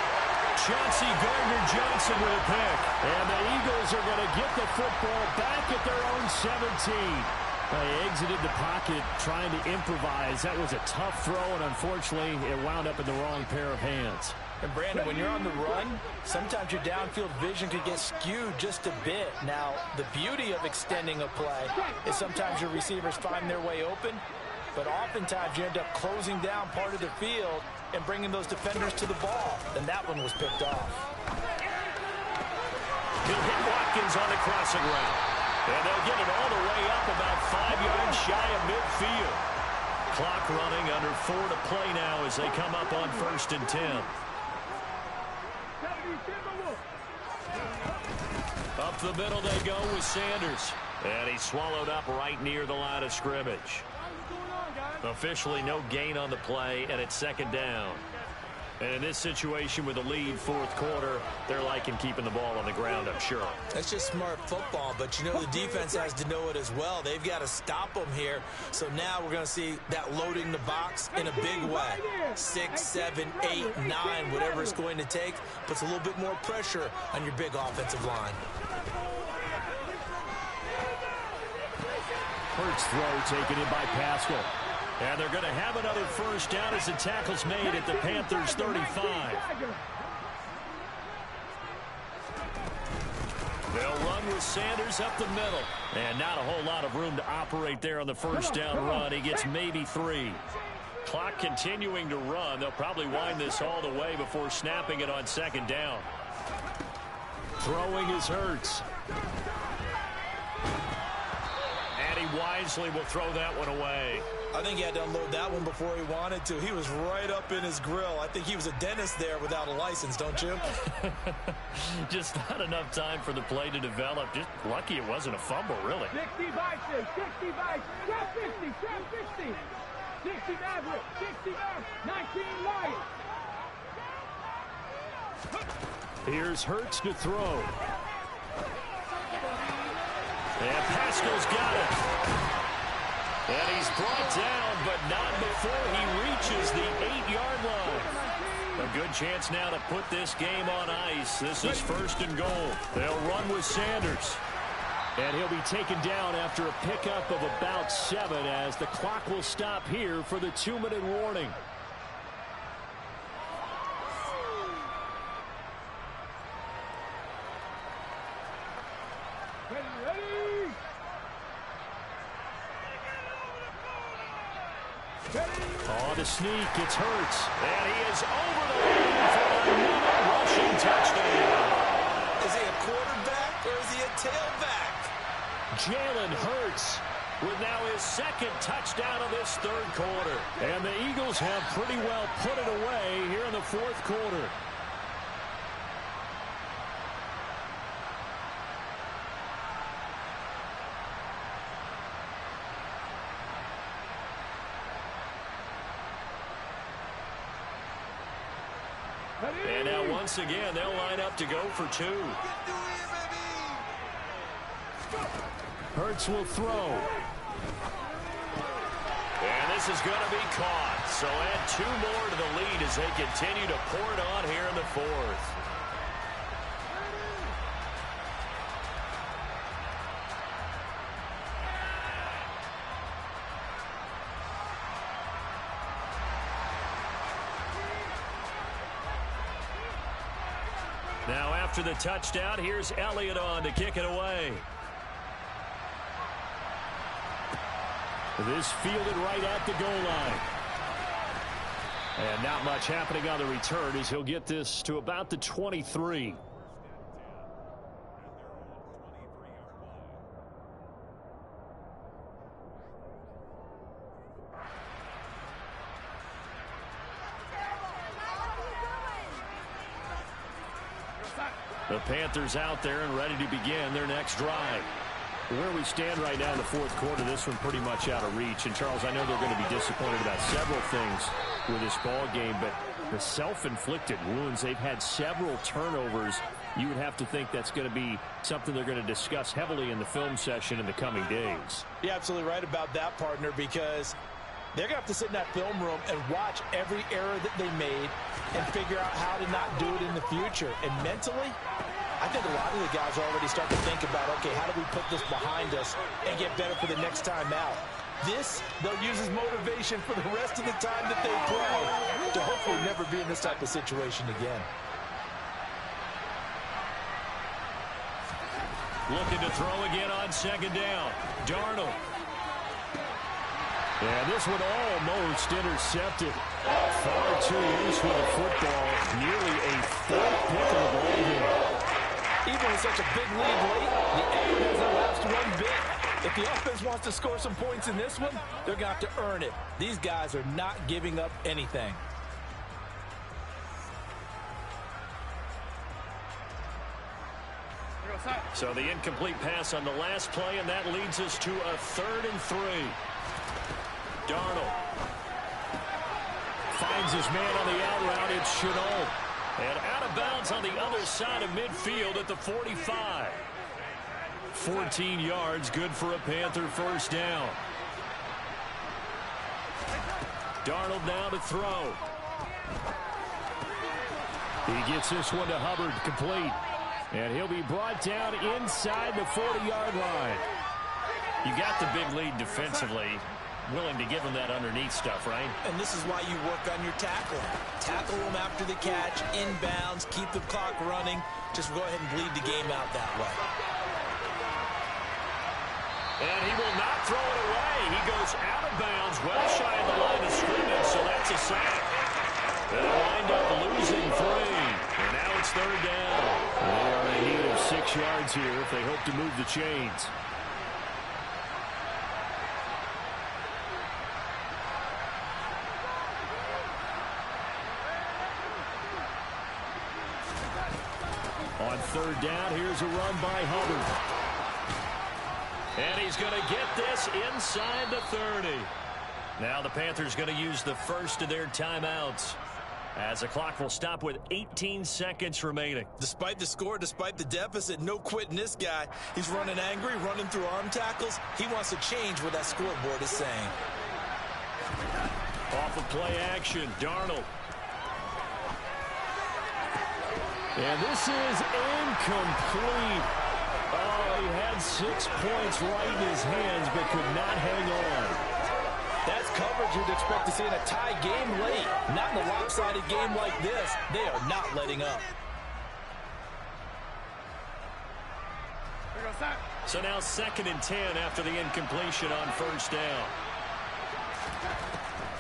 Chauncey Gardner-Johnson with a pick. And the Eagles are going to get the football back at their own 17. They exited the pocket trying to improvise. That was a tough throw, and unfortunately, it wound up in the wrong pair of hands. And Brandon, when you're on the run, sometimes your downfield vision could get skewed just a bit. Now, the beauty of extending a play is sometimes your receivers find their way open, but oftentimes you end up closing down part of the field and bringing those defenders to the ball. And that one was picked off. He'll hit Watkins on the crossing route. And they'll get it all the way up about 5 yards shy of midfield. Clock running, under 4 to play now as they come up on 1st and 10. Up the middle they go with Sanders. And he's swallowed up right near the line of scrimmage. Officially no gain on the play, and it's 2nd down. And in this situation with a lead 4th quarter, they're liking keeping the ball on the ground, I'm sure. That's just smart football, but you know the defense has to know it as well. They've got to stop them here. So now we're going to see that loading the box in a big way. 6, 7, 8, 9, whatever it's going to take, puts a little bit more pressure on your big offensive line. Hurts throw taken in by Pascal. And they're going to have another first down as the tackle's made at the Panthers' 35. They'll run with Sanders up the middle. And not a whole lot of room to operate there on the first down run. He gets maybe 3. Clock continuing to run. They'll probably wind this all the way before snapping it on second down. Throwing is Hurts. And he wisely will throw that one away. I think he had to unload that one before he wanted to. He was right up in his grill. I think he was a dentist there without a license, don't you? Just not enough time for the play to develop. Just lucky it wasn't a fumble, really. 60 Vikings, 60 Vikings, 50, 50, 60 Maverick, 60 Maverick, 19 Lions. Here's Hurts to throw. And Pascal's got it. And he's brought down, but not before he reaches the 8-yard line. A good chance now to put this game on ice. This is 1st and goal. They'll run with Sanders. And he'll be taken down after a pickup of about 7 as the clock will stop here for the 2-minute warning. On the sneak, it's Hurts. And he is over the line for another rushing touchdown. Is he a quarterback or is he a tailback? Jalen Hurts with now his 2nd touchdown of this 3rd quarter. And the Eagles have pretty well put it away here in the 4th quarter. And now once again, they'll line up to go for 2. Hurts will throw. And this is going to be caught. So add 2 more to the lead as they continue to pour it on here in the 4th. Now after the touchdown, here's Elliott on to kick it away. This fielded right at the goal line. And not much happening on the return as he'll get this to about the 23. The Panthers out there and ready to begin their next drive. Where we stand right now in the 4th quarter, this one pretty much out of reach. And, Charles, I know they're going to be disappointed about several things with this ball game, but the self-inflicted wounds, they've had several turnovers. You would have to think that's going to be something they're going to discuss heavily in the film session in the coming days. You're absolutely right about that, partner, because they're going to have to sit in that film room and watch every error that they made and figure out how to not do it in the future. And mentally, I think a lot of the guys are already starting to think about, okay, how do we put this behind us and get better for the next time out? This, they'll use as motivation for the rest of the time that they play to hopefully never be in this type of situation again. Looking to throw again on 2nd down. Darnold. And this one almost intercepted. Far too loose with the football. Nearly a 4th pick of the ball game. Even with such a big lead late, the effort hasn't lapsed one bit. If the offense wants to score some points in this one, they're going to have to earn it. These guys are not giving up anything. So the incomplete pass on the last play, and that leads us to a 3rd and 3. Darnold finds his man on the out route. It's Chenault. And out of bounds on the other side of midfield at the 45. 14 yards, good for a Panther first down. Darnold now to throw. He gets this one to Hubbard, complete. And he'll be brought down inside the 40-yard line. You got the big lead defensively. willing to give him that underneath stuff, right? And this is why you work on your tackling. Tackle them after the catch, inbounds, keep the clock running. Just go ahead and bleed the game out that way. And he will not throw it away. He goes out of bounds, well shy of the line of scrimmage, so that's a sack. They'll wind up losing 3. And now it's 3rd down. They are in need of 6 yards here if they hope to move the chains. On 3rd down, here's a run by Hubbard. And he's going to get this inside the 30. Now the Panthers going to use the first of their timeouts, as the clock will stop with 18 seconds remaining. Despite the score, despite the deficit, no quitting this guy. He's running angry, running through arm tackles. He wants to change what that scoreboard is saying. Off of play action, Darnold. And this is incomplete. Oh, he had 6 points right in his hands, but could not hang on. That's coverage you'd expect to see in a tie game late. Not in a lopsided game like this. They are not letting up. So now 2nd and 10 after the incompletion on 1st down.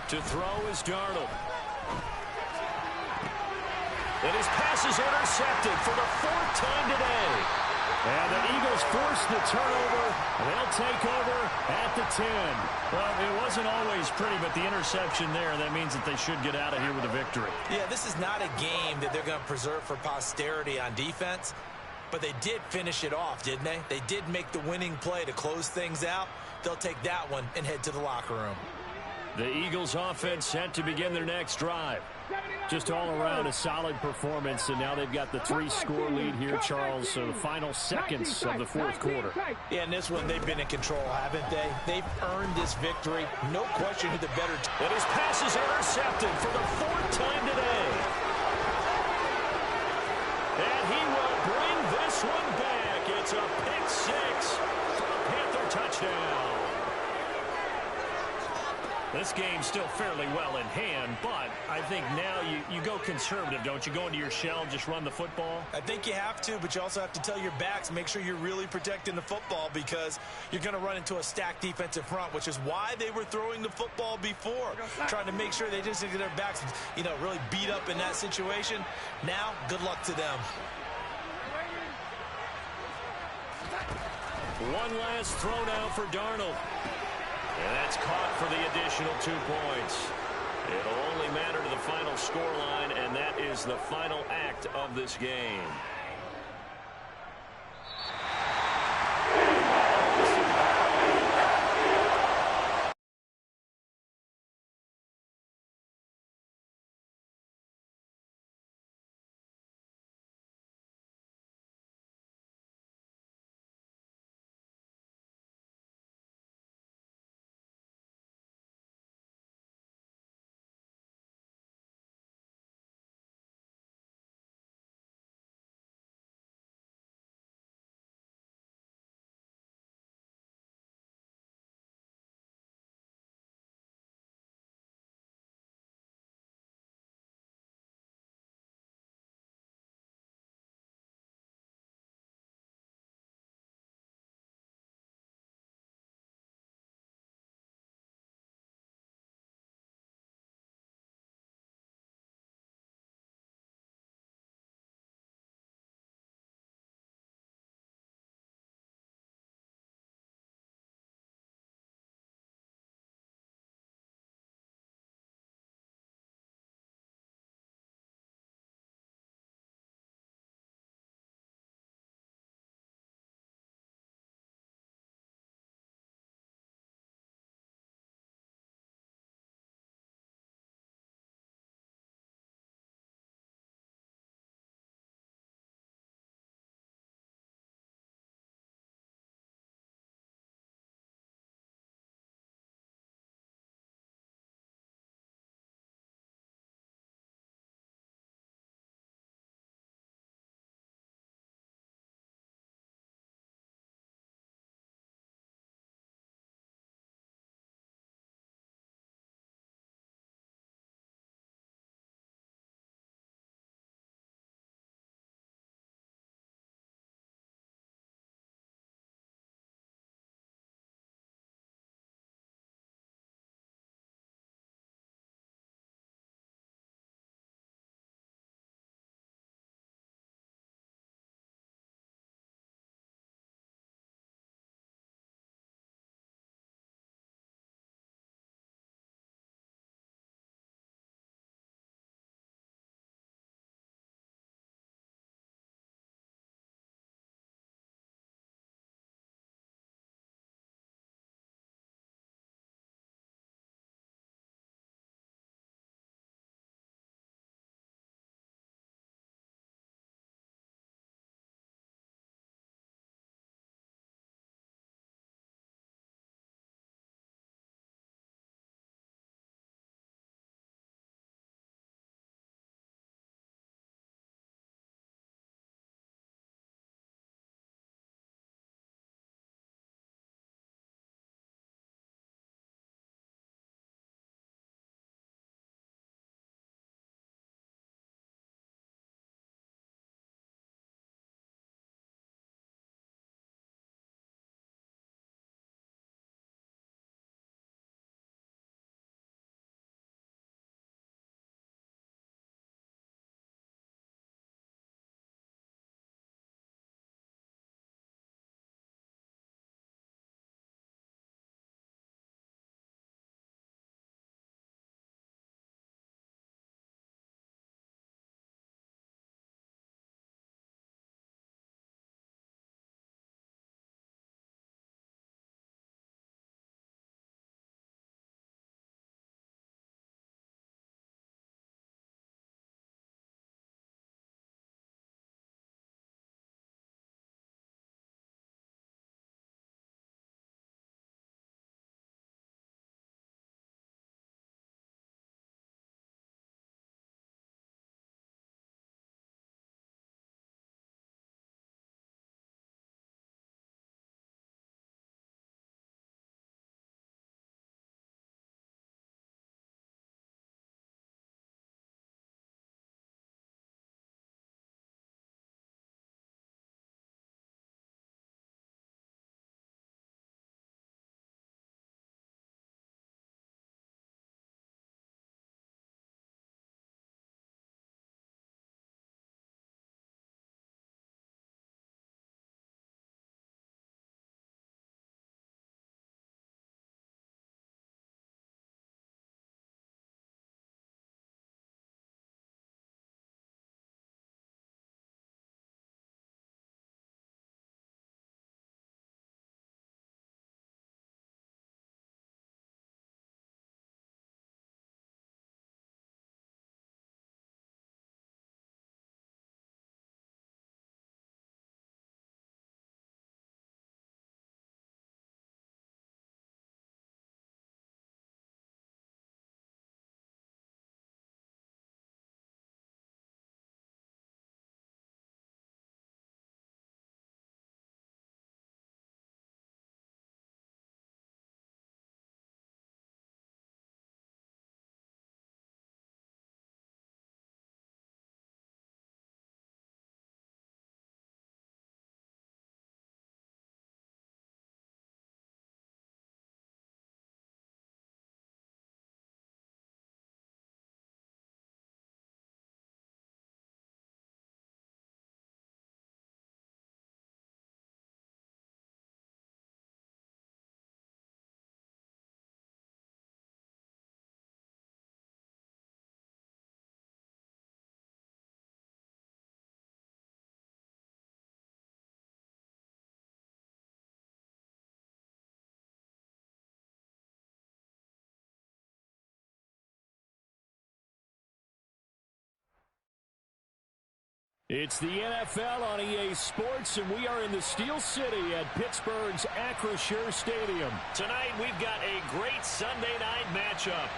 To throw is Darnold. And his pass is intercepted for the 4th time today. And the Eagles force the turnover. They'll take over at the 10. Well, it wasn't always pretty, but the interception there, that means that they should get out of here with a victory. Yeah, this is not a game that they're going to preserve for posterity on defense, but they did finish it off, didn't they? They did make the winning play to close things out. They'll take that one and head to the locker room. The Eagles offense set to begin their next drive. Just all around a solid performance, and now they've got the 3-score lead here, Charles, so the final seconds of the 4th quarter. Yeah, in this one, they've been in control, haven't they? They've earned this victory. No question who the better team. And his pass is intercepted for the 4th time today. And he will bring this one back. It's a pick 6 for a Panther touchdown. This game's still fairly well in hand, but I think now you go conservative, don't you? Go into your shell and just run the football? I think you have to, but you also have to tell your backs, make sure you're really protecting the football, because you're going to run into a stacked defensive front, which is why they were throwing the football before, trying to make sure they just get their backs, really beat up in that situation. Now, good luck to them. One last throw now for Darnold. And that's caught for the additional 2 points. It'll only matter to the final scoreline, and that is the final act of this game. It's the NFL on EA Sports, and we are in the Steel City at Pittsburgh's Acrisure Stadium. Tonight, we've got a great Sunday night matchup.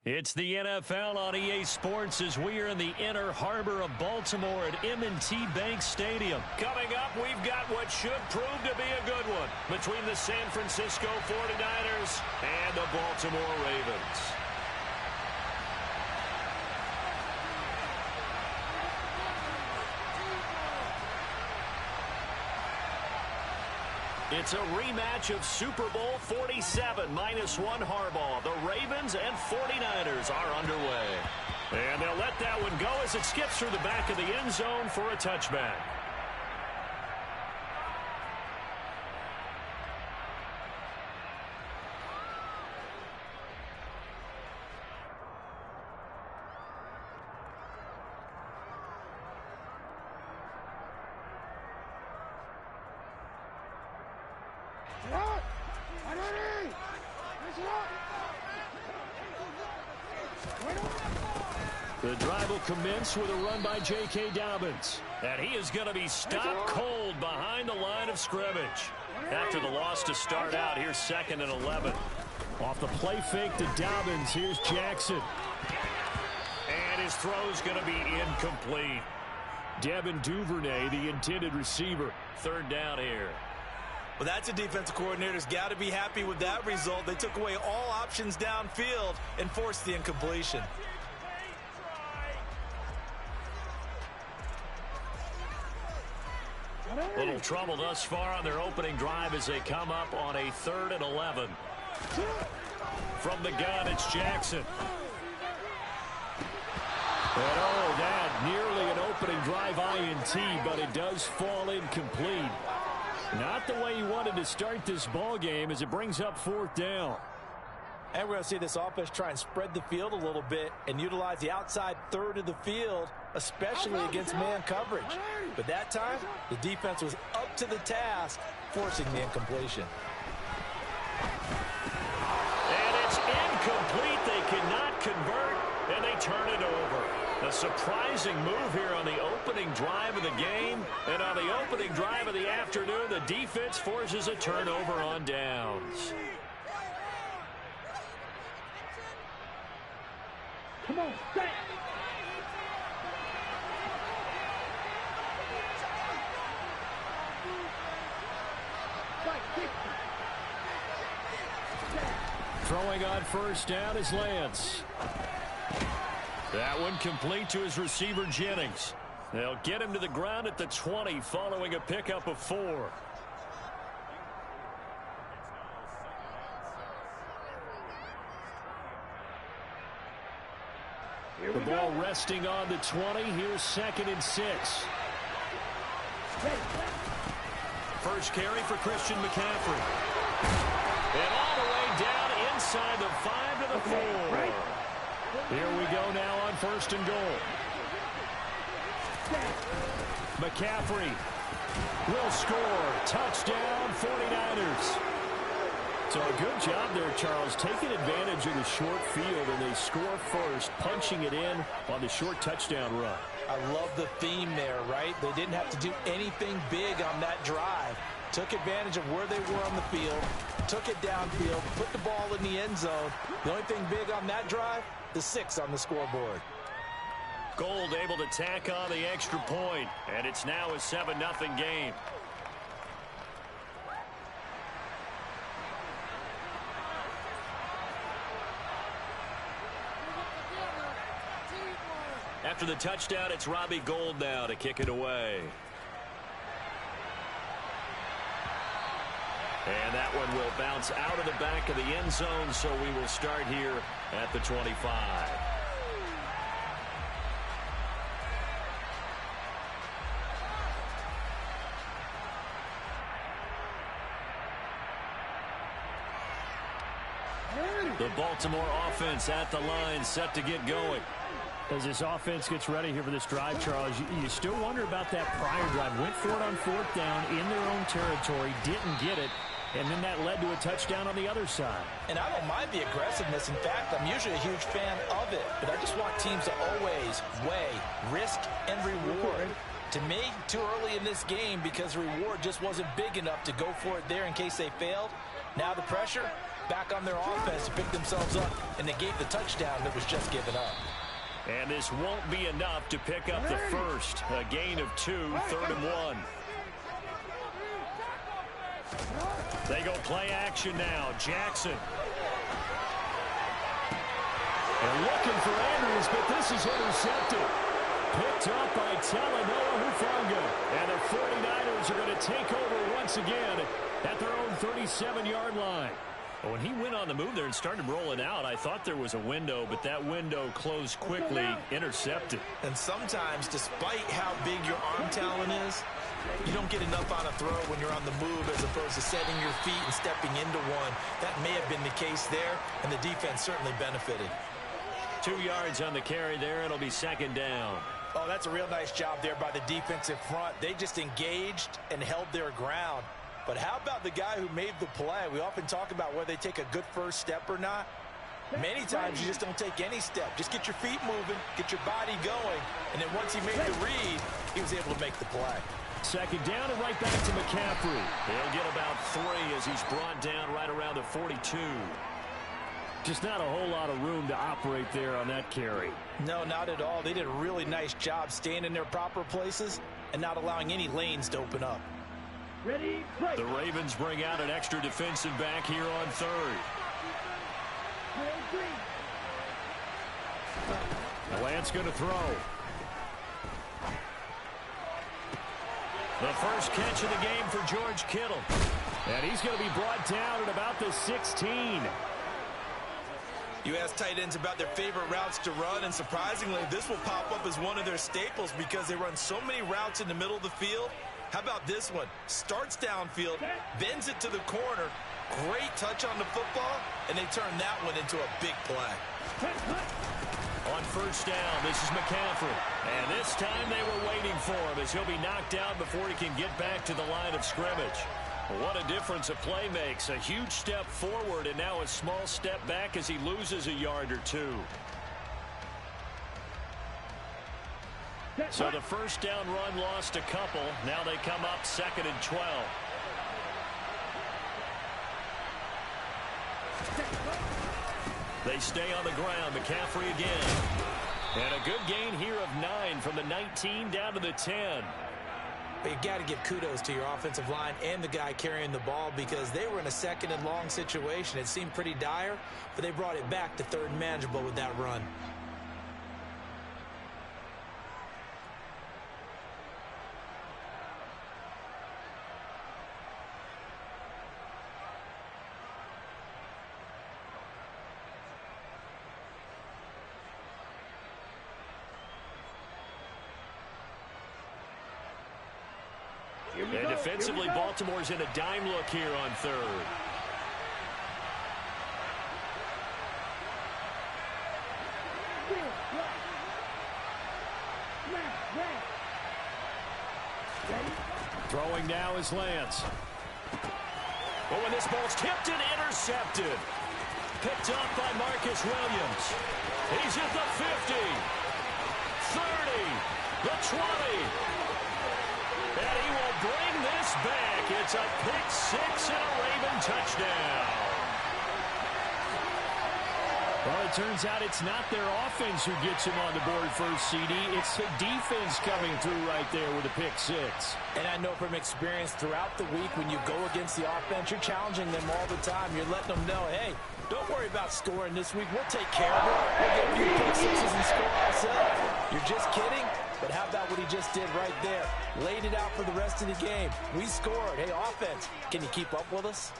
It's the NFL on EA Sports as we are in the inner harbor of Baltimore at M&T Bank Stadium. Coming up, we've got what should prove to be a good one between the San Francisco 49ers and the Baltimore Ravens. It's a rematch of Super Bowl 47 -1 Harbaugh. The Ravens and 49ers are underway. And they'll let that one go as it skips through the back of the end zone for a touchback. The drive will commence with a run by J.K. Dobbins. And he is going to be stopped cold behind the line of scrimmage. After the loss to start out, here's 2nd and 11. Off the play fake to Dobbins, here's Jackson. And his throw's going to be incomplete. Devin Duvernay, the intended receiver. 3rd down here. Well, that's a defensive coordinator's got to be happy with that result. They took away all options downfield and forced the incompletion. Little trouble thus far on their opening drive as they come up on a 3rd and 11. From the gun, it's Jackson. And oh, that nearly an opening drive INT, but it does fall incomplete. Not the way he wanted to start this ball game as it brings up 4th down. And we're going to see this offense try and spread the field a little bit and utilize the outside 3rd of the field, especially against man coverage. But that time, the defense was up to the task, forcing the incompletion. And it's incomplete. They cannot convert, and they turn it over. A surprising move here on the opening drive of the game. And on the opening drive of the afternoon, the defense forces a turnover on downs. Come on, set. Throwing on first down is Lance. That one complete to his receiver, Jennings. They'll get him to the ground at the 20 following a pickup of 4. The ball resting on the 20. Here's 2nd and 6. First carry for Christian McCaffrey. And all the way down inside the 5 to the 4. Here we go now on 1st and goal. McCaffrey will score. Touchdown, 49ers. So a good job there, Charles, taking advantage of the short field, and they score first, punching it in on the short touchdown run. I love the theme there, right? They didn't have to do anything big on that drive. Took advantage of where they were on the field, took it downfield, put the ball in the end zone. The only thing big on that drive, the 6 on the scoreboard. Gold able to tack on the extra point, and it's now a 7-0 game. After the touchdown, it's Robbie Gould now to kick it away. And that one will bounce out of the back of the end zone, so we will start here at the 25. The Baltimore offense at the line, set to get going. As this offense gets ready here for this drive, Charles, you still wonder about that prior drive. Went for it on 4th down in their own territory, didn't get it, and then that led to a touchdown on the other side. And I don't mind the aggressiveness. In fact, I'm usually a huge fan of it, but I just want teams to always weigh risk and reward. To me, too early in this game because reward just wasn't big enough to go for it there in case they failed. Now the pressure back on their offense to pick themselves up and negate the touchdown that was just given up. And this won't be enough to pick up the first. A gain of 2, 3rd and 1. They go play action now. Jackson. They're looking for Andrews, but this is intercepted. Picked up by Talanoa Hufanga. And the 49ers are going to take over once again at their own 37-yard line. When he went on the move there and started rolling out, I thought there was a window, but that window closed quickly, intercepted. And sometimes, despite how big your arm talent is, you don't get enough on a throw when you're on the move as opposed to setting your feet and stepping into one. That may have been the case there, and the defense certainly benefited. 2 yards on the carry there. It'll be 2nd down. Oh, that's a real nice job there by the defensive front. They just engaged and held their ground. But how about the guy who made the play? We often talk about whether they take a good first step or not. Many times you just don't take any step. Just get your feet moving, get your body going, and then once he made the read, he was able to make the play. 2nd down and right back to McCaffrey. He'll get about 3 as he's brought down right around the 42. Just not a whole lot of room to operate there on that carry. No, not at all. They did a really nice job staying in their proper places and not allowing any lanes to open up. Ready, play. The Ravens bring out an extra defensive back here on 3rd. Lance going to throw. The first catch of the game for George Kittle. And he's going to be brought down at about the 16. You ask tight ends about their favorite routes to run, and surprisingly, this will pop up as one of their staples because they run so many routes in the middle of the field. How about this one? Starts downfield, bends it to the corner. Great touch on the football, and they turn that one into a big play. On 1st down, this is McCaffrey. And this time they were waiting for him as he'll be knocked down before he can get back to the line of scrimmage. What a difference a play makes. A huge step forward and now a small step back as he loses a yard or two. So the first down run lost a couple. Now they come up 2nd and 12. They stay on the ground. McCaffrey again. And a good gain here of 9 from the 19 down to the 10. But you got to give kudos to your offensive line and the guy carrying the ball because they were in a 2nd and long situation. It seemed pretty dire, but they brought it back to 3rd and manageable with that run. And defensively, Baltimore's in a dime look here on 3rd. Throwing now is Lance. Oh, and this ball's tipped and intercepted. Picked up by Marcus Williams. He's at the 50, 30, the 20. And he will bring this back. It's a pick 6 and a Raven touchdown. Well, it turns out it's not their offense who gets him on the board first, CD. It's the defense coming through right there with a pick 6. And I know from experience throughout the week when you go against the offense, you're challenging them all the time. You're letting them know, hey, don't worry about scoring this week. We'll take care of it. We'll get a few pick 6s and score ourselves. You're just kidding? But how about what he just did right there? Laid it out for the rest of the game. We scored. Hey, offense, can you keep up with us?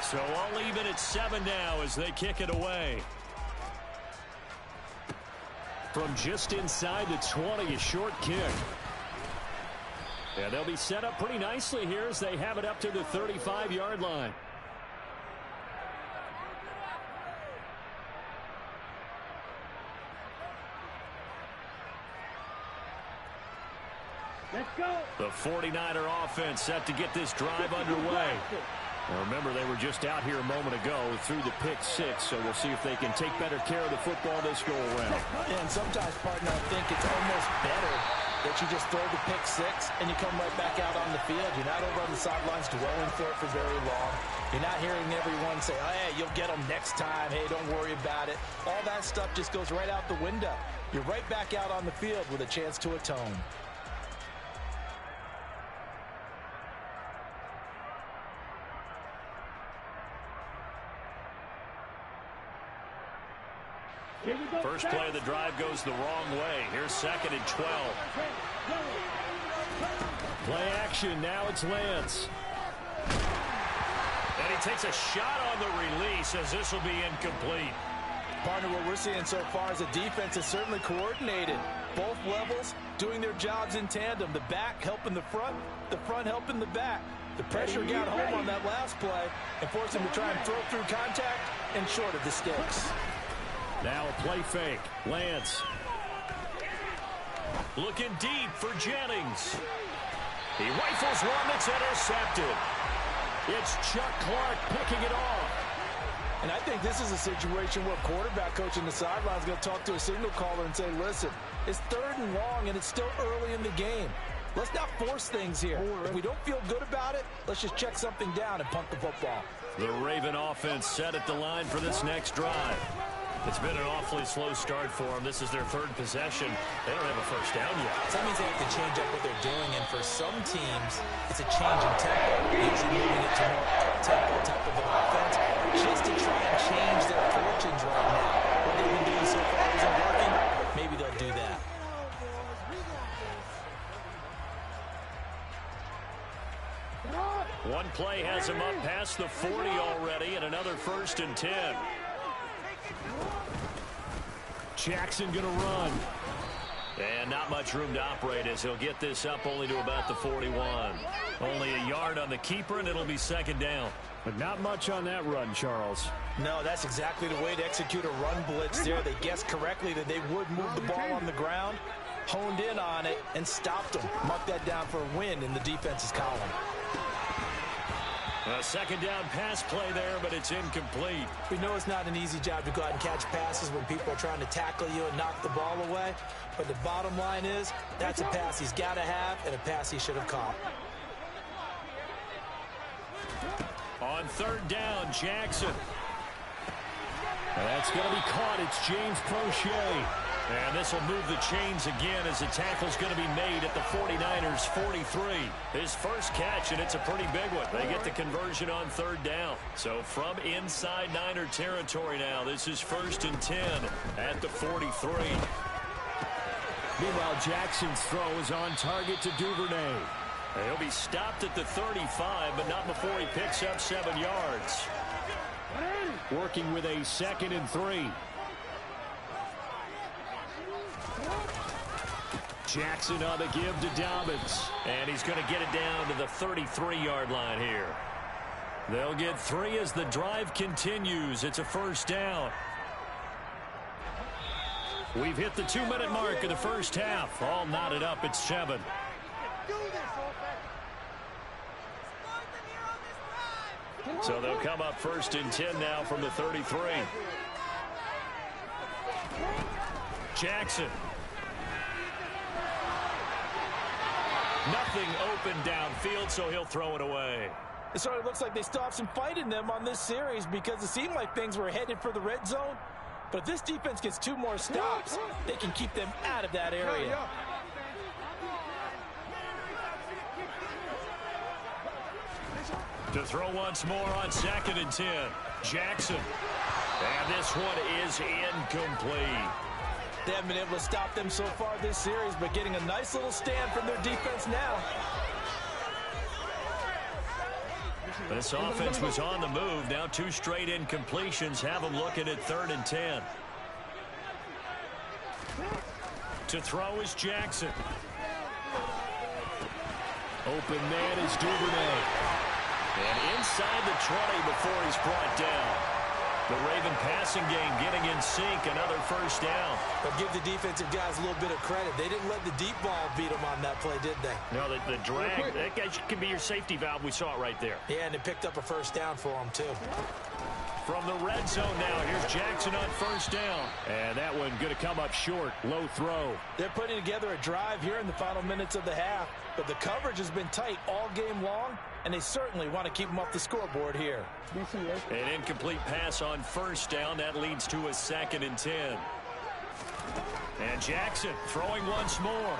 So all even at 7 now as they kick it away. From just inside the 20, a short kick. Yeah, they'll be set up pretty nicely here as they have it up to the 35-yard line. Let's go. The 49er offense set to get this drive underway. Now remember, they were just out here a moment ago through the pick 6, so we'll see if they can take better care of the football this go around. And sometimes, partner, I think it's almost better that you just throw the pick 6 and you come right back out on the field. You're not over on the sidelines dwelling for it for very long. You're not hearing everyone say, oh, hey, you'll get them next time. Hey, don't worry about it. All that stuff just goes right out the window. You're right back out on the field with a chance to atone. First play of the drive goes the wrong way. Here's 2nd and 12. Play action. Now it's Lance. And he takes a shot on the release as this will be incomplete. Partner, what we're seeing so far is the defense is certainly coordinated. Both levels doing their jobs in tandem. The back helping the front helping the back. The pressure got home on that last play and forced him to try and throw through contact and short of the sticks. Now a play fake. Lance. Looking deep for Jennings. He rifles one that's intercepted. It's Chuck Clark picking it off. And I think this is a situation where quarterback coach in the sideline is going to talk to a signal caller and say, listen, it's 3rd and long and it's still early in the game. Let's not force things here. If we don't feel good about it, let's just check something down and punt the football. The Raven offense set at the line for this next drive. It's been an awfully slow start for them. This is their 3rd possession. They don't have a first down yet. So that means they have to change up what they're doing, and for some teams, it's a change in tempo. Usually moving it to more up-tempo type of an offense just to try and change their fortunes right now. What they've been doing so far isn't working. Maybe they'll do that. One play has him up past the 40 already, and another 1st and 10. Jackson going to run. And not much room to operate as he'll get this up only to about the 41. Only a yard on the keeper, and it'll be second down. But not much on that run, Charles. No, that's exactly the way to execute a run blitz there. They guessed correctly that they would move the ball on the ground, honed in on it, and stopped them. Mark that down for a win in the defense's column. A second down pass play there, but it's incomplete. We know it's not an easy job to go out and catch passes when people are trying to tackle you and knock the ball away. But the bottom line is, that's a pass he's got to have and a pass he should have caught. On third down, Jackson. That's going to be caught. It's James Prochet. And this will move the chains again as the tackle's going to be made at the 49ers 43. His first catch, and it's a pretty big one. They get the conversion on third down. So from inside Niner territory now, this is 1st and 10 at the 43. Meanwhile, Jackson's throw is on target to Duvernay. He'll be stopped at the 35, but not before he picks up 7 yards. Working with a 2nd and 3. Jackson on the give to Dobbins. And he's going to get it down to the 33-yard line here. They'll get 3 as the drive continues. It's a first down. We've hit the 2-minute mark of the first half. All knotted up at 7. So they'll come up 1st and 10 now from the 33. Jackson. Nothing open downfield, so he'll throw it away. It sort of looks like they still have some fight in them on this series because it seemed like things were headed for the red zone. But if this defense gets 2 more stops, they can keep them out of that area. To throw once more on 2nd and 10. Jackson. And this one is incomplete. They haven't been able to stop them so far this series, but getting a nice little stand from their defense now. This offense was on the move. Now 2 straight incompletions have them looking at 3rd and 10. To throw is Jackson. Open man is Duvernay. And inside the 20 before he's brought down. The Raven passing game getting in sync. Another first down. But give the defensive guys a little bit of credit. They didn't let the deep ball beat them on that play, did they? No, the drag, that guy can be your safety valve. We saw it right there. Yeah, and they picked up a first down for him, too. From the red zone now, here's Jackson on first down. And that one going to come up short. Low throw. They're putting together a drive here in the final minutes of the half. But the coverage has been tight all game long, and they certainly want to keep them off the scoreboard here. An incomplete pass on first down. That leads to a 2nd and 10. And Jackson throwing once more.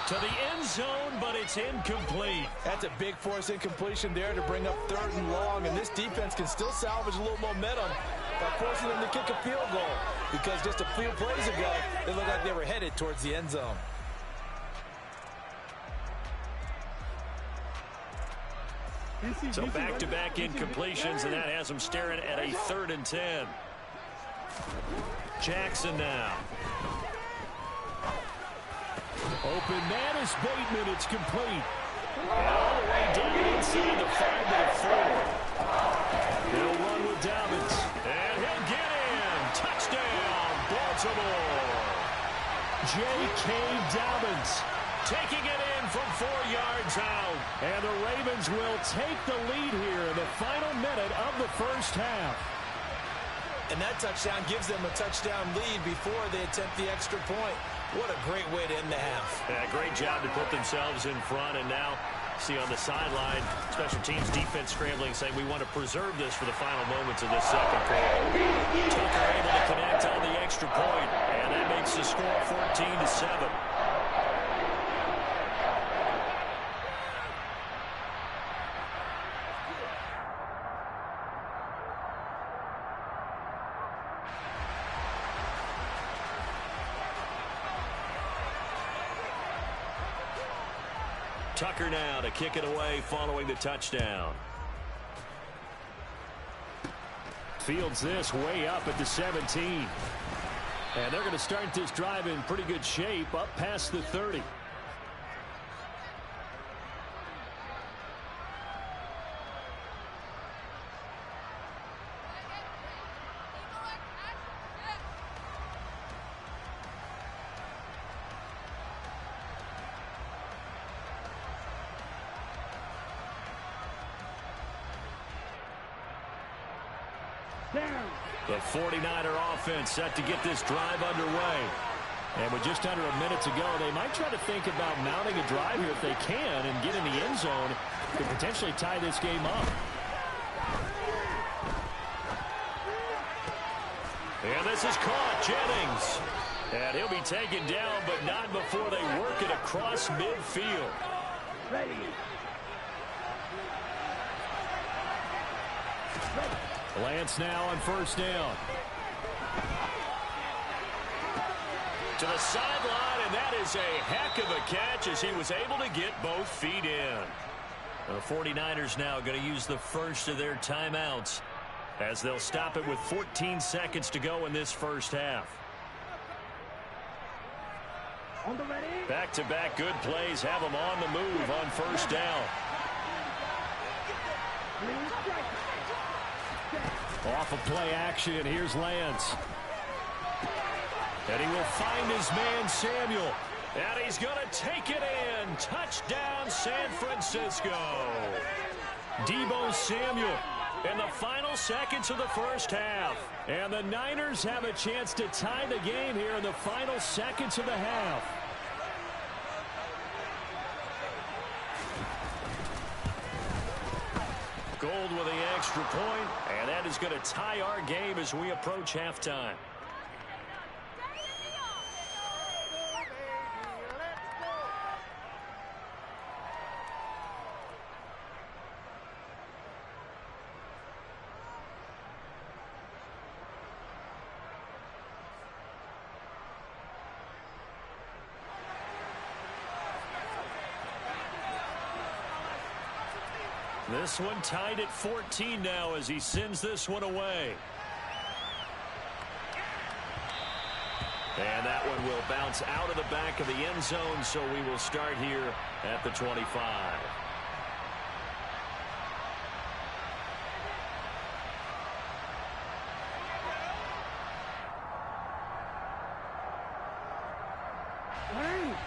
To the end zone, but it's incomplete. That's a big force incompletion there to bring up 3rd and long, and this defense can still salvage a little momentum by forcing them to kick a field goal, because just a few plays ago, they looked like they were headed towards the end zone. So back-to-back incompletions, and that has them staring at a 3rd and 10. Jackson now. Open man is Bateman. It's complete. And all the way down inside the 5 to the 4. He'll run with Dobbins. And he'll get in. Touchdown, Baltimore. J.K. Dobbins taking it in from 4 yards out. And the Ravens will take the lead here in the final minute of the first half. And that touchdown gives them a touchdown lead before they attempt the extra point. What a great way to end the half. Yeah, great job to put themselves in front. And now, see on the sideline, special teams defense scrambling, saying we want to preserve this for the final moments of this second quarter. Tucker able to connect on the extra point, and that makes the score 14-7. Tucker now to kick it away following the touchdown. Fields this way up at the 17. And they're going to start this drive in pretty good shape up past the 30. The 49er offense set to get this drive underway. And with just under a minute to go, they might try to think about mounting a drive here if they can and get in the end zone to potentially tie this game up. And this is caught. Jennings. And he'll be taken down, but not before they work it across midfield. Ready. Lance now on first down. To the sideline, and that is a heck of a catch as he was able to get both feet in. The 49ers now going to use the first of their timeouts as they'll stop it with 14 seconds to go in this first half. On the ready. Back-to-back good plays have them on the move on first down. Off of play action, here's Lance. And he will find his man Samuel. And he's going to take it in. Touchdown, San Francisco. Deebo Samuel in the final seconds of the first half. And the Niners have a chance to tie the game here in the final seconds of the half. Gold with the extra point, and that is going to tie our game as we approach halftime. This one tied at 14 now as he sends this one away. And that one will bounce out of the back of the end zone, so we will start here at the 25.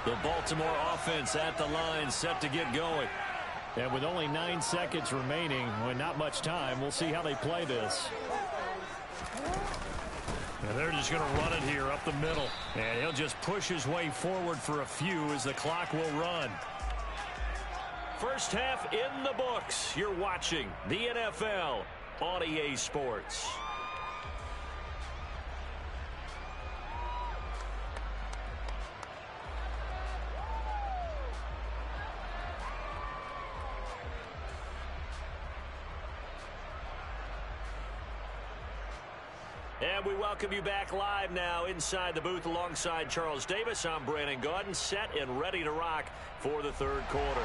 The Baltimore offense at the line set to get going. And with only 9 seconds remaining, with not much time, we'll see how they play this. And they're just going to run it here up the middle. And he'll just push his way forward for a few as the clock will run. First half in the books. You're watching the NFL on EA Sports. And we welcome you back live now inside the booth alongside Charles Davis. I'm Brandon Gaudin, set and ready to rock for the third quarter.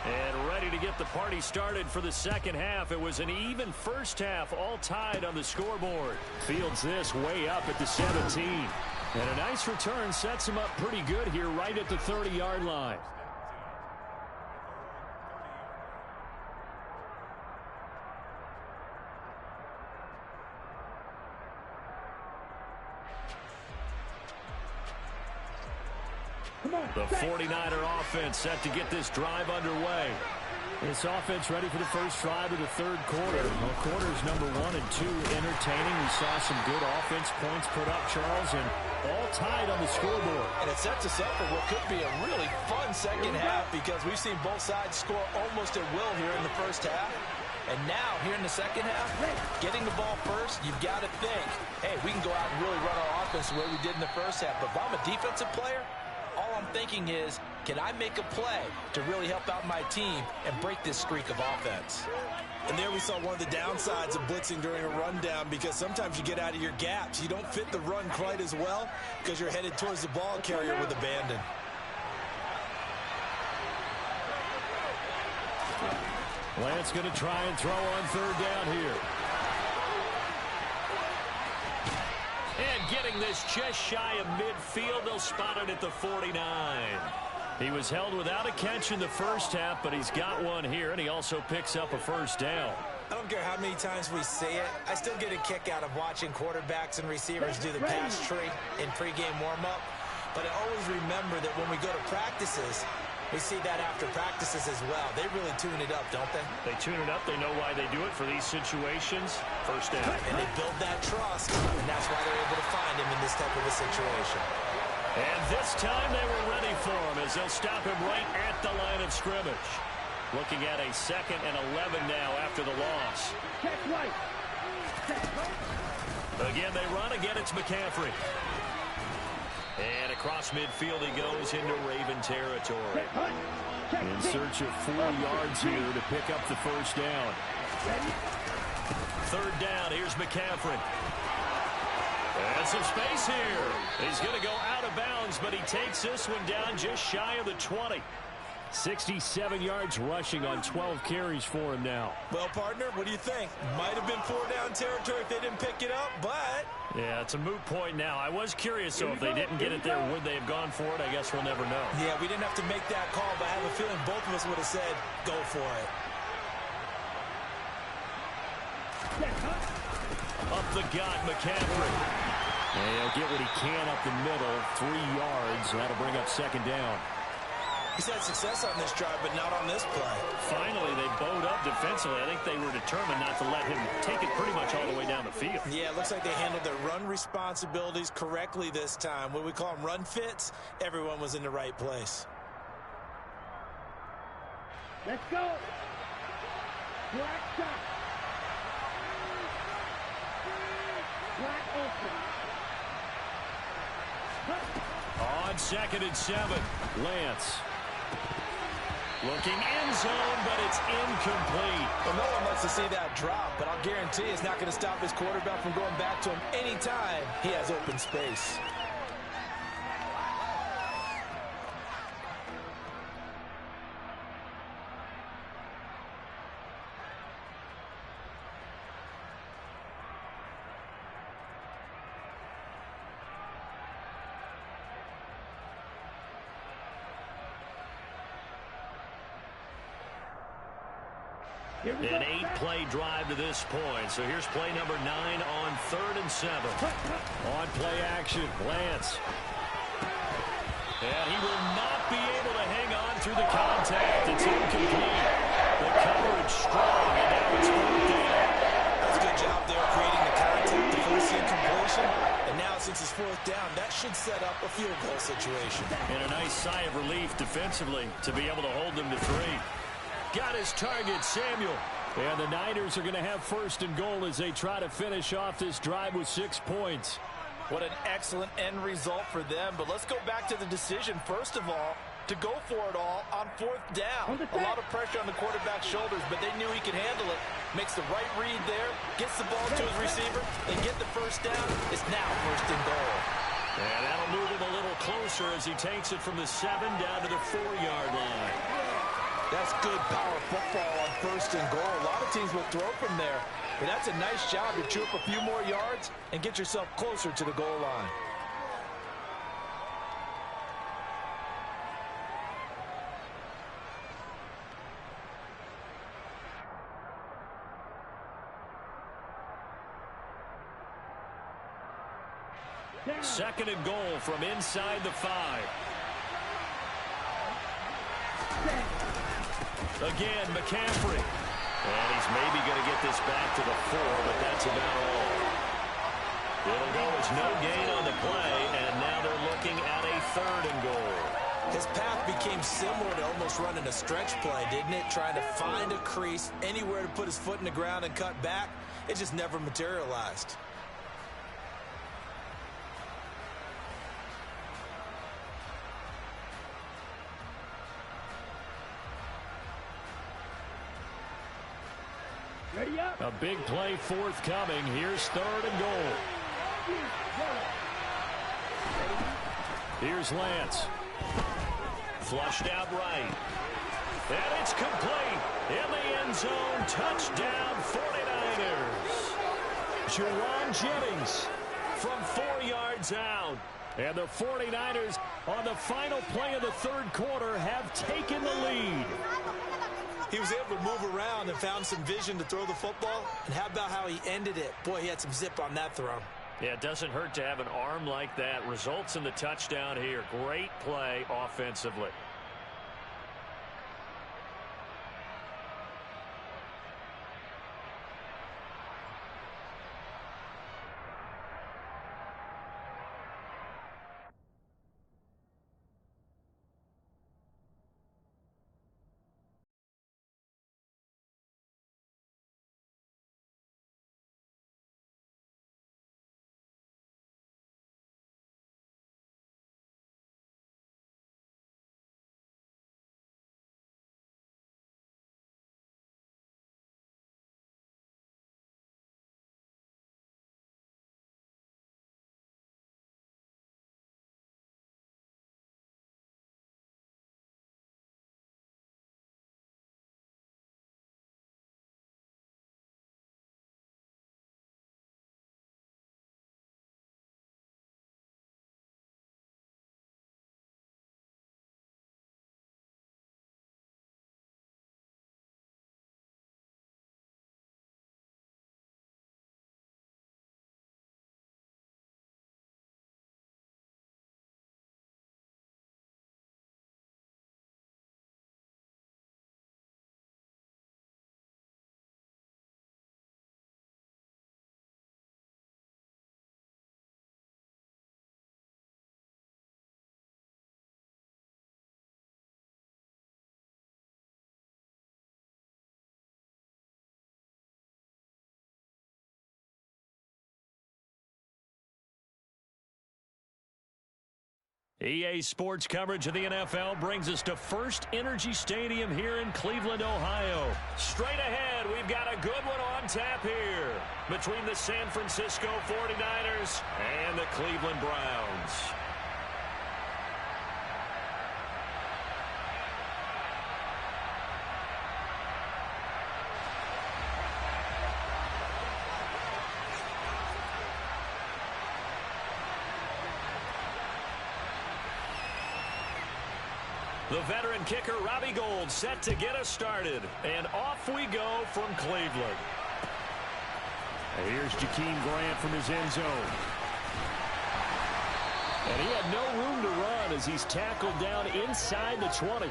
And ready to get the party started for the second half. It was an even first half, all tied on the scoreboard. Fields this way up at the 17. And a nice return sets him up pretty good here right at the 30-yard line. The 49er offense set to get this drive underway. This offense ready for the first drive of the third quarter. Well, quarters number 1 and 2 entertaining. We saw some good offense points put up, Charles, and all tied on the scoreboard. And it sets us up for what could be a really fun second half because we've seen both sides score almost at will here in the first half. And now, here in the second half, getting the ball first, you've got to think, hey, we can go out and really run our offense the way we did in the first half. But if I'm a defensive player, all I'm thinking is, can I make a play to really help out my team and break this streak of offense? And there we saw one of the downsides of blitzing during a rundown because sometimes you get out of your gaps. You don't fit the run quite as well because you're headed towards the ball carrier with abandon. Lance going to try and throw on third down here. And getting this just shy of midfield, they'll spot it at the 49. He was held without a catch in the first half, but he's got one here, and he also picks up a first down. I don't care how many times we say it, I still get a kick out of watching quarterbacks and receivers do the pass tree in pregame warm-up. But I always remember that when we go to practices, we see that after practices as well. They really tune it up, don't they? They tune it up. They know why they do it for these situations. First down. And they build that trust, and that's why they're able to find him in this type of a situation. And this time they were ready for him as they'll stop him right at the line of scrimmage. Looking at a 2nd and 11 now after the loss. Again, they run. Again, it's McCaffrey. And across midfield he goes into Raven territory. In search of 4 yards here to pick up the first down. Third down, here's McCaffrey. And some space here. He's going to go out of bounds, but he takes this one down just shy of the 20. 67 yards rushing on 12 carries for him now. Well, partner, what do you think? Might have been 4-down territory if they didn't pick it up, but... Yeah, it's a moot point now. I was curious, so if they didn't get it there, would they have gone for it? I guess we'll never know. Yeah, we didn't have to make that call, but I have a feeling both of us would have said, go for it. Up the gut, McCaffrey. And he'll get what he can up the middle. 3 yards. That'll bring up 2nd down. He's had success on this drive, but not on this play. Finally, they bowed up defensively. I think they were determined not to let him take it pretty much all the way down the field. Yeah, it looks like they handled their run responsibilities correctly this time. What we call them run fits, everyone was in the right place. Let's go. Black shot. Black open. On 2nd and 7, Lance. Looking end zone, but it's incomplete. Well, no one wants to see that drop, but I'll guarantee it's not going to stop his quarterback from going back to him anytime he has open space. An 8-play drive to this point. So here's play number 9 on 3rd and 7. On play action, Lance. And he will not be able to hang on through the contact. It's incomplete. The coverage strong, and now it's 4th down. That's a good job there creating the contact, the first incompletion. And now since it's 4th down, that should set up a field goal situation. And a nice sigh of relief defensively to be able to hold them to 3. Got his target, Samuel. And the Niners are going to have 1st and goal as they try to finish off this drive with 6 points. What an excellent end result for them. But let's go back to the decision, first of all, to go for it all on 4th down. A lot of pressure on the quarterback's shoulders, but they knew he could handle it. Makes the right read there, gets the ball to his receiver, and get the first down. It's now 1st and goal. And that'll move him a little closer as he takes it from the 7 down to the 4-yard line. That's good power football on 1st and goal. A lot of teams will throw from there. But that's a nice job to chew up a few more yards and get yourself closer to the goal line. Second and goal from inside the 5. Again, McCaffrey. And he's maybe going to get this back to the 4, but that's about all. It'll go as no gain on the play, and now they're looking at a 3rd and goal. His path became similar to almost running a stretch play, didn't it? Trying to find a crease, anywhere to put his foot in the ground and cut back. It just never materialized. A big play forthcoming. Here's 3rd and goal. Here's Lance. Flushed out right. And it's complete. In the end zone, touchdown 49ers. Juwan Jennings from 4 yards out. And the 49ers on the final play of the third quarter have taken the lead. He was able to move around and found some vision to throw the football. And how about how he ended it? Boy, he had some zip on that throw. Yeah, it doesn't hurt to have an arm like that. Results in the touchdown here. Great play offensively. EA Sports coverage of the NFL brings us to First Energy Stadium here in Cleveland, Ohio. Straight ahead, we've got a good one on tap here between the San Francisco 49ers and the Cleveland Browns. The veteran kicker, Robbie Gould, set to get us started. And off we go from Cleveland. And here's Jakeem Grant from his end zone. And he had no room to run as he's tackled down inside the 20.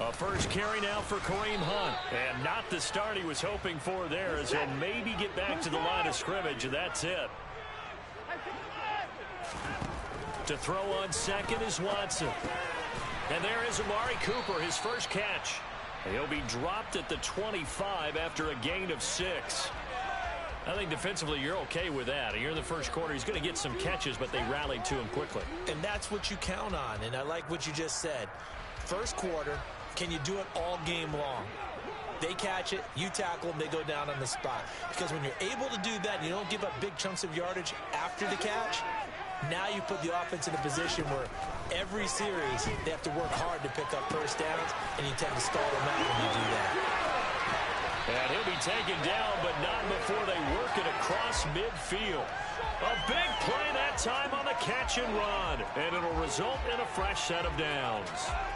A first carry now for Kareem Hunt. And not the start he was hoping for there, as he'll maybe get back to the line of scrimmage, and that's it. To throw on second is Watson. And there is Amari Cooper, his first catch. And he'll be dropped at the 25 after a gain of 6. I think defensively you're okay with that. Here in the first quarter, he's going to get some catches, but they rallied to him quickly. And that's what you count on, and I like what you just said. First quarter, can you do it all game long? They catch it, you tackle them, they go down on the spot. Because when you're able to do that and you don't give up big chunks of yardage after the catch, now you put the offense in a position where every series they have to work hard to pick up first downs, and you tend to stall them out when you do that. And he'll be taken down, but not before they work it across midfield. A big play that time on the catch and run, and it'll result in a fresh set of downs.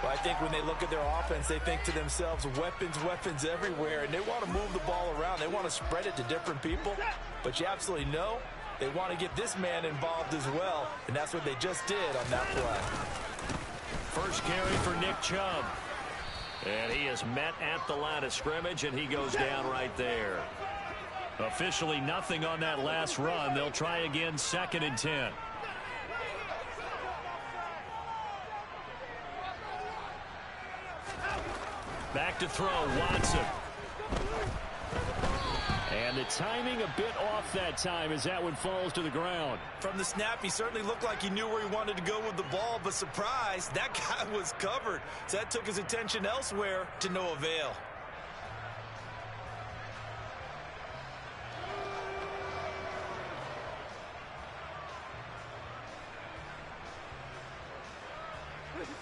Well, I think when they look at their offense, they think to themselves, weapons, weapons everywhere, and they want to move the ball around. They want to spread it to different people, but you absolutely know they want to get this man involved as well, and that's what they just did on that play. First carry for Nick Chubb. And he is met at the line of scrimmage, and he goes down right there. Officially nothing on that last run. They'll try again, 2nd and 10. Back to throw, Watson. And the timing a bit off that time as that one falls to the ground. From the snap, he certainly looked like he knew where he wanted to go with the ball, but surprise, that guy was covered. So that took his attention elsewhere to no avail.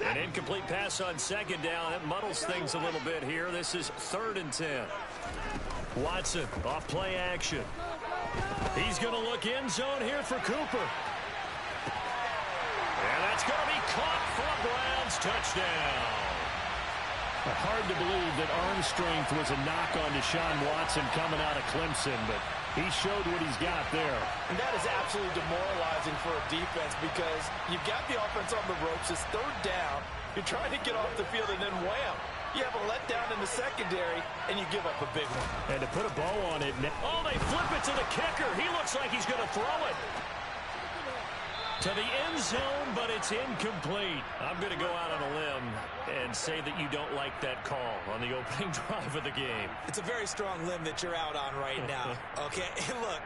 An incomplete pass on second down. That muddles things a little bit here. This is 3rd and 10. Watson off play action. He's going to look end zone here for Cooper. And that's going to be caught for a Browns touchdown. Hard to believe that arm strength was a knock on Deshaun Watson coming out of Clemson, but he showed what he's got there. And that is absolutely demoralizing for a defense because you've got the offense on the ropes. It's 3rd down. You're trying to get off the field, and then wham. You have a letdown in the secondary, and you give up a big one. And to put a bow on it. Oh, they flip it to the kicker. He looks like he's going to throw it to the end zone, but it's incomplete. I'm going to go out on a limb and say that you don't like that call on the opening drive of the game. It's a very strong limb that you're out on right now. Okay, look,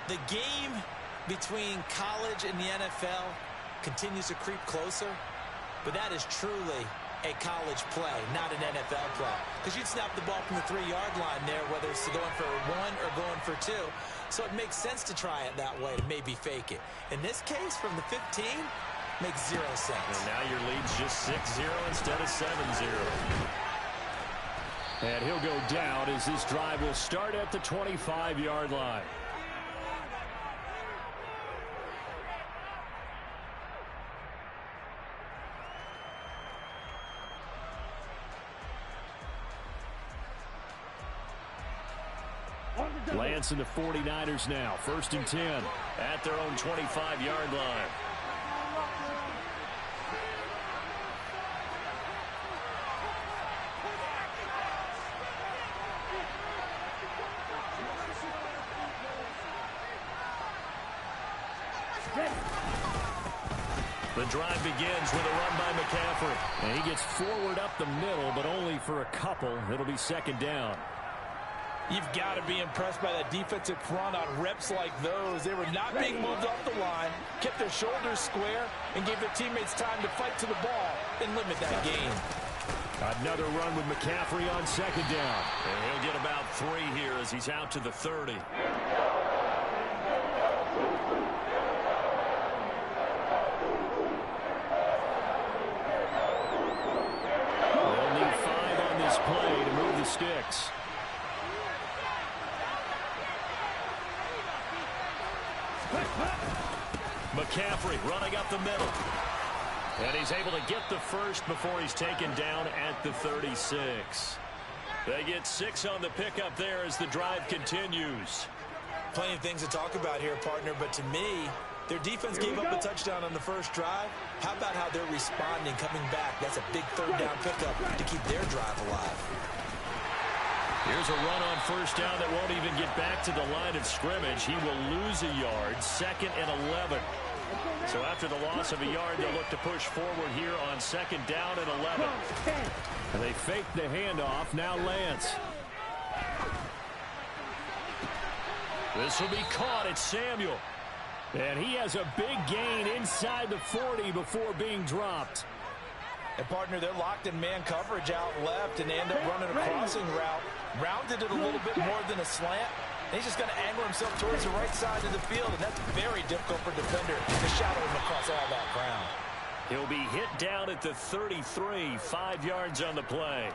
the game between college and the NFL continues to creep closer, but that is truly a college play, not an NFL play. Because you'd snap the ball from the 3-yard line there, whether it's going for 1 or going for 2. So it makes sense to try it that way to maybe fake it. In this case, from the 15, makes 0 sense. And now your lead's just 6-0 instead of 7-0. And he'll go down as this drive will start at the 25-yard line. Lance and the 49ers now. 1st and 10 at their own 25-yard line. The drive begins with a run by McCaffrey. And he gets forward up the middle, but only for a couple. It'll be 2nd down. You've got to be impressed by that defensive front on reps like those. They were not being moved off the line, kept their shoulders square, and gave their teammates time to fight to the ball and limit that gain. Another run with McCaffrey on 2nd down. And he'll get about 3 here as he's out to the 30. They'll need 5 on this play to move the sticks. McCaffrey running up the middle. And he's able to get the first before he's taken down at the 36. They get 6 on the pickup there as the drive continues. Plenty of things to talk about here, partner, but to me, their defense gave up a touchdown on the first drive. How about how they're responding, coming back? That's a big 3rd down pickup to keep their drive alive. Here's a run on 1st down that won't even get back to the line of scrimmage. He will lose a yard. 2nd and 11. So after the loss of a yard, they'll look to push forward here on 2nd down and 11. And they fake the handoff. Now Lance. This will be caught. It's Samuel. And he has a big gain inside the 40 before being dropped. And, partner, they're locked in man coverage out left, and they end up running a crossing route. Rounded it a little bit more than a slant. And he's just going to angle himself towards the right side of the field, and that's very difficult for a defender to shadow him across all that ground. He'll be hit down at the 33, 5 yards on the play.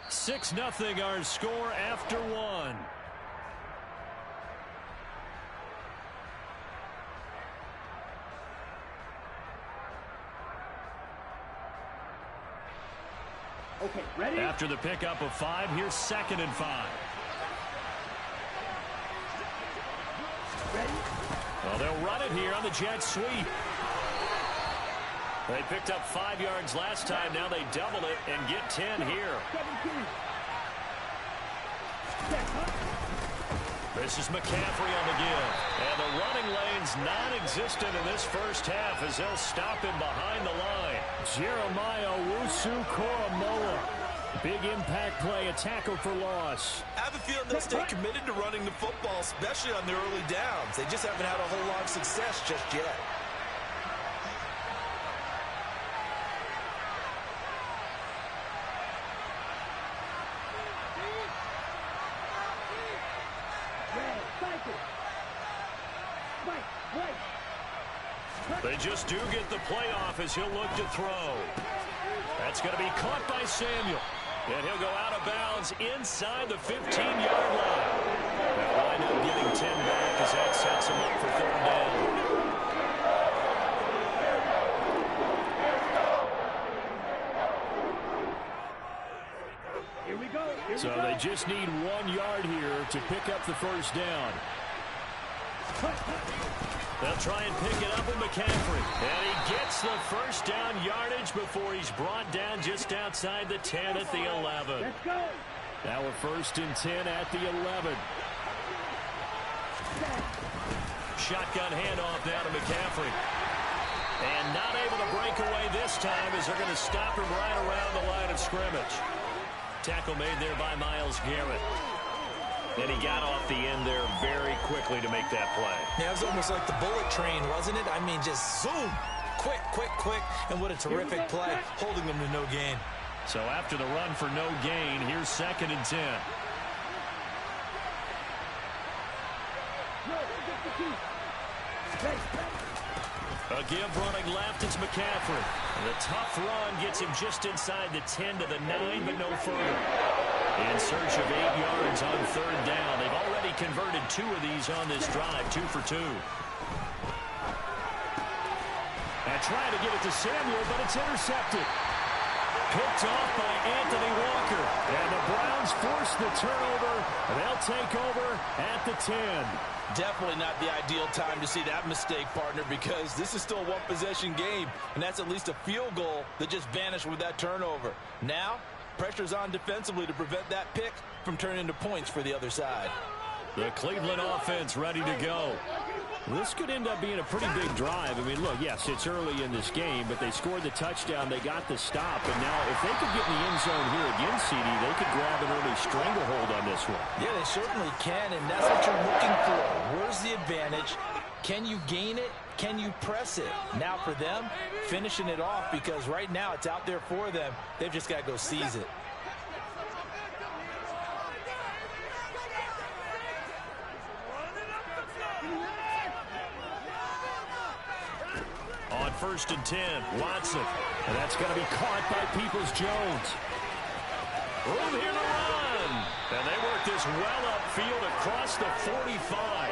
Six nothing our score after 1. Okay, ready? After the pickup of 5, here's 2nd and 5. Ready? Well, they'll run it here on the jet sweep. They picked up 5 yards last time. Now they double it and get 10 here. 17. This is McCaffrey on the give. And the running lane's non-existent in this first half as they'll stop him behind the line. Jeremiah Owusu-Koramoah. Big impact play, a tackle for loss. I have a feeling they'll stay committed to running the football, especially on their early downs. They just haven't had a whole lot of success just yet. They just do get the playoff as he'll look to throw. That's going to be caught by Samuel. And he'll go out of bounds inside the 15-yard line. They'll wind up getting 10 back as that sets him up for third down. Here we go. So they just need 1 yard here to pick up the first down. They'll try and pick it up with McCaffrey. And he gets the first down yardage before he's brought down just outside the 10 at the 11. Let's go. Now we're 1st and 10 at the 11. Shotgun handoff now to McCaffrey. And not able to break away this time as they're going to stop him right around the line of scrimmage. Tackle made there by Myles Garrett. And he got off the end there very quickly to make that play. Yeah, it was almost like the bullet train, wasn't it? I mean, just zoom. Quick, quick, quick. And what a terrific play, holding them to no gain. So after the run for no gain, here's 2nd and 10. A give running left, it's McCaffrey. And the tough run gets him just inside the 10 to the 9, but no further. In search of 8 yards on 3rd down. They've already converted 2 of these on this drive, 2 for 2. And trying to get it to Samuel, but it's intercepted. Picked off by Anthony Walker. And the Browns force the turnover. They'll take over at the 10. Definitely not the ideal time to see that mistake, partner, because this is still a one-possession game, and that's at least a field goal that just vanished with that turnover. Now, pressure's on defensively to prevent that pick from turning into points for the other side. The Cleveland offense ready to go. This could end up being a pretty big drive. I mean, look, yes, it's early in this game, but they scored the touchdown. They got the stop. And now if they could get in the end zone here again, CD, they could grab an early stranglehold on this one. Yeah, they certainly can, and that's what you're looking for. Where's the advantage? Can you gain it? Can you press it? Now for them, finishing it off, because right now it's out there for them. They've just got to go seize it. On 1st and 10, Watson. And that's going to be caught by Peoples-Jones. Room here to run. And they work this well upfield across the 45.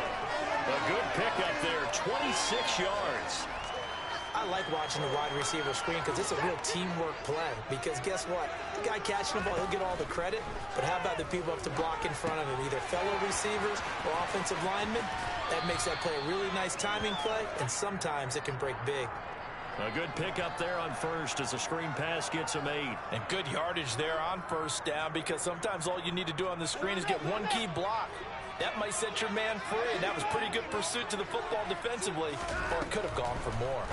A good pickup there, 26 yards. I like watching the wide receiver screen because it's a real teamwork play. Because guess what? The guy catching the ball, he'll get all the credit. But how about the people up to block in front of him, either fellow receivers or offensive linemen? That makes that play a really nice timing play, and sometimes it can break big. A good pickup there on 1st as the screen pass gets him 8. And good yardage there on 1st down, because sometimes all you need to do on the screen is get one key block. That might set your man free, and that was pretty good pursuit to the football defensively, or it could have gone for more.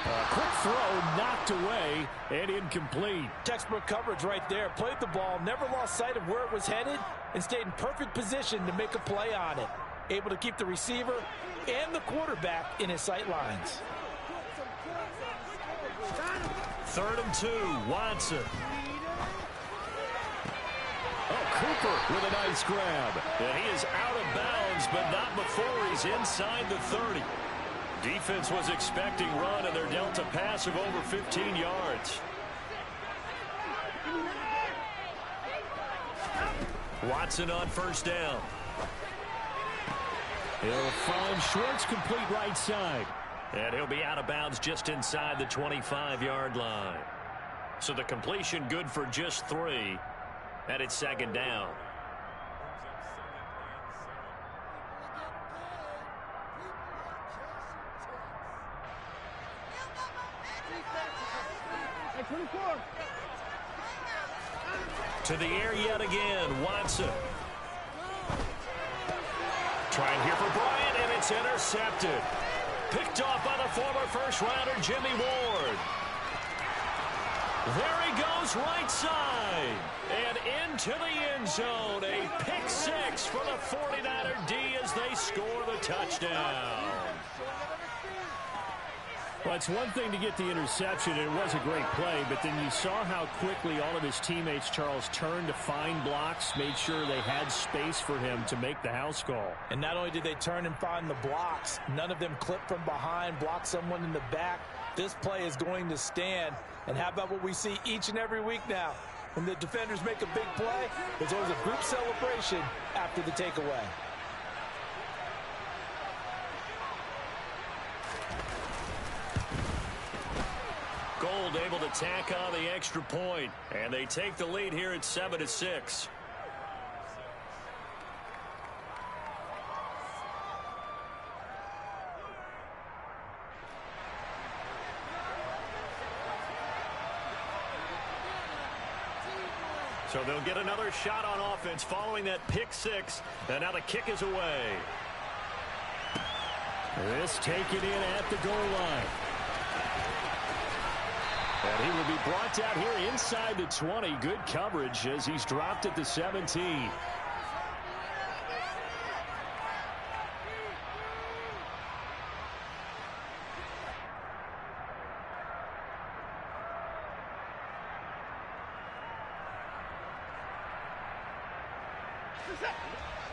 A quick throw knocked away and incomplete. Textbook coverage right there. Played the ball, never lost sight of where it was headed, and stayed in perfect position to make a play on it. Able to keep the receiver and the quarterback in his sight lines. 3rd and 2, Watson. Oh, Cooper with a nice grab. And he is out of bounds, but not before he's inside the 30. Defense was expecting run, and they're dealt a pass of over 15 yards. Watson on 1st down. He'll find Schwartz complete right side. And he'll be out of bounds just inside the 25-yard line. So the completion good for just 3. And it's 2nd down. To the air yet again, Watson. trying here for Bryant, and it's intercepted. Picked off by the former first-rounder Jimmy Ward. There he goes, right side. And into the end zone. A pick six for the 49er D as they score the touchdown. Well, it's one thing to get the interception, and it was a great play, but then you saw how quickly all of his teammates, Charles, turned to find blocks, made sure they had space for him to make the house call. And not only did they turn and find the blocks, none of them clipped from behind, blocked someone in the back. This play is going to stand. And how about what we see each and every week now? When the defenders make a big play, there's always a group celebration after the takeaway. Gold able to tack on the extra point, and they take the lead here at 7-6. So they'll get another shot on offense following that pick six, and now the kick is away. This taken in at the goal line. And he will be brought down here inside the 20. Good coverage as he's dropped at the 17.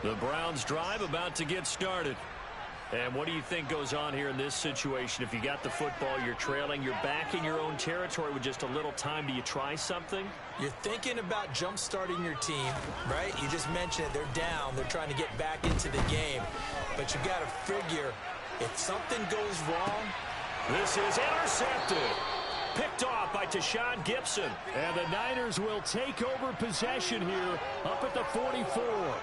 The Browns drive about to get started. And what do you think goes on here in this situation? If you got the football, you're trailing, you're back in your own territory with just a little time. Do you try something? You're thinking about jump-starting your team, right? You just mentioned it. They're down. They're trying to get back into the game. But you got to figure if something goes wrong. This is intercepted. Picked off by Tashawn Gibson. And the Niners will take over possession here up at the 44.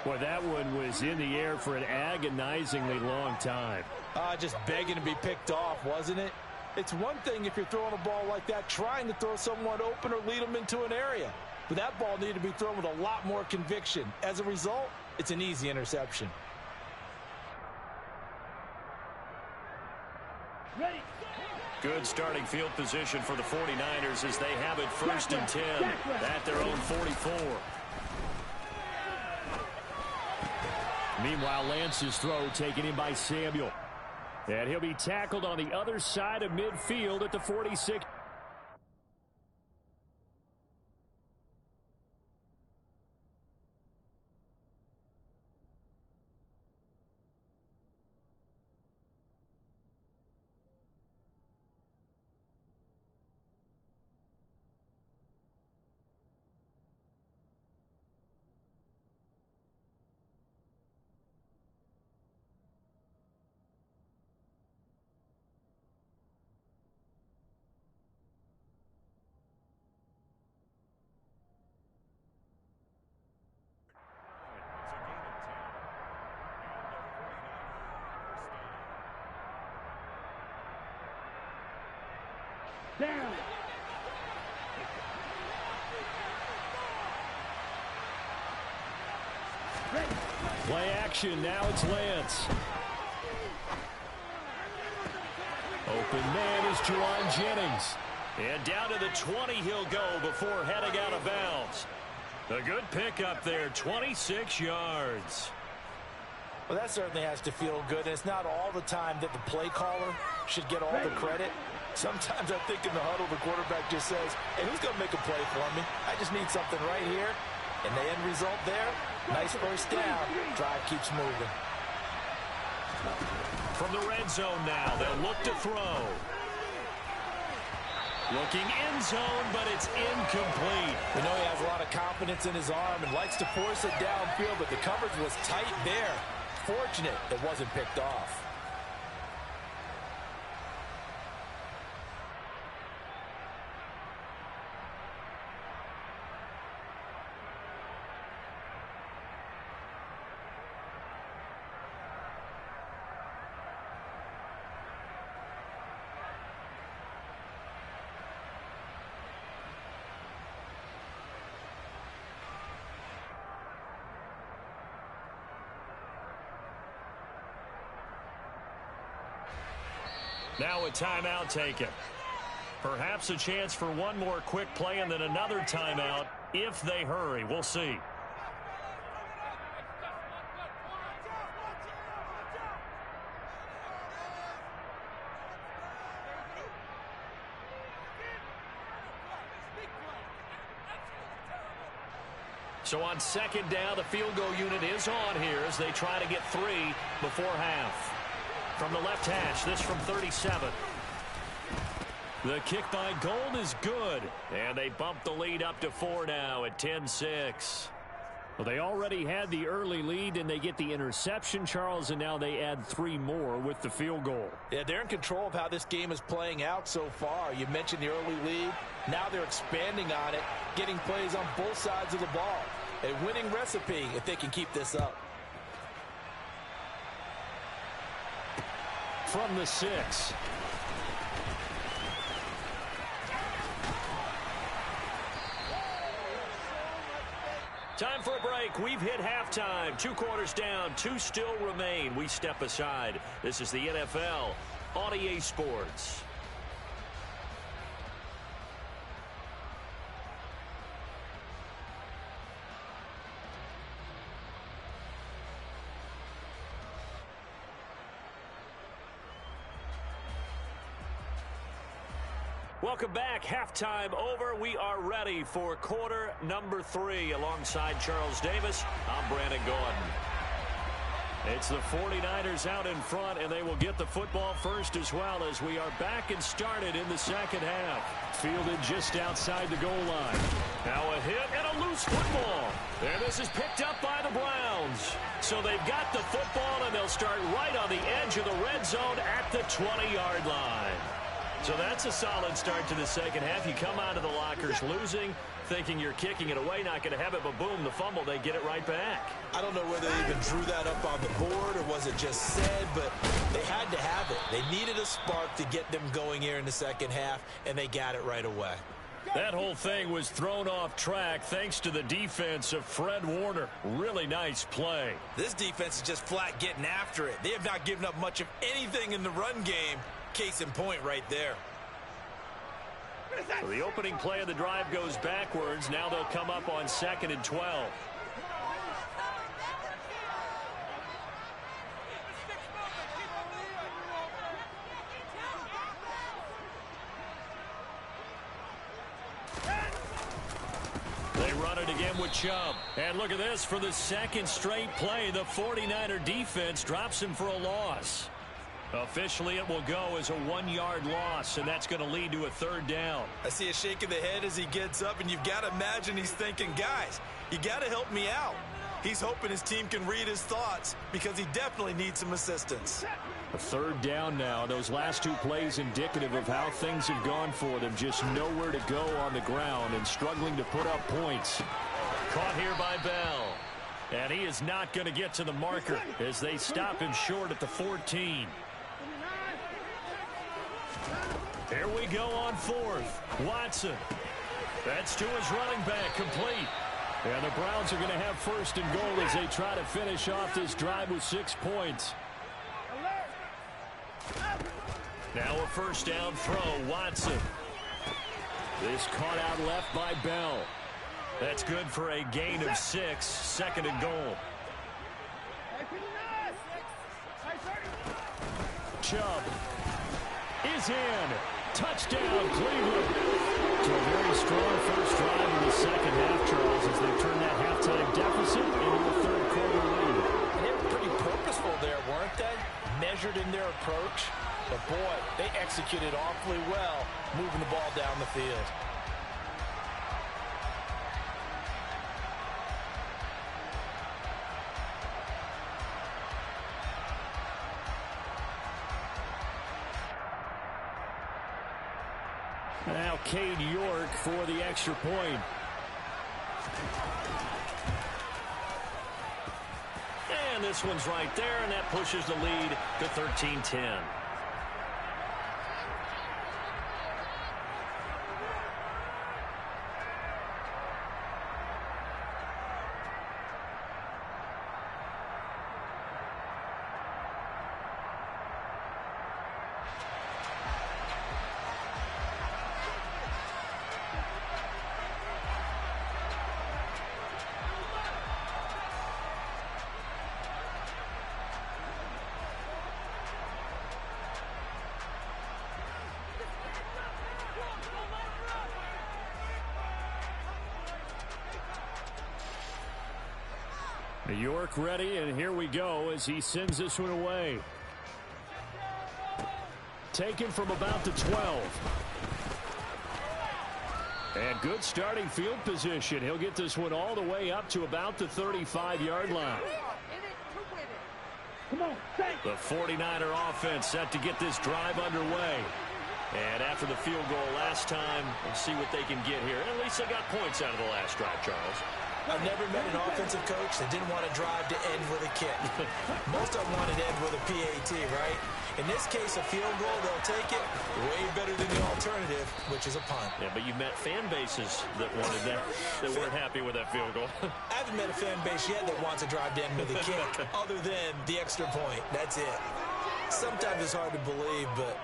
Boy, that one was in the air for an agonizingly long time. Just begging to be picked off, wasn't it? It's one thing if you're throwing a ball like that, trying to throw someone open or lead them into an area. But that ball needed to be thrown with a lot more conviction. As a result, it's an easy interception. Ready. Good starting field position for the 49ers as they have it 1st and 10 at their own 44. Meanwhile, Lance's throw taken in by Samuel. And he'll be tackled on the other side of midfield at the 46. Down. Ready. Play action. Now it's Lance. Open man is Juwan Jennings. And down to the 20 he'll go before heading out of bounds. A good pickup there, 26 yards. Well, that certainly has to feel good. And it's not all the time that the play caller should get all the credit. Sometimes I think in the huddle, the quarterback just says, hey, who's going to make a play for me? I just need something right here. And the end result there, nice first down. Drive keeps moving. From the red zone now, they'll look to throw. Looking end zone, but it's incomplete. We know he has a lot of confidence in his arm and likes to force it downfield, but the coverage was tight there. Fortunate it wasn't picked off. Now a timeout taken. Perhaps a chance for one more quick play and then another timeout if they hurry. We'll see. So on second down, the field goal unit is on here as they try to get 3 before half. From the left hash, this from 37. The kick by Gold is good, and they bump the lead up to 4 now at 10-6. Well, they already had the early lead, and they get the interception, Charles, and now they add 3 more with the field goal. Yeah, they're in control of how this game is playing out so far. You mentioned the early lead. Now they're expanding on it, getting plays on both sides of the ball. A winning recipe if they can keep this up. From the 6. Time for a break. We've hit halftime. 2 quarters down. 2 still remain. We step aside. This is the NFL on EA Sports. Welcome back. Halftime over. We are ready for quarter number 3. Alongside Charles Davis, I'm Brandon Gordon. It's the 49ers out in front, and they will get the football first as well as we are back and started in the second half. Fielded just outside the goal line. Now a hit and a loose football. And this is picked up by the Browns. So they've got the football, and they'll start right on the edge of the red zone at the 20-yard line. So that's a solid start to the second half. You come out of the lockers losing, thinking you're kicking it away, not going to have it, but boom, the fumble, they get it right back. I don't know whether they even drew that up on the board or was it just said, but they had to have it. They needed a spark to get them going here in the second half, and they got it right away. That whole thing was thrown off track thanks to the defense of Fred Warner. Really nice play. This defense is just flat getting after it. They have not given up much of anything in the run game. Case in point right there. So the opening play of the drive goes backwards. Now they'll come up on 2nd and 12. They run it again with Chubb. And look at this. For the second straight play, the 49er defense drops him for a loss. Officially, it will go as a 1-yard loss, and that's going to lead to a 3rd down. I see a shake of the head as he gets up, and you've got to imagine he's thinking, guys, you got to help me out. He's hoping his team can read his thoughts because he definitely needs some assistance. A 3rd down now. Those last 2 plays indicative of how things have gone for them. Just nowhere to go on the ground and struggling to put up points. Caught here by Bell. And he is not going to get to the marker as they stop him short at the 14. Here we go on 4th. Watson. That's to his running back, complete. And the Browns are going to have 1st and goal as they try to finish off this drive with 6 points. Now a 1st down throw, Watson. This caught out left by Bell. That's good for a gain of 6, 2nd and goal. Chubb is in. Touchdown, Cleveland. So a very strong first drive in the second half, Charles, as they turn that halftime deficit into a 3rd quarter lead. And they were pretty purposeful there, weren't they? Measured in their approach. But, boy, they executed awfully well, moving the ball down the field. Now Cade York for the extra point. And this one's right there, and that pushes the lead to 13-10. York ready, and here we go as he sends this one away. Taken from about the 12. And good starting field position. He'll get this one all the way up to about the 35-yard line. The 49er offense set to get this drive underway. And after the field goal last time, we'll see what they can get here. At least they got points out of the last drive, Charles. I've never met an offensive coach that didn't want to drive to end with a kick. Most of them wanted to end with a PAT, right? In this case, a field goal, they'll take it way better than the alternative, which is a punt. Yeah, but you met fan bases that wanted that, that weren't happy with that field goal. I haven't met a fan base yet that wants to drive to end with a kick, other than the extra point. That's it. Sometimes it's hard to believe, but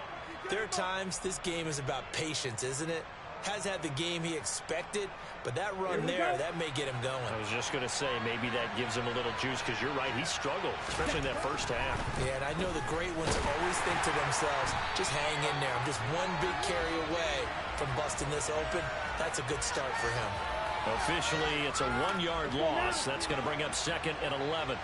there are times this game is about patience, isn't it? Has had the game he expected, but that run there, that may get him going. I was just going to say, maybe that gives him a little juice, because you're right, he struggled, especially in that first half. Yeah, and I know the great ones always think to themselves, just hang in there. I'm just one big carry away from busting this open. That's a good start for him. Officially, it's a 1-yard loss. That's going to bring up 2nd and 11.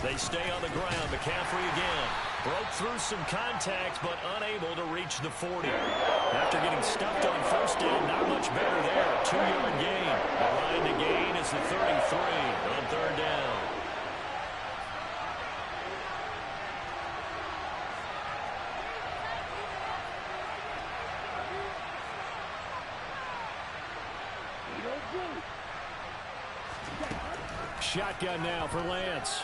They stay on the ground. McCaffrey again. Broke through some contact, but unable to reach the 40. After getting stuffed on first down, not much better there. 2-yard gain. The line to gain is the 33 on 3rd down. Shotgun now for Lance.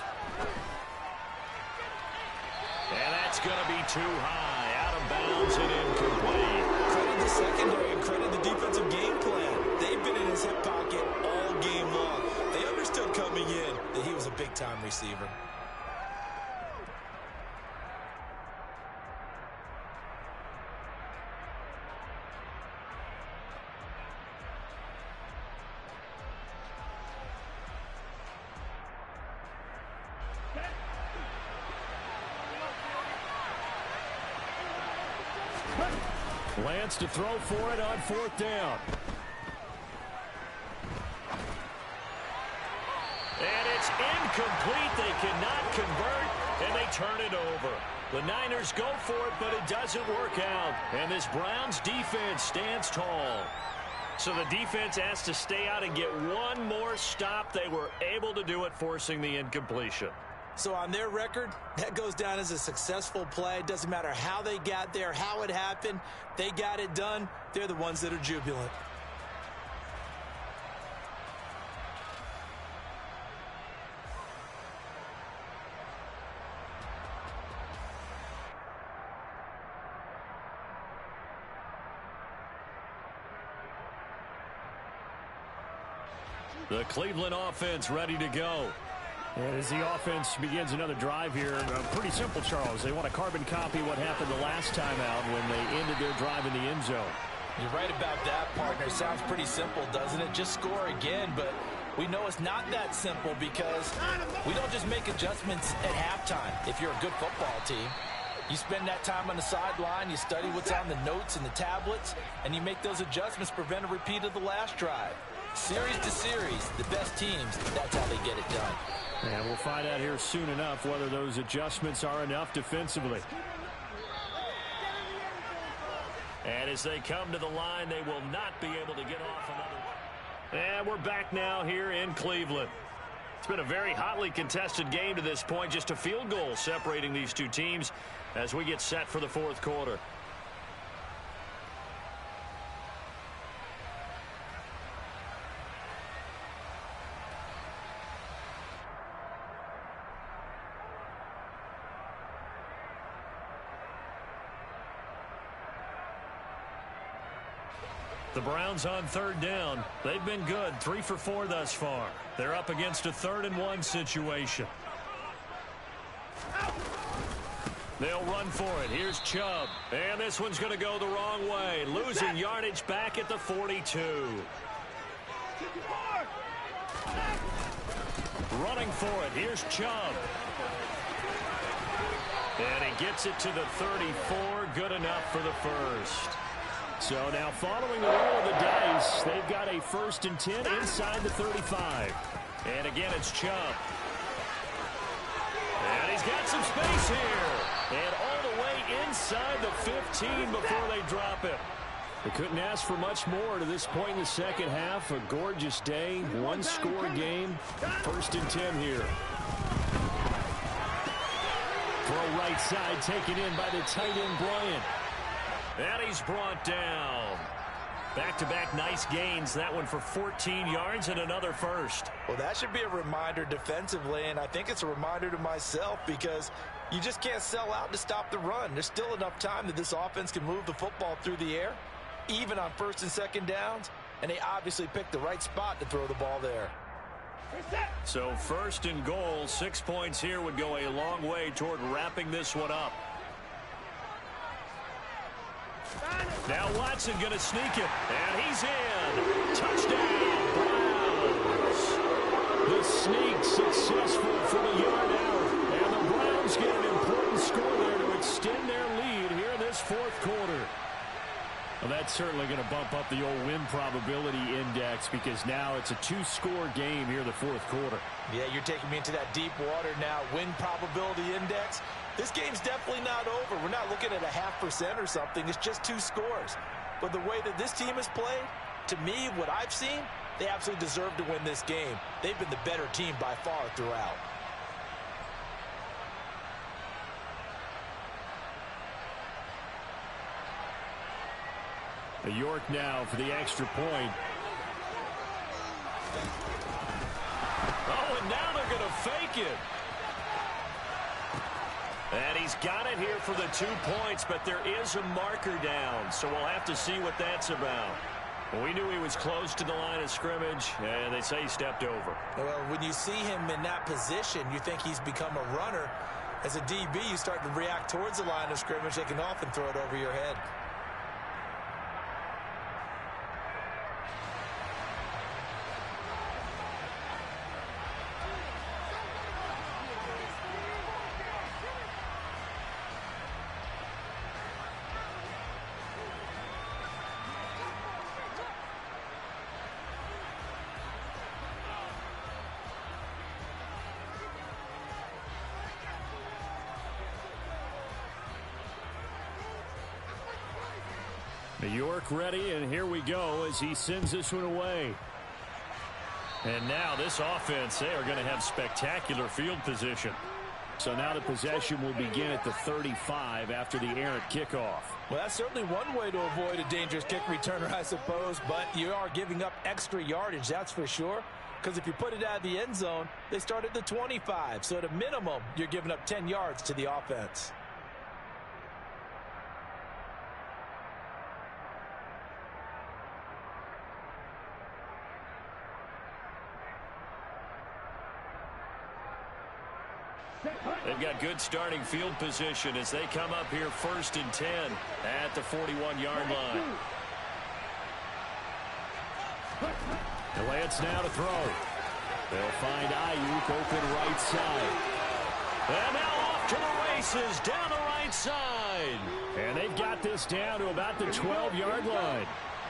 And that's going to be too high. Out of bounds and incomplete. Credit the secondary and credit the defensive game plan. They've been in his hip pocket all game long. They understood coming in that he was a big-time receiver. Lance to throw for it on 4th down. And it's incomplete. They cannot convert, and they turn it over. The Niners go for it, but it doesn't work out. And this Browns defense stands tall. So the defense has to stay out and get one more stop. They were able to do it, forcing the incompletion. So on their record, that goes down as a successful play. It doesn't matter how they got there, how it happened. They got it done. They're the ones that are jubilant. The Cleveland offense ready to go. And as the offense begins another drive here, pretty simple, Charles. They want to carbon copy what happened the last time out when they ended their drive in the end zone. You're right about that, partner. Sounds pretty simple, doesn't it? Just score again, but we know it's not that simple because we don't just make adjustments at halftime. If you're a good football team, you spend that time on the sideline, you study what's on the notes and the tablets, and you make those adjustments to prevent a repeat of the last drive. Series to series, the best teams, that's how they get it done. And we'll find out here soon enough whether those adjustments are enough defensively. And as they come to the line, they will not be able to get off another one. And we're back now here in Cleveland. It's been a very hotly contested game to this point. Just a field goal separating these two teams as we get set for the 4th quarter. The Browns on 3rd down. They've been good, 3 for 4 thus far. They're up against a 3rd and 1 situation. They'll run for it. Here's Chubb. And this one's going to go the wrong way. Losing yardage back at the 42. Running for it. Here's Chubb. And he gets it to the 34. Good enough for the first. So now following the roll of the dice, they've got a 1st and 10 inside the 35. And again, it's Chubb. And he's got some space here. And all the way inside the 15 before they drop it. They couldn't ask for much more to this point in the second half. A gorgeous day, one-score game. 1st and 10 here. Throw right side taken in by the tight end Bryant. And he's brought down. Back-to-back nice gains. That one for 14 yards and another first. Well, that should be a reminder defensively, and I think it's a reminder to myself because you just can't sell out to stop the run. There's still enough time that this offense can move the football through the air, even on 1st and 2nd downs, and they obviously picked the right spot to throw the ball there. So 1st and goal, 6 points here would go a long way toward wrapping this one up. Now Watson going to sneak it, and he's in. Touchdown, Browns. The sneak successful from a yard out, and the Browns get an important score there to extend their lead here in this 4th quarter. Well, that's certainly going to bump up the old win probability index because now it's a 2-score game here in the 4th quarter. Yeah, you're taking me into that deep water now. Win probability index. This game's definitely not over. We're not looking at a 0.5% or something. It's just 2 scores. But the way that this team has played, to me, what I've seen, they absolutely deserve to win this game. They've been the better team by far throughout. York now for the extra point. Oh, and now they're going to fake it. And he's got it here for the 2 points, but there is a marker down, so we'll have to see what that's about. We knew he was close to the line of scrimmage, and they say he stepped over. Well, when you see him in that position, you think he's become a runner. As a DB, you start to react towards the line of scrimmage. They can often throw it over your head. York ready, and here we go as he sends this one away. And now this offense, they are going to have spectacular field position. So now the possession will begin at the 35 after the errant kickoff. Well, that's certainly one way to avoid a dangerous kick returner, I suppose, but you are giving up extra yardage, that's for sure. Because if you put it out of the end zone, they start at the 25. So at a minimum, you're giving up 10 yards to the offense. They've got good starting field position as they come up here 1st and 10 at the 41-yard line. The Lance now to throw. They'll find Ayuk open right side. And now off to the races down the right side. And they've got this down to about the 12-yard line.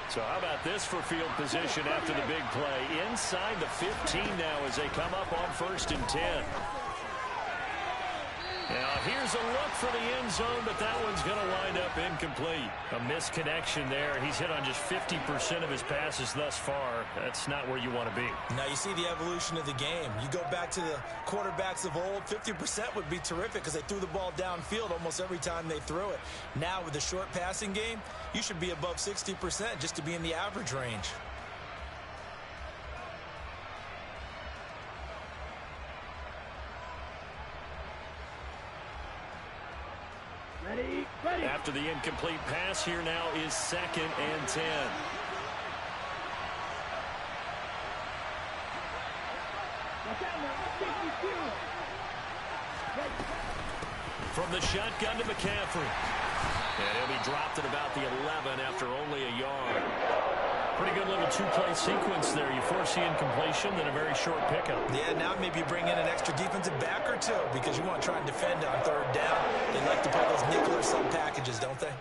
So how about this for field position after the big play? Inside the 15 now as they come up on 1st and 10. Now, here's a look for the end zone, but that one's going to wind up incomplete. A misconnection there. He's hit on just 50% of his passes thus far. That's not where you want to be. Now, you see the evolution of the game. You go back to the quarterbacks of old, 50% would be terrific because they threw the ball downfield almost every time they threw it. Now, with the short passing game, you should be above 60% just to be in the average range. After the incomplete pass, here now is 2nd and 10. From the shotgun to McCaffrey. And he'll be dropped at about the 11 after only a yard. Pretty good little two-play sequence there. You force the incompletion, then a very short pickup. Yeah, now maybe you bring in an extra defensive back or two because you want to try and defend on third down. They like to play those nickel or sub packages, don't they?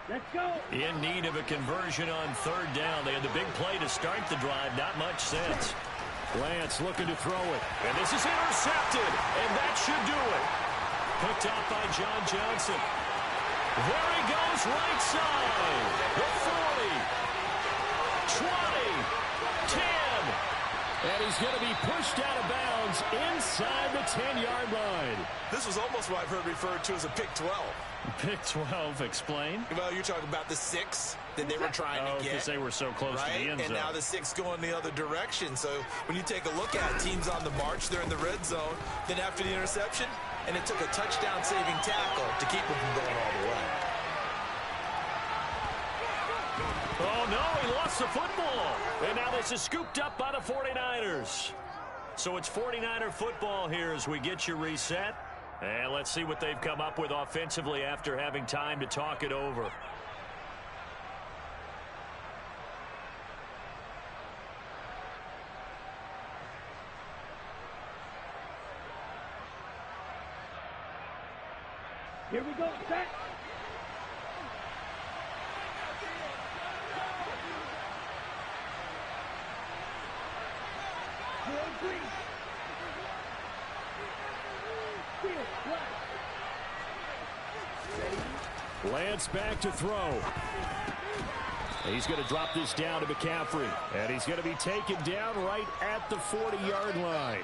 Let's go. In need of a conversion on third down. They had the big play to start the drive. Not much sense. Lance looking to throw it. And this is intercepted. And that should do it. Picked up by John Johnson. There he goes, right side. The 40. 20. 10. And he's going to be pushed out of bounds inside the 10-yard line. This was almost what I've heard referred to as a pick 12. Pick 12, explain. Well, you're talking about the 6 that they were trying to get. Because they were so close to the end zone. And now the 6 going the other direction. So when you take a look at teams on the march, they're in the red zone. Then after the interception, and it took a touchdown-saving tackle to keep them from going all the way. Oh, no, he lost the football. And now this is scooped up by the 49ers. So it's 49er football here as we get you reset. And let's see what they've come up with offensively after having time to talk it over. Here we go, set. Lance back to throw. He's going to drop this down to McCaffrey. And he's going to be taken down right at the 40-yard line.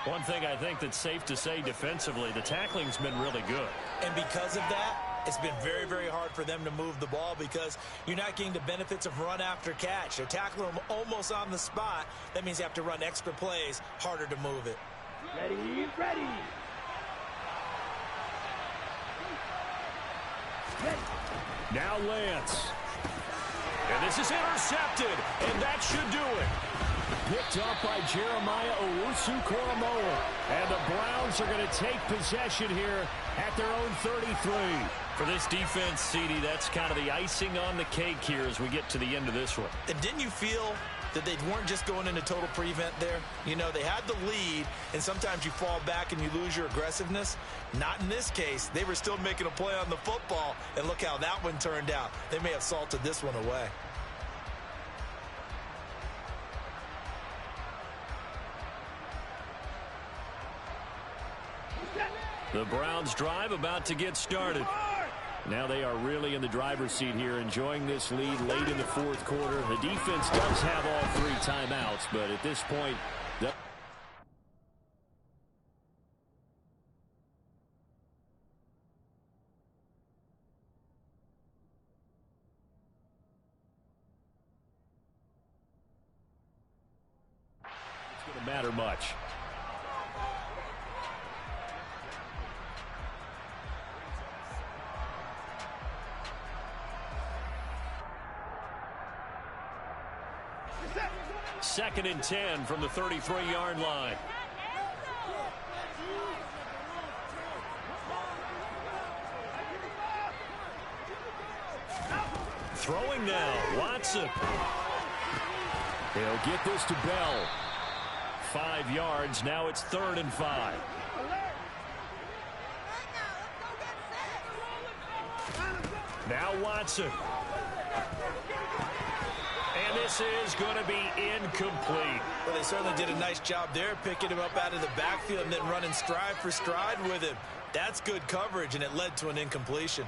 One thing I think that's safe to say defensively, the tackling's been really good. And because of that, it's been very, very hard for them to move the ball because you're not getting the benefits of run after catch. They're tackling them almost on the spot. That means you have to run extra plays, harder to move it. Ready, ready. Now Lance. And this is intercepted, and that should do it. Picked up by Jeremiah Owusu-Koramoah. And the Browns are going to take possession here at their own 33. For this defense, CD, that's kind of the icing on the cake here as we get to the end of this one. And didn't you feel that they weren't just going into total prevent there? You know, they had the lead, and sometimes you fall back and you lose your aggressiveness. Not in this case. They were still making a play on the football, and look how that one turned out. They may have salted this one away. The Browns drive about to get started. Now they are really in the driver's seat here, enjoying this lead late in the fourth quarter. The defense does have all 3 timeouts, but at this point, it's going to matter much. Second and 10 from the 33-yard line. Throwing now, Watson. He'll get this to Bell. 5 yards, now it's 3rd and 5. Now Watson. And this is going to be incomplete. Well, they certainly did a nice job there, picking him up out of the backfield and then running stride for stride with him. That's good coverage, and it led to an incompletion.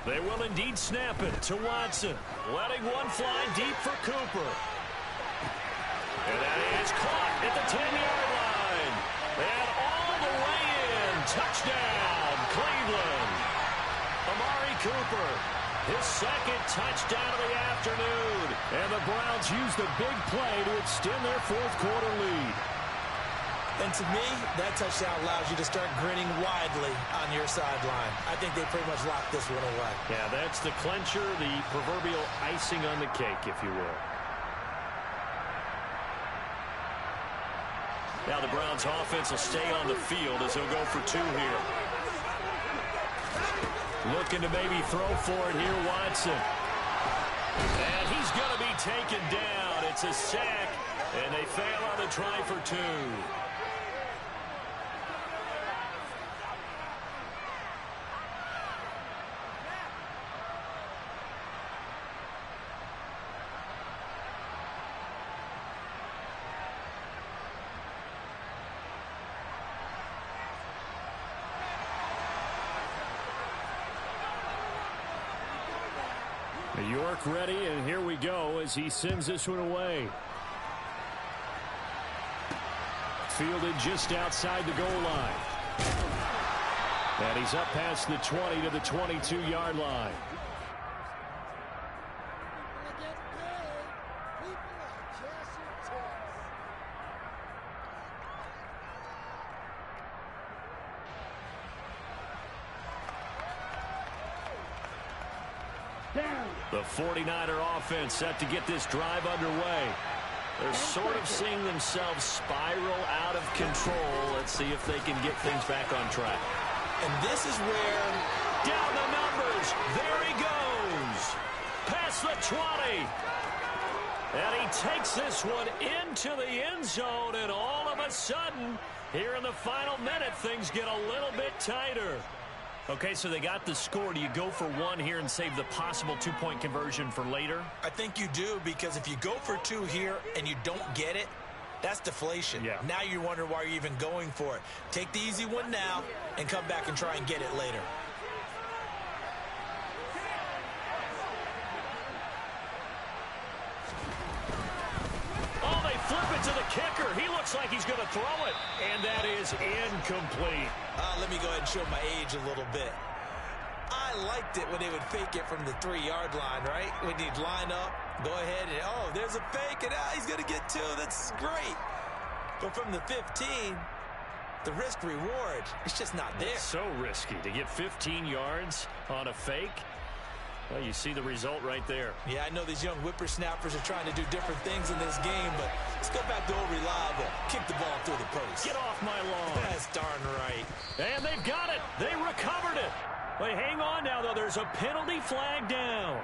They will indeed snap it to Watson. Letting one fly deep for Cooper. And that is caught at the 10-yard line. And all the way in. Touchdown, Cleveland. Amari Cooper His second touchdown of the afternoon. And the Browns use the big play to extend their fourth quarter lead. And to me, that touchdown allows you to start grinning widely on your sideline. I think they pretty much locked this one away. Yeah, that's the clincher, the proverbial icing on the cake, if you will. Now the Browns offense will stay on the field as they'll go for two here. Looking to maybe throw for it here, Watson. And he's going to be taken down. It's a sack, and they fail on the try for two. York ready, and here we go as he sends this one away. Fielded just outside the goal line. And he's up past the 20 to the 22-yard line. The 49er offense set to get this drive underway. They're sort of seeing themselves spiral out of control. Let's see if they can get things back on track. And this is where... Down the numbers. There he goes. Past the 20. And he takes this one into the end zone. And all of a sudden, here in the final minute, things get a little bit tighter. Okay, so they got the score. Do you go for one here and save the possible two-point conversion for later? I think you do, because if you go for two here and you don't get it, that's deflation. Yeah. Now you wonder why you're even going for it. Take the easy one now and come back and try and get it later. Oh, they flip it to the kicker. He looks like he's going to throw it, and that is incomplete. Let me go ahead and show my age a little bit. I liked it when they would fake it from the 3-yard line, right? When you'd line up, go ahead, and oh, there's a fake, and he's going to get two. That's great. But from the 15, the risk-reward, it's just not there. It's so risky to get 15 yards on a fake. Well, you see the result right there. Yeah, I know these young whippersnappers are trying to do different things in this game, but let's go back to old reliable. Kick the ball through the post. Get off my lawn. That's darn right. And they've got it. They recovered it. Wait, hang on now, though. There's a penalty flag down.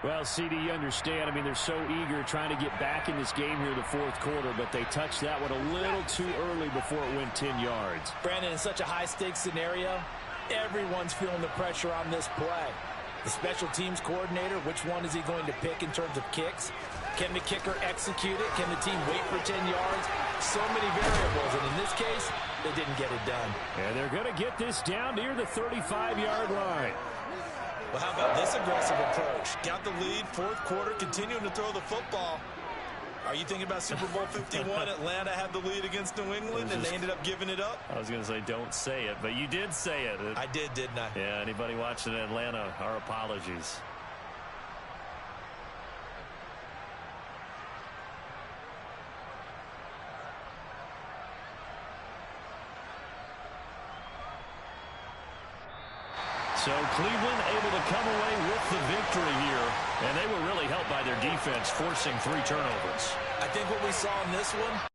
Well, CD, you understand. I mean, they're so eager trying to get back in this game here in the fourth quarter, but they touched that one a little too early before it went 10 yards. Brandon, in such a high-stakes scenario, everyone's feeling the pressure on this play. The special teams coordinator, which one is he going to pick in terms of kicks? Can the kicker execute it? Can the team wait for 10 yards? So many variables, and in this case, they didn't get it done. And they're going to get this down near the 35-yard line. Well, how about this aggressive approach? Got the lead, fourth quarter, continuing to throw the football. Are you thinking about Super Bowl 51? Atlanta had the lead against New England, and they ended up giving it up? I was going to say, don't say it, but you did say it. I did, didn't I? Yeah, anybody watching Atlanta, our apologies. So Cleveland able to come away with the victory here, and they were really helped by their defense, forcing 3 turnovers. I think what we saw in this one